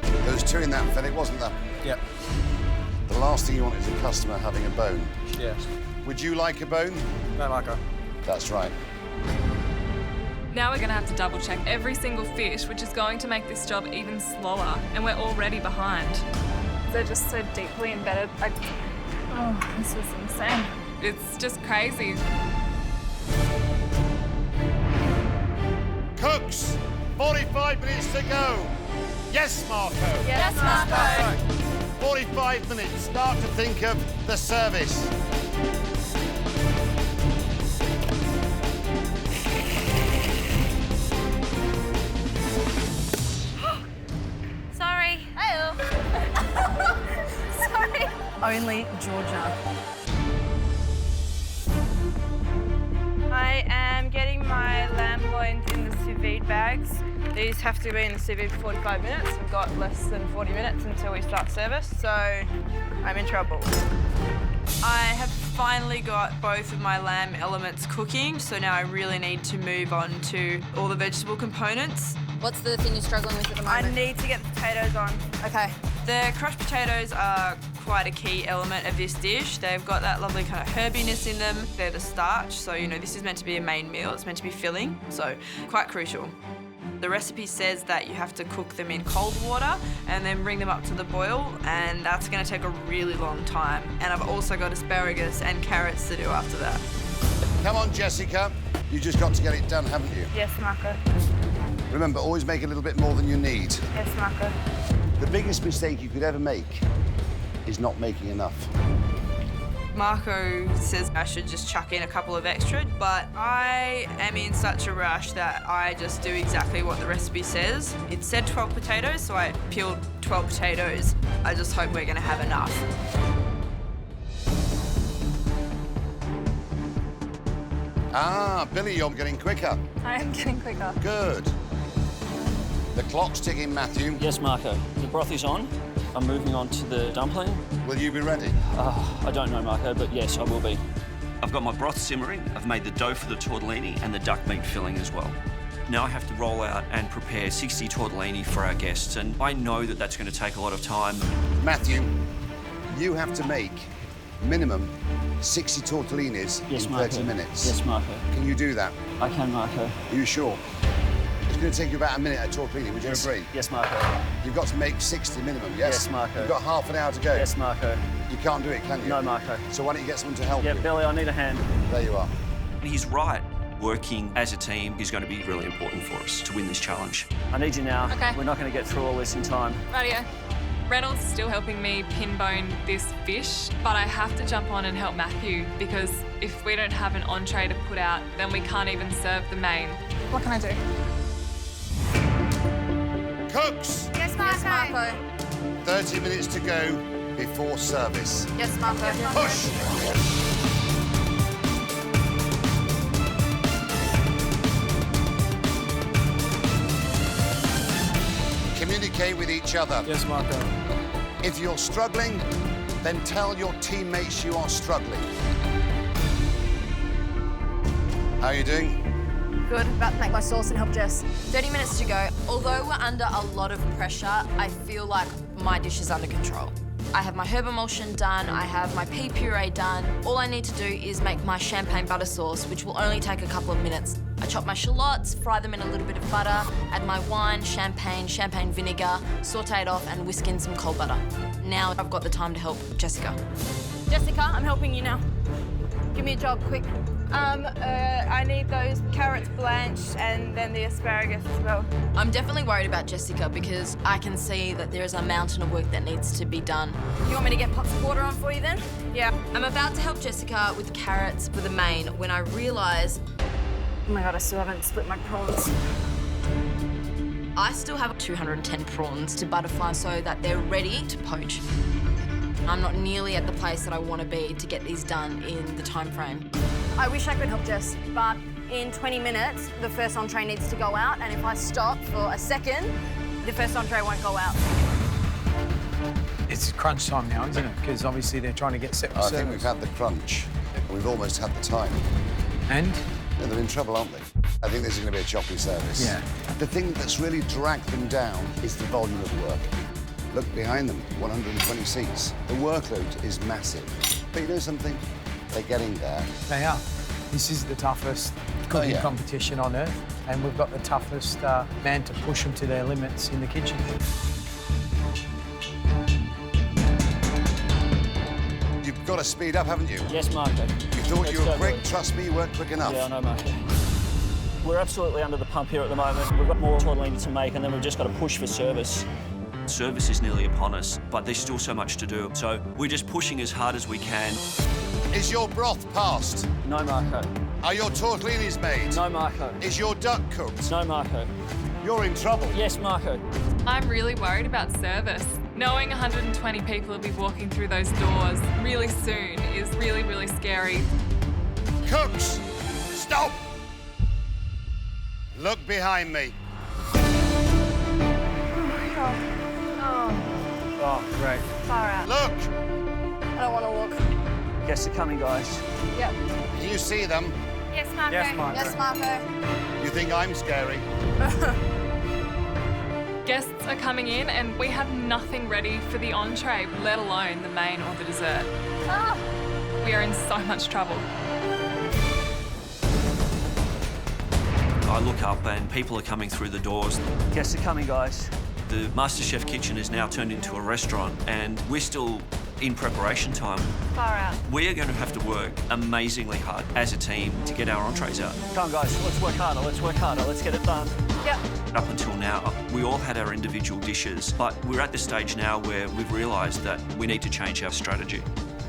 There was 2 in that fillet, wasn't there? Yep. The last thing you want is a customer having a bone. Yes. Would you like a bone? No, Marco. That's right. Now we're going to have to double check every single fish, which is going to make this job even slower, and we're already behind. They're just so deeply embedded. Oh, this is insane. It's just crazy. Cooks, 45 minutes to go. Yes, Marco. Yes, Marco. 45 minutes. Start to think of the service. Sorry. Hey-oh. only Georgia. I am getting my lamb loins in the sous vide bags. These have to be in the sous vide for 45 minutes. We've got less than 40 minutes until we start service, so I'm in trouble. I have finally got both of my lamb elements cooking, so now I really need to move on to all the vegetable components. What's the thing you're struggling with at the moment? I need to get the potatoes on. Okay. The crushed potatoes are quite a key element of this dish. They've got that lovely kind of herbiness in them. They're the starch, so you know this is meant to be a main meal. It's meant to be filling, so quite crucial. The recipe says that you have to cook them in cold water and then bring them up to the boil, and that's going to take a really long time. And I've also got asparagus and carrots to do after that. Come on, Jessica. You just got to get it done, haven't you? Yes, Marco. Remember, always make a little bit more than you need. Yes, Marco. The biggest mistake you could ever make is not making enough. Marco says I should just chuck in a couple of extra, but I am in such a rush that I just do exactly what the recipe says. It said 12 potatoes, so I peeled 12 potatoes. I just hope we're going to have enough. Ah, Billy, you're getting quicker. I am getting quicker. Good. The clock's ticking, Matthew. Yes, Marco. The broth is on. I'm moving on to the dumpling. Will you be ready? I don't know, Marco, but yes, I will be. I've got my broth simmering. I've made the dough for the tortellini and the duck meat filling as well. Now I have to roll out and prepare 60 tortellini for our guests, and I know that that's going to take a lot of time. Matthew, you have to make minimum 60 tortellinis in 30 minutes. Yes, Marco. Can you do that? I can, Marco. Are you sure? It's going to take you about a minute a tortellini, would you agree? Yes, Marco. You've got to make 60 minimum, yes? Yes, Marco. You've got half an hour to go. Yes, Marco. You can't do it, can you? No, Marco. So why don't you get someone to help you? Yeah, Billy, I need a hand. There you are. He's right. Working as a team is going to be really important for us to win this challenge. I need you now. Okay. We're not going to get through all this in time. Rightio. Reynolds is still helping me pinbone this fish, but I have to jump on and help Matthew because if we don't have an entree to put out, then we can't even serve the main. What can I do? Cooks! Yes, Marco. 30 minutes to go before service. Yes, Marco. Push! Communicate with each other. Yes, Marco. If you're struggling, then tell your teammates you are struggling. How are you doing? Good. About to make my sauce and help Jess. 30 minutes to go. Although we're under a lot of pressure, I feel like my dish is under control. I have my herb emulsion done, I have my pea puree done. All I need to do is make my champagne butter sauce, which will only take a couple of minutes. I chop my shallots, fry them in a little bit of butter, add my wine, champagne vinegar, saute it off and whisk in some cold butter. Now I've got the time to help Jessica. Jessica, I'm helping you now. Give me a job, quick. I need those carrots blanched and then the asparagus as well. I'm definitely worried about Jessica because I can see that there is a mountain of work that needs to be done. You want me to get pots of water on for you then? Yeah. I'm about to help Jessica with the carrots for the main when I realise, oh my God, I still haven't split my prawns. I still have 210 prawns to butterfly so that they're ready to poach. I'm not nearly at the place that I want to be to get these done in the time frame. I wish I could help Jess, but in 20 minutes, the first entree needs to go out, and if I stop for a second, the first entree won't go out. It's crunch time now, isn't it? Because obviously they're trying to get set for I service. think we've had the crunch. We've almost had the time. And? Yeah, they're in trouble, aren't they? I think this is going to be a choppy service. Yeah. The thing that's really dragged them down is the volume of work. Look behind them, 120 seats. The workload is massive. But you know something? They're getting there. They are. This is the toughest cooking competition on earth, and we've got the toughest man to push them to their limits in the kitchen. You've got to speed up, haven't you? Yes, Marco. You thought you were quick. Trust me, you weren't quick enough. Yeah, I know, Marco. We're absolutely under the pump here at the moment. We've got more tortellini to make, and then we've just got to push for service. Service is nearly upon us, but there's still so much to do. So we're just pushing as hard as we can. Is your broth passed? No, Marco. Are your tortellinis made? No, Marco. Is your duck cooked? No, Marco. You're in trouble. Yes, Marco. I'm really worried about service. Knowing 120 people will be walking through those doors really soon is really, really scary. Cooks, stop! Look behind me. Oh, great. Far out. Look! I don't want to look. Guests are coming, guys. Yep. Can you see them? Yes, Marco. Yes, Marco. Yes, Marco. You think I'm scary? Guests are coming in and we have nothing ready for the entree, let alone the main or the dessert. Ah. We are in so much trouble. I look up and people are coming through the doors. Guests are coming, guys. The MasterChef kitchen is now turned into a restaurant and we're still in preparation time. Far out. We are going to have to work amazingly hard as a team to get our entrees out. Come on, guys. Let's work harder. Let's work harder. Let's get it done. Yep. Up until now, we all had our individual dishes, but we're at the stage now where we've realised that we need to change our strategy.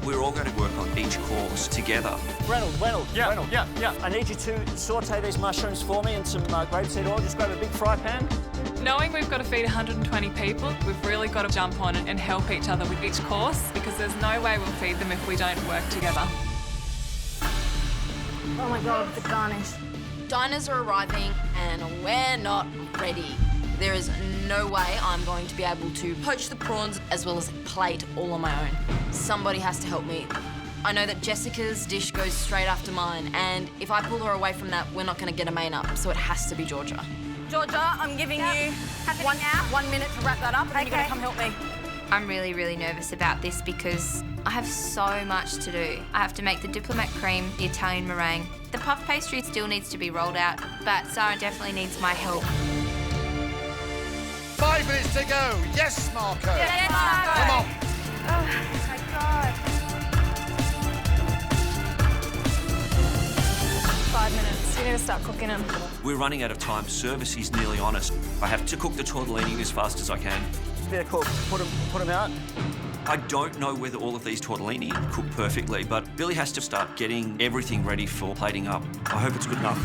We're all going to work on each course together. Reynolds. Yeah. I need you to saute these mushrooms for me in some grapeseed oil. Just grab a big fry pan. Knowing we've got to feed 120 people, we've really got to jump on and help each other with each course because there's no way we'll feed them if we don't work together. Oh my God, the garnish. Diners are arriving and we're not ready. There is no way I'm going to be able to poach the prawns as well as plate all on my own. Somebody has to help me. I know that Jessica's dish goes straight after mine, and if I pull her away from that, we're not going to get a main up, so it has to be Georgia. Georgia, I'm giving you 1 minute to wrap that up, and then you're going to come help me. I'm really, really nervous about this because I have so much to do. I have to make the diplomat cream, the Italian meringue. The puff pastry still needs to be rolled out, but Sarah definitely needs my help. 5 minutes to go. Yes, Marco. Yes, Marco. Come on. Oh my God. 5 minutes. You need to start cooking them. We're running out of time. Service is nearly on us. I have to cook the tortellini as fast as I can. Fair cook. Put them out. I don't know whether all of these tortellini cook perfectly, but Billy has to start getting everything ready for plating up. I hope it's good enough.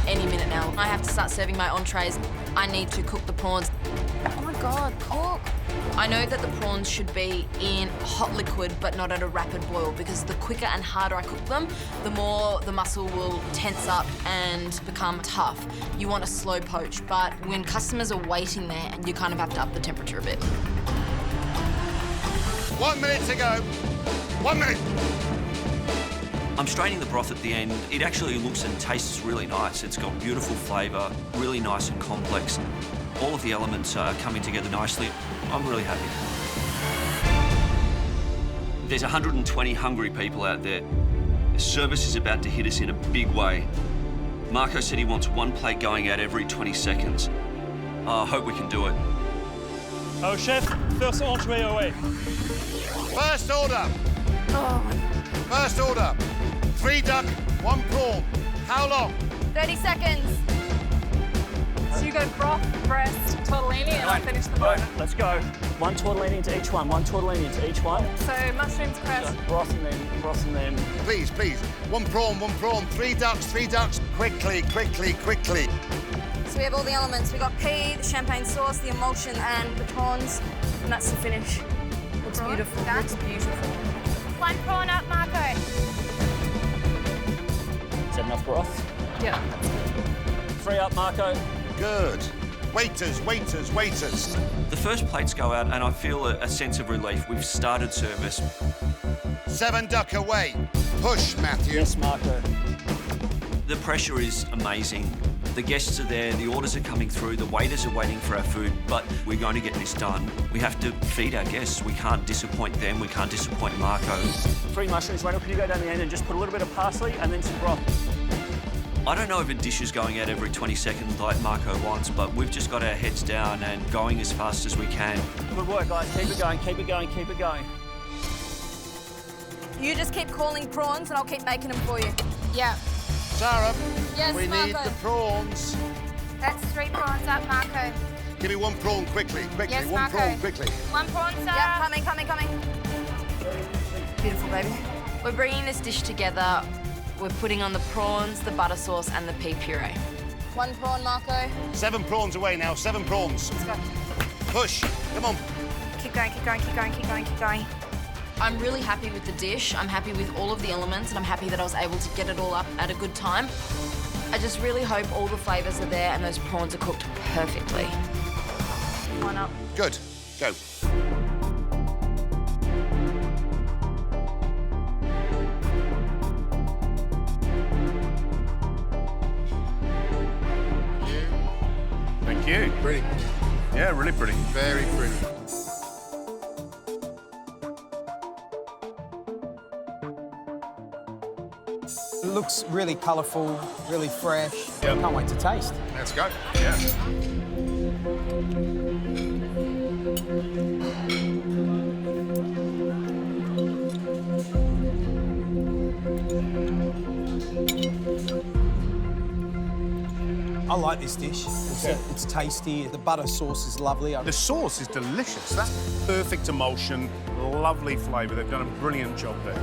Any minute now. I have to start serving my entrees. I need to cook the prawns. Oh my God, cook. I know that the prawns should be in hot liquid, but not at a rapid boil, because the quicker and harder I cook them, the more the muscle will tense up and become tough. You want a slow poach, but when customers are waiting there, you kind of have to up the temperature a bit. 1 minute to go. 1 minute. I'm straining the broth at the end. It actually looks and tastes really nice. It's got beautiful flavour, really nice and complex. All of the elements are coming together nicely. I'm really happy. There's 120 hungry people out there. The service is about to hit us in a big way. Marco said he wants 1 plate going out every 20 seconds. I hope we can do it. Oh, chef, first entree away. First order. First order. 3 duck, 1 prawn. How long? 30 seconds. So you go broth, breast, tortellini, and I'll finish the bone. Let's go. 1 tortellini into each one. 1 tortellini into each one. So mushrooms, cress. Broth and then. Please. 1 prawn, 1 prawn. 3 ducks, 3 ducks. Quickly. So we have all the elements. We got pea, the champagne sauce, the emulsion, and the prawns, and that's the finish. Looks beautiful. Looks beautiful. 1 prawn up, Marco. Is that enough broth? Yeah. 3 up, Marco. Good. Waiters. The first plates go out and I feel a sense of relief. We've started service. 7 duck away. Push, Matthew. Yes, Marco. The pressure is amazing. The guests are there, the orders are coming through, the waiters are waiting for our food, but we're going to get this done. We have to feed our guests. We can't disappoint them, we can't disappoint Marco. 3 mushrooms, Randall. Can you go down the end and just put a little bit of parsley and then some broth? I don't know if a dish is going out every 20 seconds like Marco wants, but we've just got our heads down and going as fast as we can. Good work, guys. Keep it going. You just keep calling prawns, and I'll keep making them for you. Yeah. Sarah, Yes, we need Marco. the prawns. That's 3 prawns up, Marco. Give me 1 prawn quickly. Yes, 1 Marco. prawn quickly. 1 prawn, Sarah. Yep, coming. Beautiful, baby. We're bringing this dish together. We're putting on the prawns, the butter sauce, and the pea puree. 1 prawn, Marco. 7 prawns away now. 7 prawns. Let's go. Push. Come on. Keep going, keep going, keep going, keep going, keep going. I'm really happy with the dish. I'm happy with all of the elements, and I'm happy that I was able to get it all up at a good time. I just really hope all the flavours are there and those prawns are cooked perfectly. One up. Good. Go. Thank you. Pretty. Yeah, really pretty. Very pretty. It looks really colourful, really fresh. Yep. Can't wait to taste. Let's go. Yeah. I like this dish. It's tasty. The butter sauce is lovely. The sauce is delicious. That's perfect emulsion, lovely flavour. They've done a brilliant job there.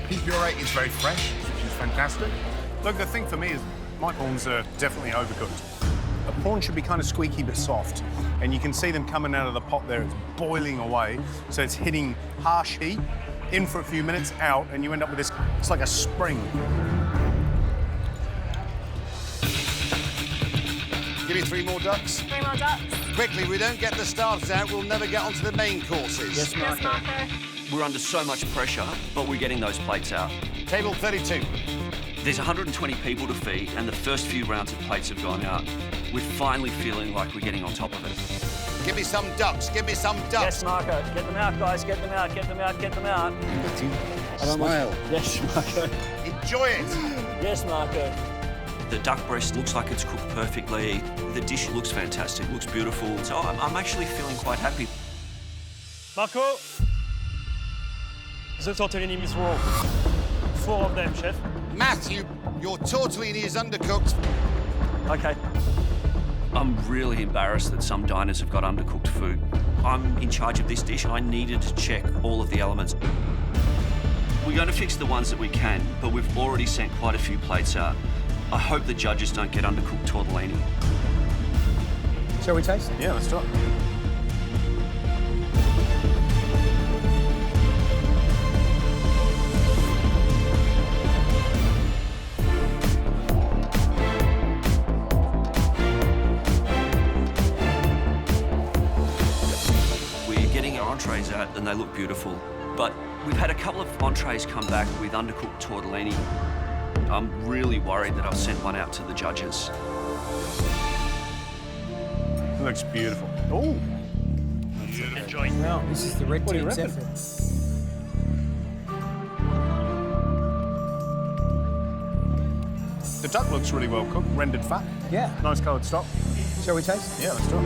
Pea puree is very fresh, which is fantastic. Look, the thing for me is my prawns are definitely overcooked. A prawn should be kind of squeaky but soft, and you can see them coming out of the pot there. It's boiling away, so it's hitting harsh heat, in for a few minutes, out, and you end up with this, it's like a spring. Give me 3 more ducks. 3 more ducks. Quickly, we don't get the starters out, we'll never get onto the main courses. Yes, Marco. We're under so much pressure, but we're getting those plates out. Table 32. There's 120 people to feed, and the first few rounds of plates have gone out. We're finally feeling like we're getting on top of it. Give me some ducks, give me some ducks. Yes, Marco. Get them out, guys. Get them out, get them out, get them out. Smile. Yes, Marco. Enjoy it. Yes, Marco. The duck breast looks like it's cooked perfectly. The dish looks fantastic, looks beautiful. So I'm actually feeling quite happy. Marco, the tortellini is raw. 4 of them, chef. Matthew, your tortellini is undercooked. Okay. I'm really embarrassed that some diners have got undercooked food. I'm in charge of this dish. I needed to check all of the elements. We're going to fix the ones that we can, but we've already sent quite a few plates out. I hope the judges don't get undercooked tortellini. Shall we taste? Yeah, let's do it. We're getting our entrees out and they look beautiful, but we've had a couple of entrees come back with undercooked tortellini. I'm really worried that I've sent one out to the judges. It looks beautiful. Oh! Enjoy. Well, this is the red team's effort. The duck looks really well cooked, rendered fat. Yeah. Nice coloured stock. Shall we taste? Yeah, let's do it.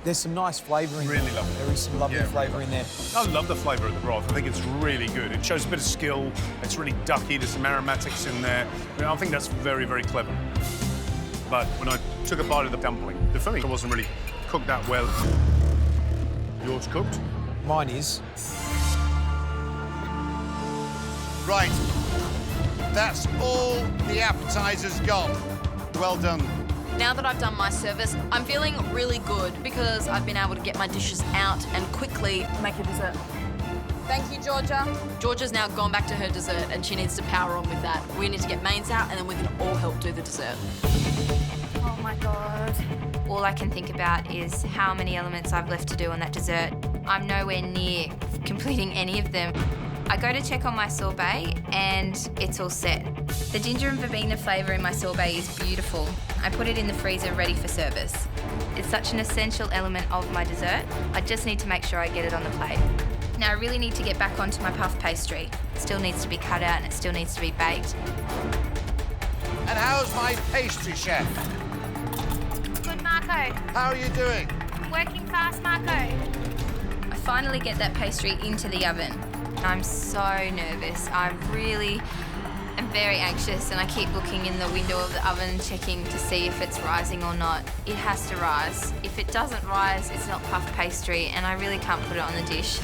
There's some nice flavour in there. Really lovely. There is some lovely flavour in there. I love the flavour of the broth. I think it's really good. It shows a bit of skill. It's really ducky. There's some aromatics in there. I mean, I think that's very, very clever. But when I took a bite of the dumpling, for me, it wasn't really cooked that well. Yours cooked? Mine is. Right. That's all the appetizers got. Well done. Now that I've done my service, I'm feeling really good because I've been able to get my dishes out and quickly make a dessert. Thank you, Georgia. Georgia's now gone back to her dessert and she needs to power on with that. We need to get mains out and then we can all help do the dessert. Oh my God. All I can think about is how many elements I've left to do on that dessert. I'm nowhere near completing any of them. I go to check on my sorbet and it's all set. The ginger and verbena flavour in my sorbet is beautiful. I put it in the freezer ready for service. It's such an essential element of my dessert. I just need to make sure I get it on the plate. Now I really need to get back onto my puff pastry. It still needs to be cut out and it still needs to be baked. And how's my pastry chef? Good, Marco. How are you doing? Working fast, Marco. I finally get that pastry into the oven. I'm so nervous. I'm very anxious and I keep looking in the window of the oven checking to see if it's rising or not. It has to rise. If it doesn't rise, it's not puff pastry and I really can't put it on the dish.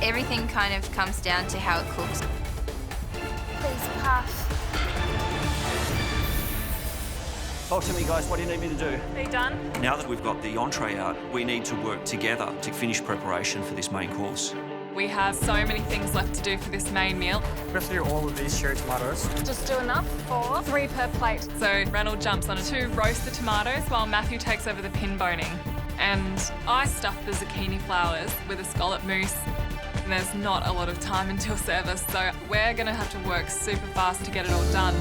Everything kind of comes down to how it cooks. Please puff. Talk to me, guys. What do you need me to do? Are you done? Now that we've got the entree out, we need to work together to finish preparation for this main course. We have so many things left to do for this main meal. We have to do all of these cherry tomatoes. Just do enough for 3 per plate. So Reynolds jumps on 2 roasted tomatoes while Matthew takes over the pin boning. And I stuff the zucchini flowers with a scallop mousse. And there's not a lot of time until service, so we're gonna have to work super fast to get it all done.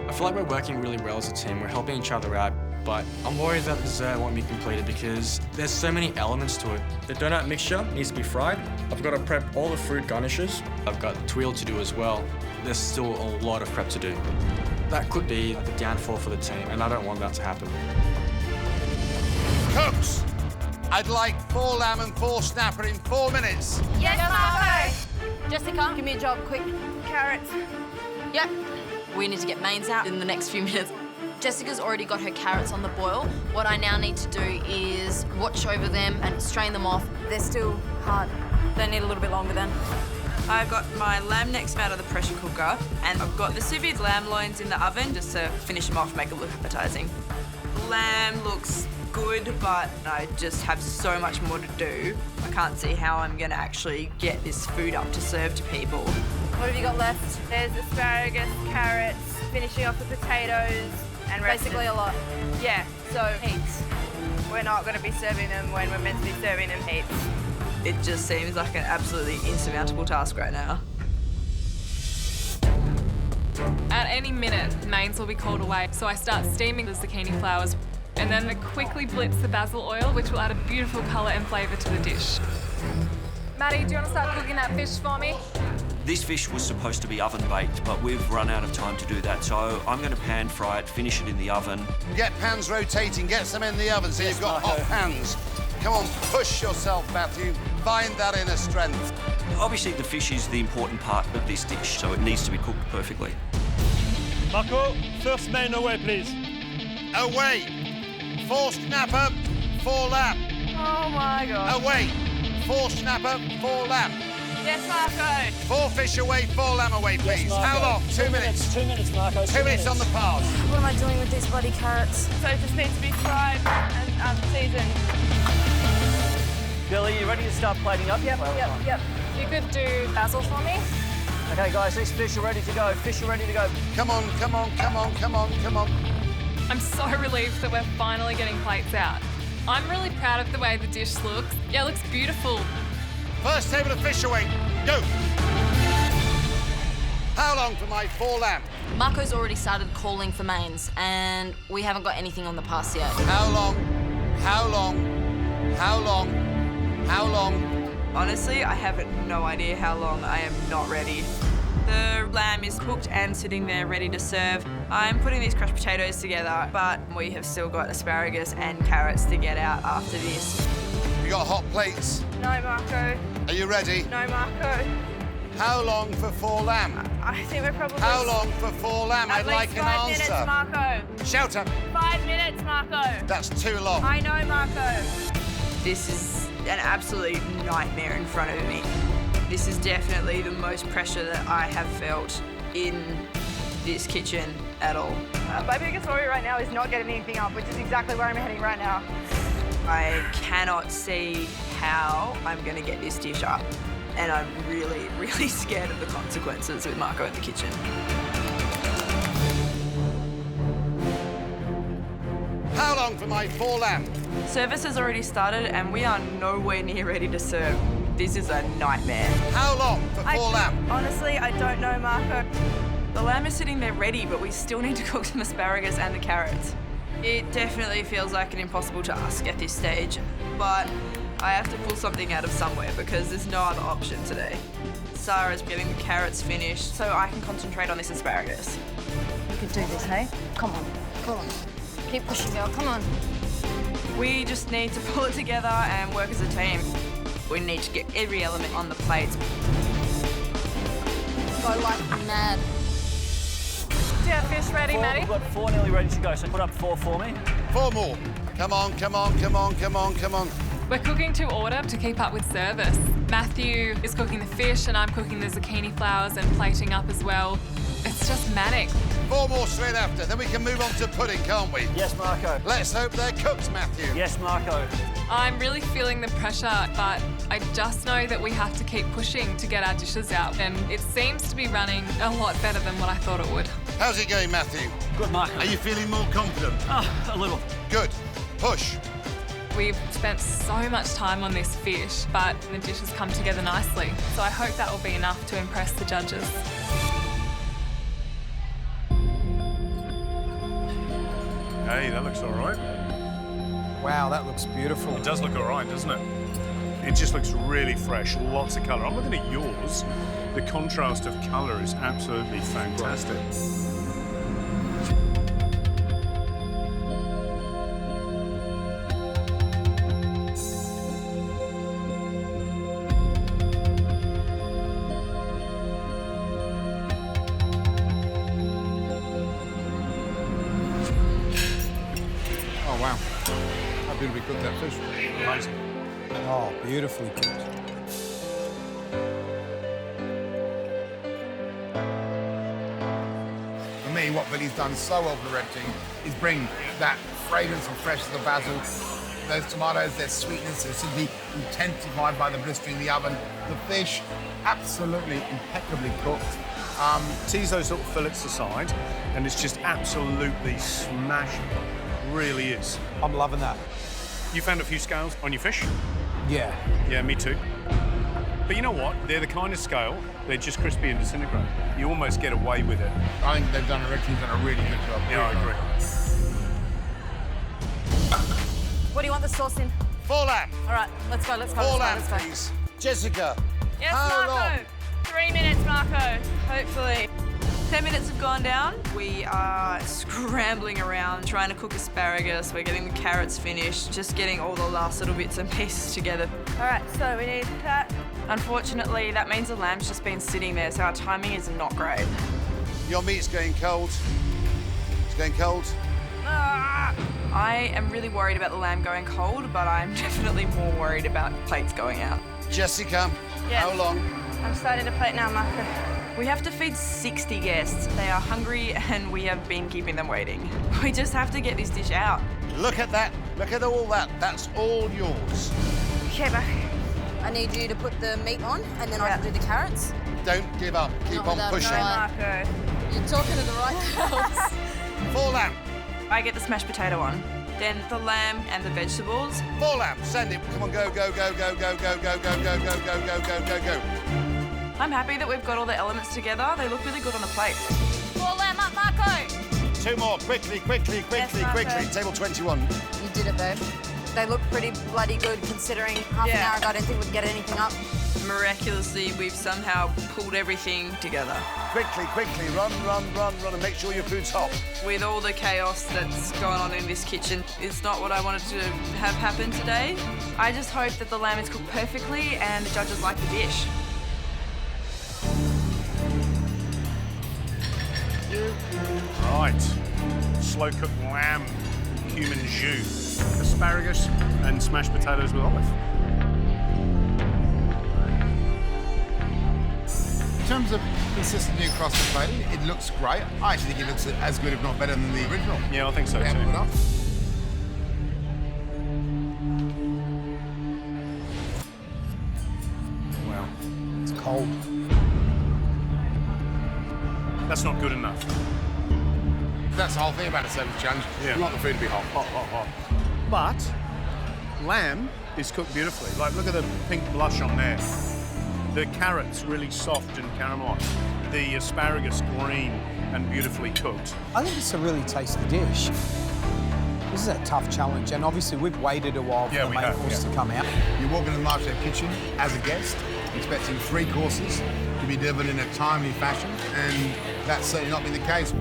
I feel like we're working really well as a team. We're helping each other out, but I'm worried that the dessert won't be completed because there's so many elements to it. The donut mixture needs to be fried. I've got to prep all the fruit garnishes. I've got tuile to do as well. There's still a lot of prep to do. That could be the downfall for the team, and I don't want that to happen. Cooks, I'd like 4 lamb and 4 snapper in 4 minutes. Yes, Marco. Jessica, give me a job, quick. Carrots. Yep. We need to get mains out in the next few minutes. Jessica's already got her carrots on the boil. What I now need to do is watch over them and strain them off. They're still hard. They need a little bit longer then. I've got my lamb necks out of the pressure cooker, and I've got the sous vide lamb loins in the oven just to finish them off, make it look appetising. Lamb looks good, but I just have so much more to do. I can't see how I'm going to actually get this food up to serve to people. What have you got left? There's asparagus, carrots, finishing off with potatoes, and Basically a lot. Yeah, so Heaps. we're not going to be serving them when we're meant to be serving them heaps. It just seems like an absolutely insurmountable task right now. At any minute, the mains will be called away, so I start steaming the zucchini flowers. And then I quickly blitz the basil oil, which will add a beautiful colour and flavour to the dish. Maddie, do you want to start cooking that fish for me? This fish was supposed to be oven baked, but we've run out of time to do that, so I'm going to pan fry it, finish it in the oven. Get pans rotating, get some in the oven so you've got hot pans. Come on, push yourself, Matthew. Find that inner strength. Obviously, the fish is the important part of this dish, so it needs to be cooked perfectly. Marco, first main away, please. Away. 4 snapper, 4 lamb. Oh my God. Away. 4 snapper, 4 lamb. Yes, Marco. 4 fish away, 4 lamb away, please. Yes, Marco. How long? 2 minutes. 2 minutes, Marco. 2 minutes on the pass. What am I doing with these bloody carrots? So it just needs to be fried and seasoned. Billy, you ready to start plating up? Yep. You could do basil for me. Okay, guys, these fish are ready to go. Fish are ready to go. Come on, come on, come on, come on, come on. I'm so relieved that we're finally getting plates out. I'm really proud of the way the dish looks. Yeah, it looks beautiful. First table of fish away. Go. How long for my 4 lamb? Marco's already started calling for mains, and we haven't got anything on the pass yet. How long? How long? How long? How long? Honestly, I have no idea how long. I am not ready. The lamb is cooked and sitting there ready to serve. I'm putting these crushed potatoes together, but we have still got asparagus and carrots to get out after this. You got hot plates? No, Marco. Are you ready? No, Marco. How long for 4 lamb? I think we're probably... How long for 4 lamb? I'd like an At answer. least 5 minutes, Marco. Shout up. 5 minutes, Marco. That's too long. I know, Marco. This is an absolute nightmare in front of me. This is definitely the most pressure that I have felt in this kitchen at all. My biggest worry right now is not getting anything up, which is exactly where I'm heading right now. I cannot see how I'm going to get this dish up. And I'm really, really scared of the consequences with Marco in the kitchen. How long for my 4 lamb? Service has already started and we are nowhere near ready to serve. This is a nightmare. How long for 4 lamb? Honestly, I don't know, Marco. The lamb is sitting there ready, but we still need to cook some asparagus and the carrots. It definitely feels like an impossible task at this stage, but I have to pull something out of somewhere because there's no other option today. Sarah's getting the carrots finished so I can concentrate on this asparagus. You could do this, hey? Come on, come on. Keep pushing, girl, come on. We just need to pull it together and work as a team. We need to get every element on the plates. Go like mad. Do you have fish ready, Maddie? We've got 4 nearly ready to go, so put up 4 for me. 4 more. Come on, come on, come on, come on, come on. We're cooking to order to keep up with service. Matthew is cooking the fish and I'm cooking the zucchini flowers and plating up as well. It's just manic. 4 more straight after, then we can move on to pudding, can't we? Yes, Marco. Let's hope they're cooked, Matthew. Yes, Marco. I'm really feeling the pressure, but I just know that we have to keep pushing to get our dishes out, and it seems to be running a lot better than what I thought it would. How's it going, Matthew? Good, Marco. Are you feeling more confident? Oh, a little. Good. Push. We've spent so much time on this fish, but the dishes come together nicely, so I hope that will be enough to impress the judges. Hey, that looks all right. Wow, that looks beautiful. It does look all right, doesn't it? It just looks really fresh, lots of colour. I'm looking at yours. The contrast of colour is absolutely fantastic. Oh, wow. How beautifully cooked that fish. Amazing. Oh, beautifully cooked. For me, what Billy's done so well for the red team is bring that fragrance and freshness of basil. Those tomatoes, their sweetness is simply intensified by the blistering in the oven. The fish, absolutely impeccably cooked. Tease those little fillets aside, and it's just absolutely smashing. Really is. I'm loving that. You found a few scales on your fish? Yeah. Yeah, me too. But you know what? They're the kind of scale, they're just crispy and disintegrate. You almost get away with it. I think they've done a red team's done a really good job. Yeah, I agree. What do you want the sauce in? 4 lamb. All right, let's go, let's go, 4 let's lamb, go, let's go. please. Jessica. Yes, how Marco. long? 3 minutes, Marco. Hopefully. 10 minutes have gone down. We are scrambling around trying to cook asparagus. We're getting the carrots finished, just getting all the last little bits and pieces together. All right, so we need that. Unfortunately, that means the lamb's just been sitting there, so our timing is not great. Your meat's going cold. It's going cold. I am really worried about the lamb going cold, but I'm definitely more worried about plates going out. Jessica, Yes. how long? I'm starting to plate now, Marco. We have to feed 60 guests. They are hungry and we have been keeping them waiting. We just have to get this dish out. Look at that. Look at all that. That's all yours. Okay, back. I need you to put the meat on, and then I can do the carrots. Don't give up. Keep Not on without a pushing. try. Marco. You're talking to the right girls. 4 lamb. I get the smashed potato on, then the lamb and the vegetables. 4 lamb. Send it. Come on, go, go, go, go, go, go, go, go, go, go, go, go, go, go, go. I'm happy that we've got all the elements together. They look really good on a plate. 4 lamb up, Marco. 2 more. Quickly, quickly, quickly, Marco. quickly. Table 21. You did it, babe. They look pretty bloody good considering half an hour ago I didn't think we'd get anything up. Miraculously, we've somehow pulled everything together. Quickly, quickly. Run, run, run, run, and make sure your food's hot. With all the chaos that's going on in this kitchen, it's not what I wanted to have happen today. I just hope that the lamb is cooked perfectly and the judges like the dish. Right. Slow cooked lamb, cumin jus, asparagus, and smashed potatoes with olive. In terms of consistency across the plate, it looks great. I actually think it looks as good, if not better, than the original. Yeah, I think so They haven't too. put up. Wow. It's cold. That's not good enough. That's the whole thing about a service challenge. Yeah. You want the food to be hot. Hot, hot, hot. But lamb is cooked beautifully. Like, look at the pink blush on there. The carrot's really soft and caramelised. The asparagus green and beautifully cooked. I think it's a really tasty dish. This is a tough challenge, and obviously we've waited a while for the main course to come out. You walk into the MasterChef kitchen as a guest, expecting 3 courses to be delivered in a timely fashion, and that's certainly not been the case.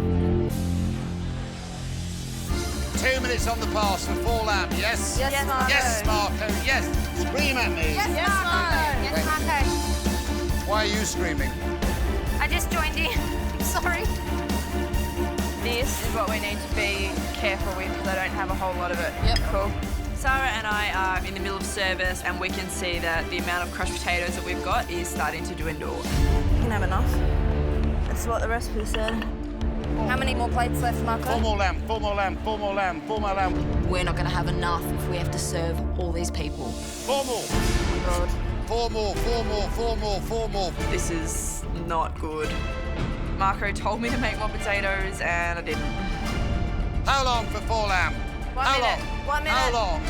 2 minutes on the pass for 4 lamb, yes? Yes, Marco. Yes, Marco, yes. Scream at me. Yes, Marco. Yes, Marco. Why are you screaming? I just joined in. Sorry. This is what we need to be careful with because I don't have a whole lot of it. Yep. Cool. Sarah and I are in the middle of service and we can see that the amount of crushed potatoes that we've got is starting to dwindle. You can have enough. That's what the recipe said. How many more plates left, Marco? 4 more lamb, 4 more lamb, 4 more lamb, 4 more lamb. We're not going to have enough if we have to serve all these people. 4 more. Oh my God. 4 more, 4 more, 4 more, 4 more. This is not good. Marco told me to make more potatoes and I didn't. How long for 4 lamb? 1 How minute. long? 1 minute. How long?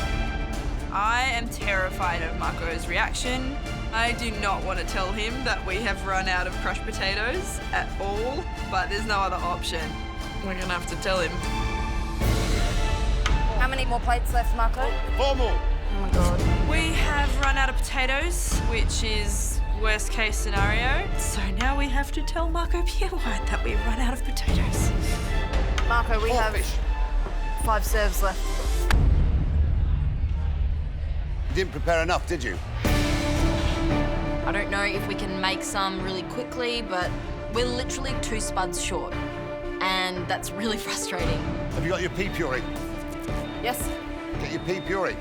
I am terrified of Marco's reaction. I do not want to tell him that we have run out of crushed potatoes at all, but there's no other option. We're gonna have to tell him. How many more plates left, Marco? 4 more. Oh my God. We have run out of potatoes, which is worst case scenario. So now we have to tell Marco Pierre White that we've run out of potatoes. Marco, we have 5 serves left. You didn't prepare enough, did you? I don't know if we can make some really quickly, but we're literally 2 spuds short. And that's really frustrating. Have you got your pea puree? Yes. Get your pea puree.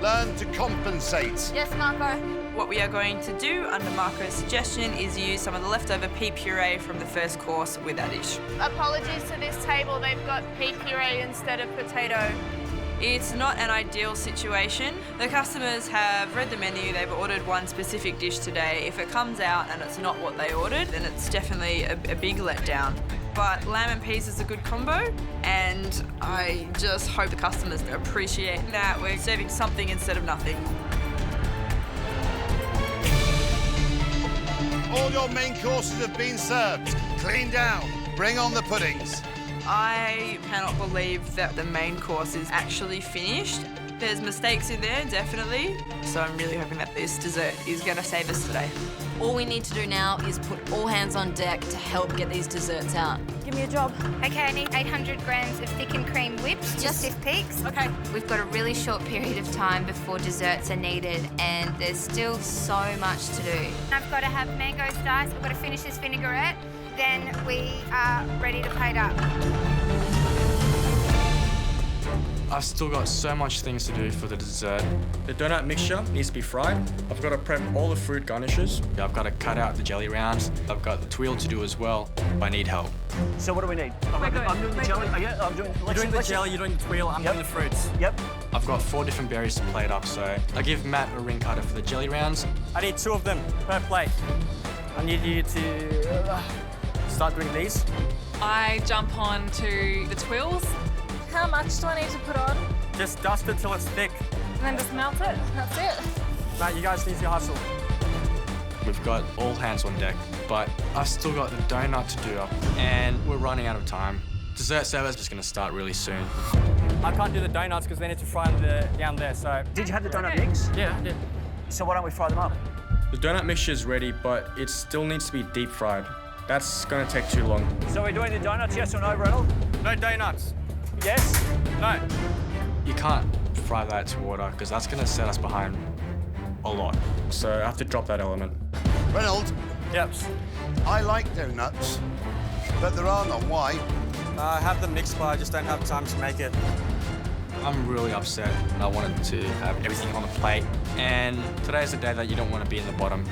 Learn to compensate. Yes, Marco. What we are going to do, under Marco's suggestion, is use some of the leftover pea puree from the first course with our dish. Apologies to this table, they've got pea puree instead of potato. It's not an ideal situation. The customers have read the menu, they've ordered one specific dish today. If it comes out and it's not what they ordered, then it's definitely a big letdown. But lamb and peas is a good combo, and I just hope the customers appreciate that we're serving something instead of nothing. All your main courses have been served. Clean down. Bring on the puddings. I cannot believe that the main course is actually finished. There's mistakes in there, definitely. So I'm really hoping that this dessert is going to save us today. All we need to do now is put all hands on deck to help get these desserts out. Give me a job. Okay, I need 800 grams of thickened cream whipped, just stiff peaks. Okay. We've got a really short period of time before desserts are needed and there's still so much to do. I've got to have mangoes diced, we've got to finish this vinaigrette, then we are ready to plate up. I've still got so much things to do for the dessert. The donut mixture needs to be fried. I've got to prep all the fruit garnishes. I've got to cut out the jelly rounds. I've got the twirl to do as well. I need help. So what do we need? I'm doing the jelly. I'm doing. You're doing the jelly, you're doing the twirl, I'm doing the fruits. Yep. I've got 4 different berries to plate up, so I give Matt a ring cutter for the jelly rounds. I need 2 of them per plate. I need you to start doing these. I jump on to the twirls. How much do I need to put on? Just dust it till it's thick. And then just melt it. That's it. Matt, you guys need to hustle. We've got all hands on deck, but I've still got the donut to do up, and we're running out of time. Dessert service is going to start really soon. I can't do the donuts because they need to fry them down there, so... Did you have the donut mix? Yeah, I did. So why don't we fry them up? The donut mixture is ready, but it still needs to be deep fried. That's going to take too long. So we're doing the donuts, yes or no, Ronald? No donuts. Yes? No. You can't fry that to water because that's going to set us behind a lot. So I have to drop that element. Reynolds. Yep. I like donuts, but there are none. Why? I have the mix, but I just don't have time to make it. I'm really upset. I wanted to have everything on the plate, and today's the day that you don't want to be in the bottom.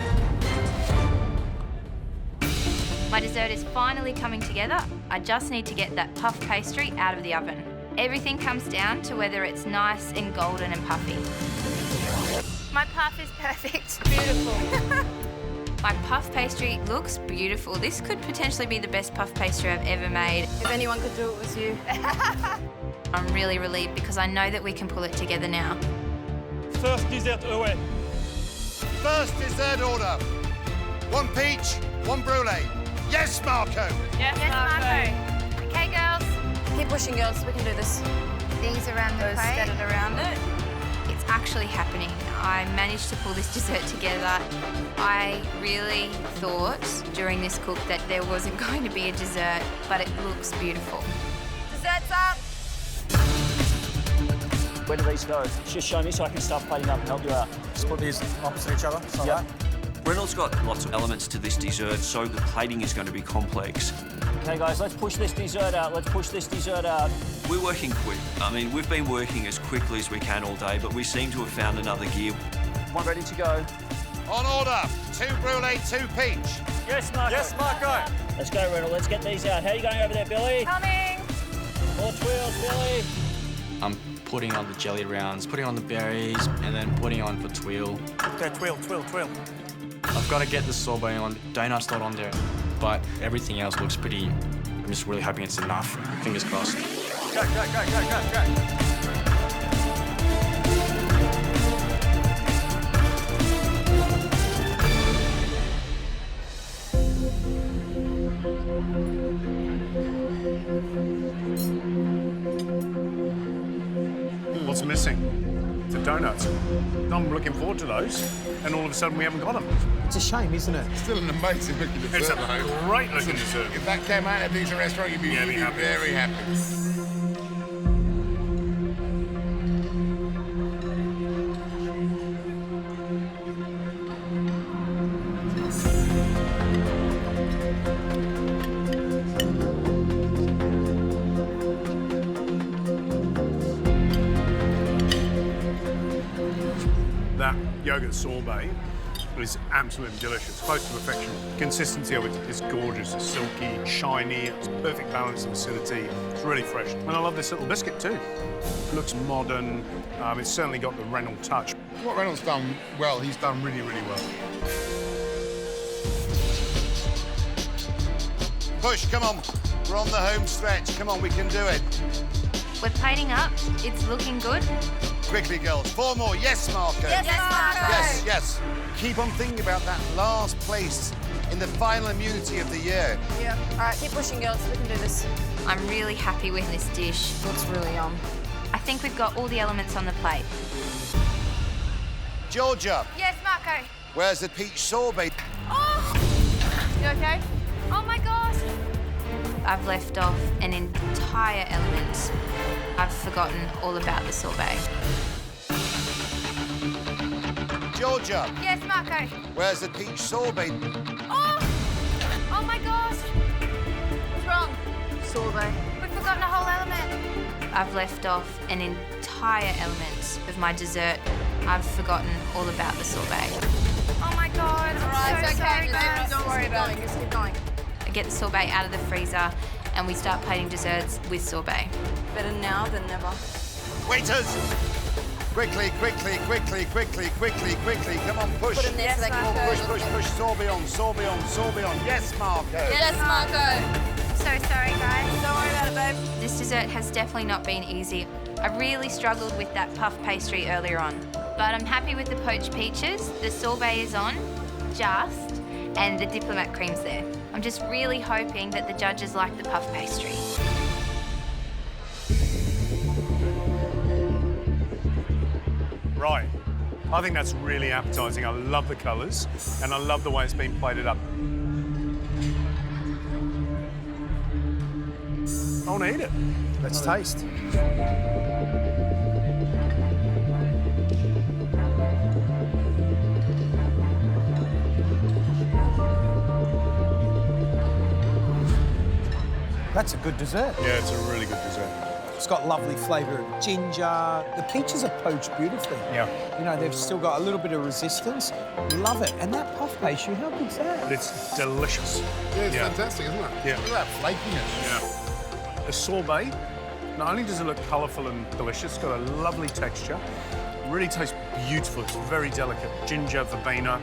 My dessert is finally coming together. I just need to get that puff pastry out of the oven. Everything comes down to whether it's nice and golden and puffy. My puff is perfect. Beautiful. My puff pastry looks beautiful. This could potentially be the best puff pastry I've ever made. If anyone could do it, it was you. I'm really relieved because I know that we can pull it together now. First dessert away. First dessert order. 1 peach, 1 brulee. Yes, Marco. Yes, Marco. Okay, girls. Keep pushing, girls. We can do this. These around the plate. Scattered around it. It's actually happening. I managed to pull this dessert together. I really thought during this cook that there wasn't going to be a dessert, but it looks beautiful. Dessert's up. Where do these go? Just show me so I can start plating up and help you out. Just put these opposite each other. So Yep. Reynolds got lots of elements to this dessert, so the plating is going to be complex. Okay, guys, let's push this dessert out. Let's push this dessert out. We're working quick. I mean, we've been working as quickly as we can all day, but we seem to have found another gear. One ready to go. On order, 2 brulee, 2 peach. Yes, Marco. Yes, Marco. Let's go, Reynolds. Let's get these out. How are you going over there, Billy? Coming. More twirls, Billy. I'm putting on the jelly rounds, putting on the berries, and then putting on for twirl. Okay, twirl. I've got to get the sorbet on. Donut's not on there, but everything else looks pretty. I'm just really hoping it's enough. Fingers crossed. Go. What's missing? The donuts. I'm looking forward to those, and all of a sudden we haven't got them. It's a shame, isn't it? Still an amazing looking dessert. It's a though. great looking dessert. If that came out at a decent restaurant, you'd be very happy. That yogurt sorbet is absolutely delicious, close to perfection. Consistency of it is gorgeous. It's silky, shiny, it's perfect balance of acidity. It's really fresh. And I love this little biscuit too. It looks modern. It's certainly got the Reynolds touch. What Reynolds done well, he's done really, really well. Push, come on. We're on the home stretch. Come on, we can do it. We're plating up. It's looking good. Quickly, girls. 4 more. Yes, Marco. Yes, Marco. Yes. Keep on thinking about that last place in the final immunity of the year. Yeah. All right, keep pushing, girls. We can do this. I'm really happy with this dish. Looks really yum. I think we've got all the elements on the plate. Georgia, Yes, Marco. where's the peach sorbet? Oh! You okay? Oh my gosh. I've left off an entire element. I've forgotten all about the sorbet. Georgia, Yes, Marco. where's the peach sorbet? Oh! Oh my gosh. What's wrong? Sorbet. We've forgotten a whole element. I've left off an entire element of my dessert. I've forgotten all about the sorbet. Oh my god. All right, I'm it's so okay, sorry, babe. guys. Don't worry about it. Just keep going. I get the sorbet out of the freezer and we start plating desserts with sorbet. Better now than never. Waiters! Quickly. Come on, push. Put in there so they can all Push. Sorbet on. Yes, Marco. Yes, Marco. So sorry, guys. Don't worry about it, babe. This dessert has definitely not been easy. I really struggled with that puff pastry earlier on, but I'm happy with the poached peaches. The sorbet is on, and the diplomat cream's there. I'm just really hoping that the judges like the puff pastry. Right. I think that's really appetising. I love the colours, and I love the way it's been plated up. I want to eat it. Let's taste. That's a good dessert. Yeah, it's a really good dessert. It's got lovely flavour of ginger. The peaches are poached beautifully. Yeah. You know, they've still got a little bit of resistance. Love it. And that puff pastry, how good's that? It's delicious. Yeah, it's fantastic, isn't it? Yeah. Look at that flakiness. Yeah. The sorbet, not only does it look colourful and delicious, it's got a lovely texture. It really tastes beautiful. It's very delicate. Ginger, verbena.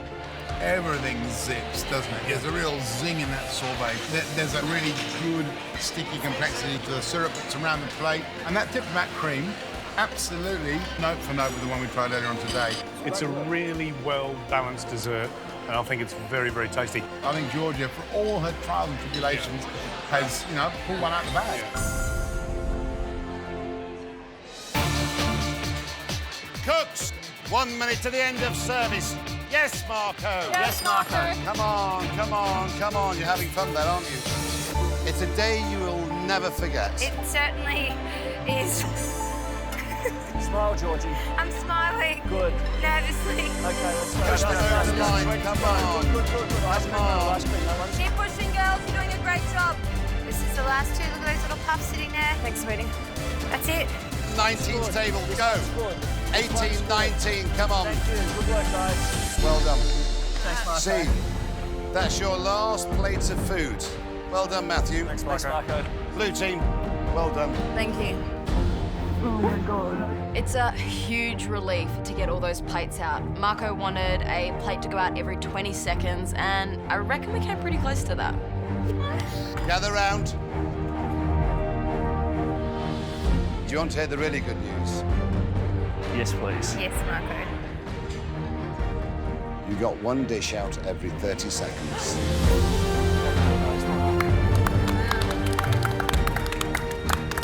Everything zips, doesn't it? There's a real zing in that sorbet. There's a really good sticky complexity to the syrup that's around the plate. And that diplomat cream, absolutely note for note with the one we tried earlier on today. It's a really well-balanced dessert, and I think it's very, very tasty. I think Georgia, for all her trials and tribulations, has, you know, pulled one out of the bag. Cooks, 1 minute to the end of service. Yes, Marco. Yes, Marco. Come on. You're having fun there, aren't you? It's a day you will never forget. It certainly is. Smile, Georgie. I'm smiling. Good. Nervously. Okay, let's go. Push me over the line, come on. Good. Last spin, no worries. Keep pushing, girls. You're doing a great job. This is the last two. Look at those little puffs sitting there. Thanks, sweetie. That's it. 19th table, go. Good. 18, 19, come on. Thank you. Good work, guys. Well done. Thanks, Marco. See, that's your last plates of food. Well done, Matthew. Thanks, Marco. Blue team, well done. Thank you. Oh my God. It's a huge relief to get all those plates out. Marco wanted a plate to go out every 20 seconds, and I reckon we came pretty close to that. Gather round. Do you want to hear the really good news? Yes, please. Yes, Marco. You got one dish out every 30 seconds.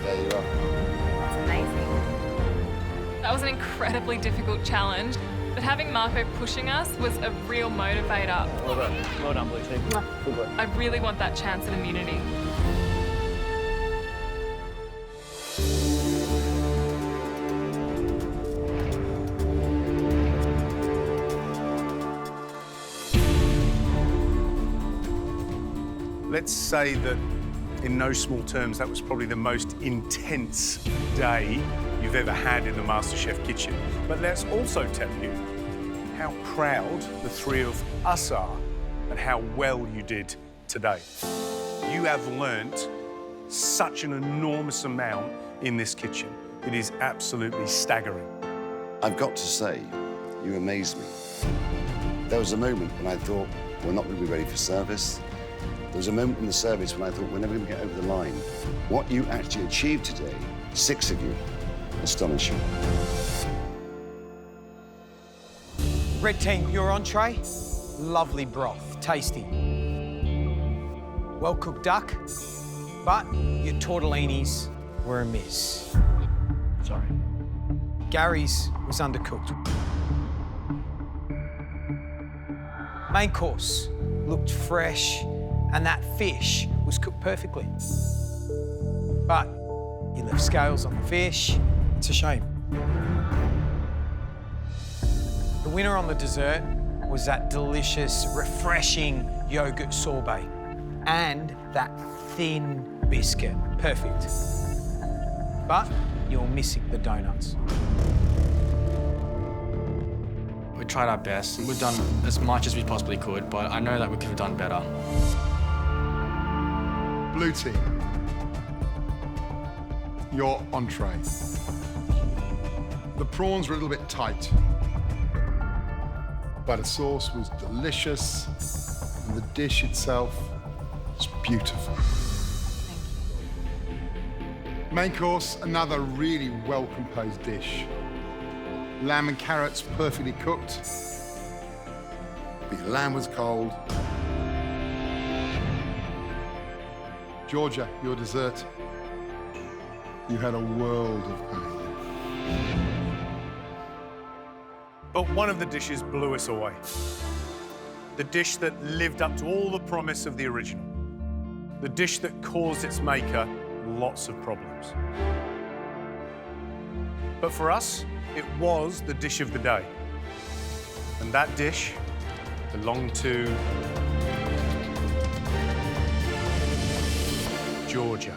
There you are. That's amazing. That was an incredibly difficult challenge, but having Marco pushing us was a real motivator. Well done, Blue team. Good work. I really want that chance at immunity. Let's say that, in no small terms, that was probably the most intense day you've ever had in the MasterChef kitchen. But let's also tell you how proud the three of us are and how well you did today. You have learnt such an enormous amount in this kitchen. It is absolutely staggering. I've got to say, you amaze me. There was a moment when I thought, we're not going to be ready for service. There was a moment in the service when I thought, we're never going to get over the line. What you actually achieved today, 6 of you, astonishing. Red team, your entree, lovely broth, tasty. Well-cooked duck, but your tortellinis were a miss. Sorry. Gary's was undercooked. Main course looked fresh, and that fish was cooked perfectly. But you left scales on the fish. It's a shame. The winner on the dessert was that delicious, refreshing yogurt sorbet and that thin biscuit. Perfect. But you're missing the donuts. We tried our best. We've done as much as we possibly could, but I know that we could have done better. Blue team, your entree. The prawns were a little bit tight, but the sauce was delicious, and the dish itself was beautiful. Main course, another really well-composed dish. Lamb and carrots perfectly cooked. The lamb was cold. Georgia, your dessert. You had a world of pain. But one of the dishes blew us away. The dish that lived up to all the promise of the original. The dish that caused its maker lots of problems. But for us, it was the dish of the day. And that dish belonged to Georgia.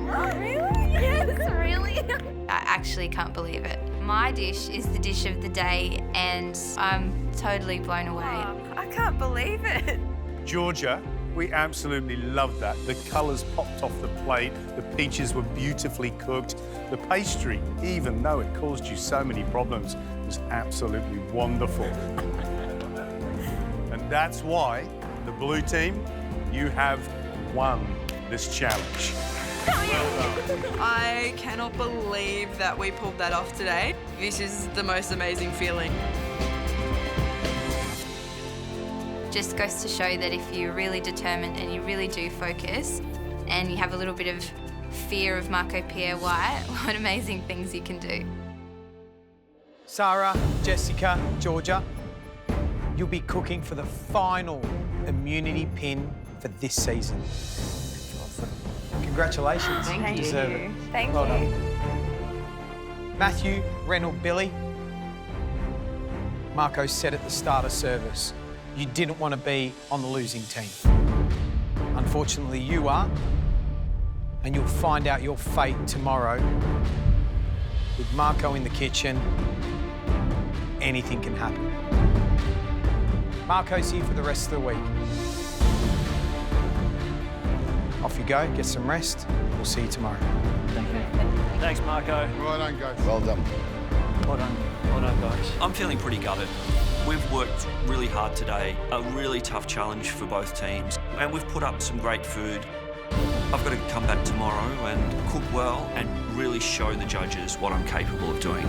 Really? Yes, really? I actually can't believe it. My dish is the dish of the day, and I'm totally blown away. Oh, I can't believe it. Georgia, we absolutely loved that. The colours popped off the plate, the peaches were beautifully cooked. The pastry, even though it caused you so many problems, was absolutely wonderful. And that's why, the blue team, you have won this challenge. Well done. I cannot believe that we pulled that off today. This is the most amazing feeling. Just goes to show that if you're really determined and you really do focus and you have a little bit of fear of Marco Pierre White, what amazing things you can do. Sarah, Jessica, Georgia, you'll be cooking for the final immunity pin for this season. Congratulations. Thank you deserve you. it. Thank Well you. done. Matthew, Reynolds, Billy. Marco said at the start of service, you didn't want to be on the losing team. Unfortunately, you are, and you'll find out your fate tomorrow. With Marco in the kitchen, anything can happen. Marco's here for the rest of the week. Off you go, get some rest. We'll see you tomorrow. Thank you. Thanks, Marco. Well done, guys. Well done. Well done. Well done, guys. I'm feeling pretty gutted. We've worked really hard today, a really tough challenge for both teams, and we've put up some great food. I've got to come back tomorrow and cook well and really show the judges what I'm capable of doing.